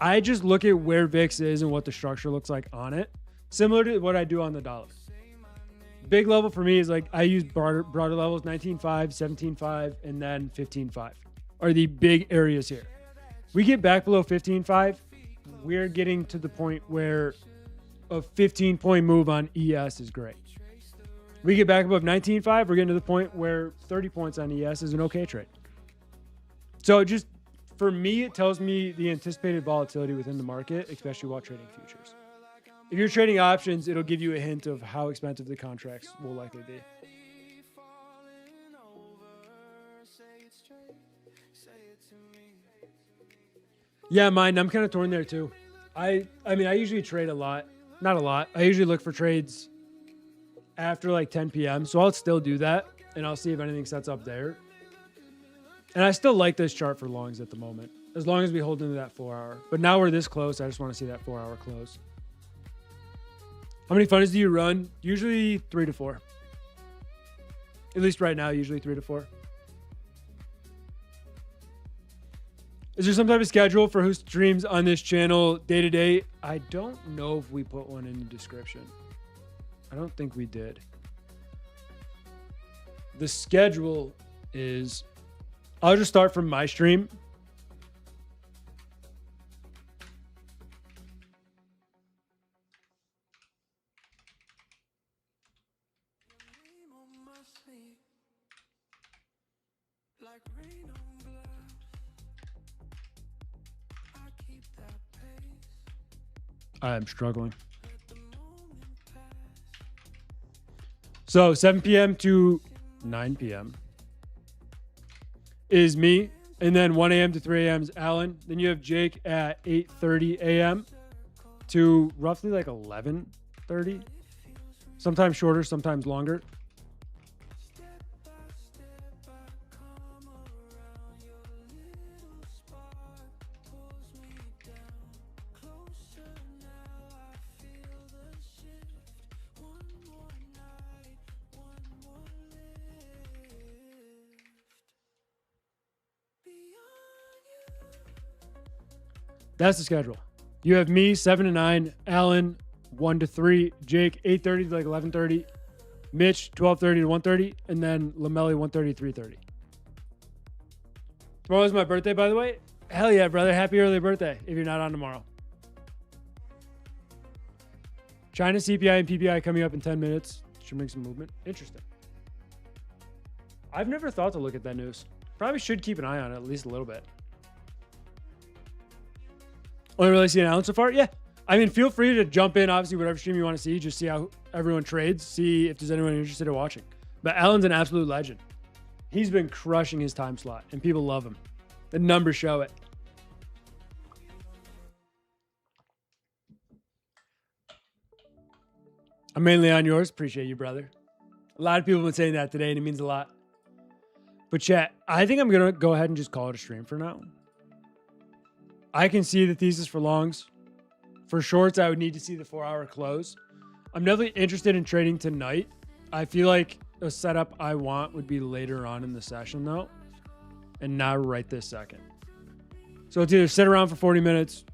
I just look at where VIX is and what the structure looks like on it, similar to what I do on the dollar. Big level for me is like I use broader levels, 19.5, 17.5, and then 15.5. Are the big areas here. We get back below 15.5, we're getting to the point where a 15-point move on ES is great. We get back above 19.5, we're getting to the point where 30 points on ES is an okay trade. So just, for me, it tells me the anticipated volatility within the market, especially while trading futures. If you're trading options, it'll give you a hint of how expensive the contracts will likely be. Yeah, mine. I'm kind of torn there too. I mean, I usually trade a lot. Not a lot. I usually look for trades after like 10 p.m. So I'll still do that, and I'll see if anything sets up there. And I still like this chart for longs at the moment, as long as we hold into that 4-hour. But now we're this close. I just want to see that 4-hour close. How many funnies do you run? Usually 3 to 4. At least right now, usually 3 to 4. Is there some type of schedule for who streams on this channel day to day? I don't know if we put one in the description. I don't think we did. The schedule is, I'll just start from my stream. I'm struggling. So 7 p.m. to 9 p.m. is me. And then 1 a.m. to 3 a.m. is Alan. Then you have Jake at 8:30 a.m. to roughly like 11:30. Sometimes shorter, sometimes longer. That's the schedule. You have me 7 to 9, Alan 1 to 3, Jake 8:30 to like 11:30, Mitch 12:30 to 1:30, and then Lamelli 1:30 to 3:30. Tomorrow's my birthday, by the way. Hell yeah, brother! Happy early birthday if you're not on tomorrow. China CPI and PPI coming up in 10 minutes. Should make some movement. Interesting. I've never thought to look at that news. Probably should keep an eye on it at least a little bit. Only really seen Alan so far? Yeah. I mean, feel free to jump in, obviously, whatever stream you want to see. Just see how everyone trades, see if there's anyone interested in watching. But Alan's an absolute legend. He's been crushing his time slot, and people love him. The numbers show it. I'm mainly on yours. Appreciate you, brother. A lot of people have been saying that today, and it means a lot. But chat, I think I'm going to go ahead and just call it a stream for now. I can see the thesis for longs. For shorts, I would need to see the 4-hour close. I'm definitely interested in trading tonight. I feel like a setup I want would be later on in the session, though, and not right this second. So it's either sit around for 40 minutes,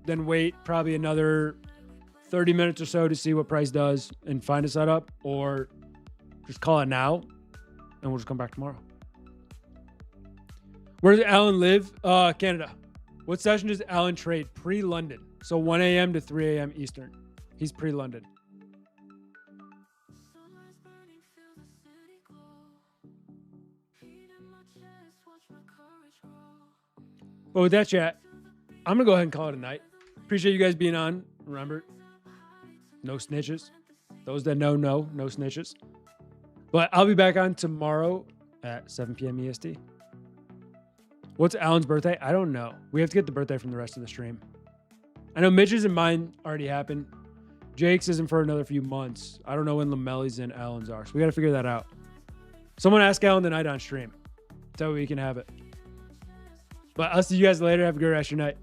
then wait probably another 30 minutes or so to see what price does and find a setup, or just call it now, and we'll just come back tomorrow. Where does Alan live? Canada. What session does Alan trade? Pre-London. So 1 a.m. to 3 a.m. Eastern. He's pre-London. But with that, chat, I'm going to go ahead and call it a night. Appreciate you guys being on. Remember, no snitches. Those that know, no snitches. But I'll be back on tomorrow at 7 p.m. EST. What's Alan's birthday? I don't know. We have to get the birthday from the rest of the stream. I know Mitch's and mine already happened. Jake's isn't for another few months. I don't know when Lamelli's and Alan's are. So we got to figure that out. Someone ask Alan tonight on stream. That's how we can have it. But I'll see you guys later. Have a good rest of your night.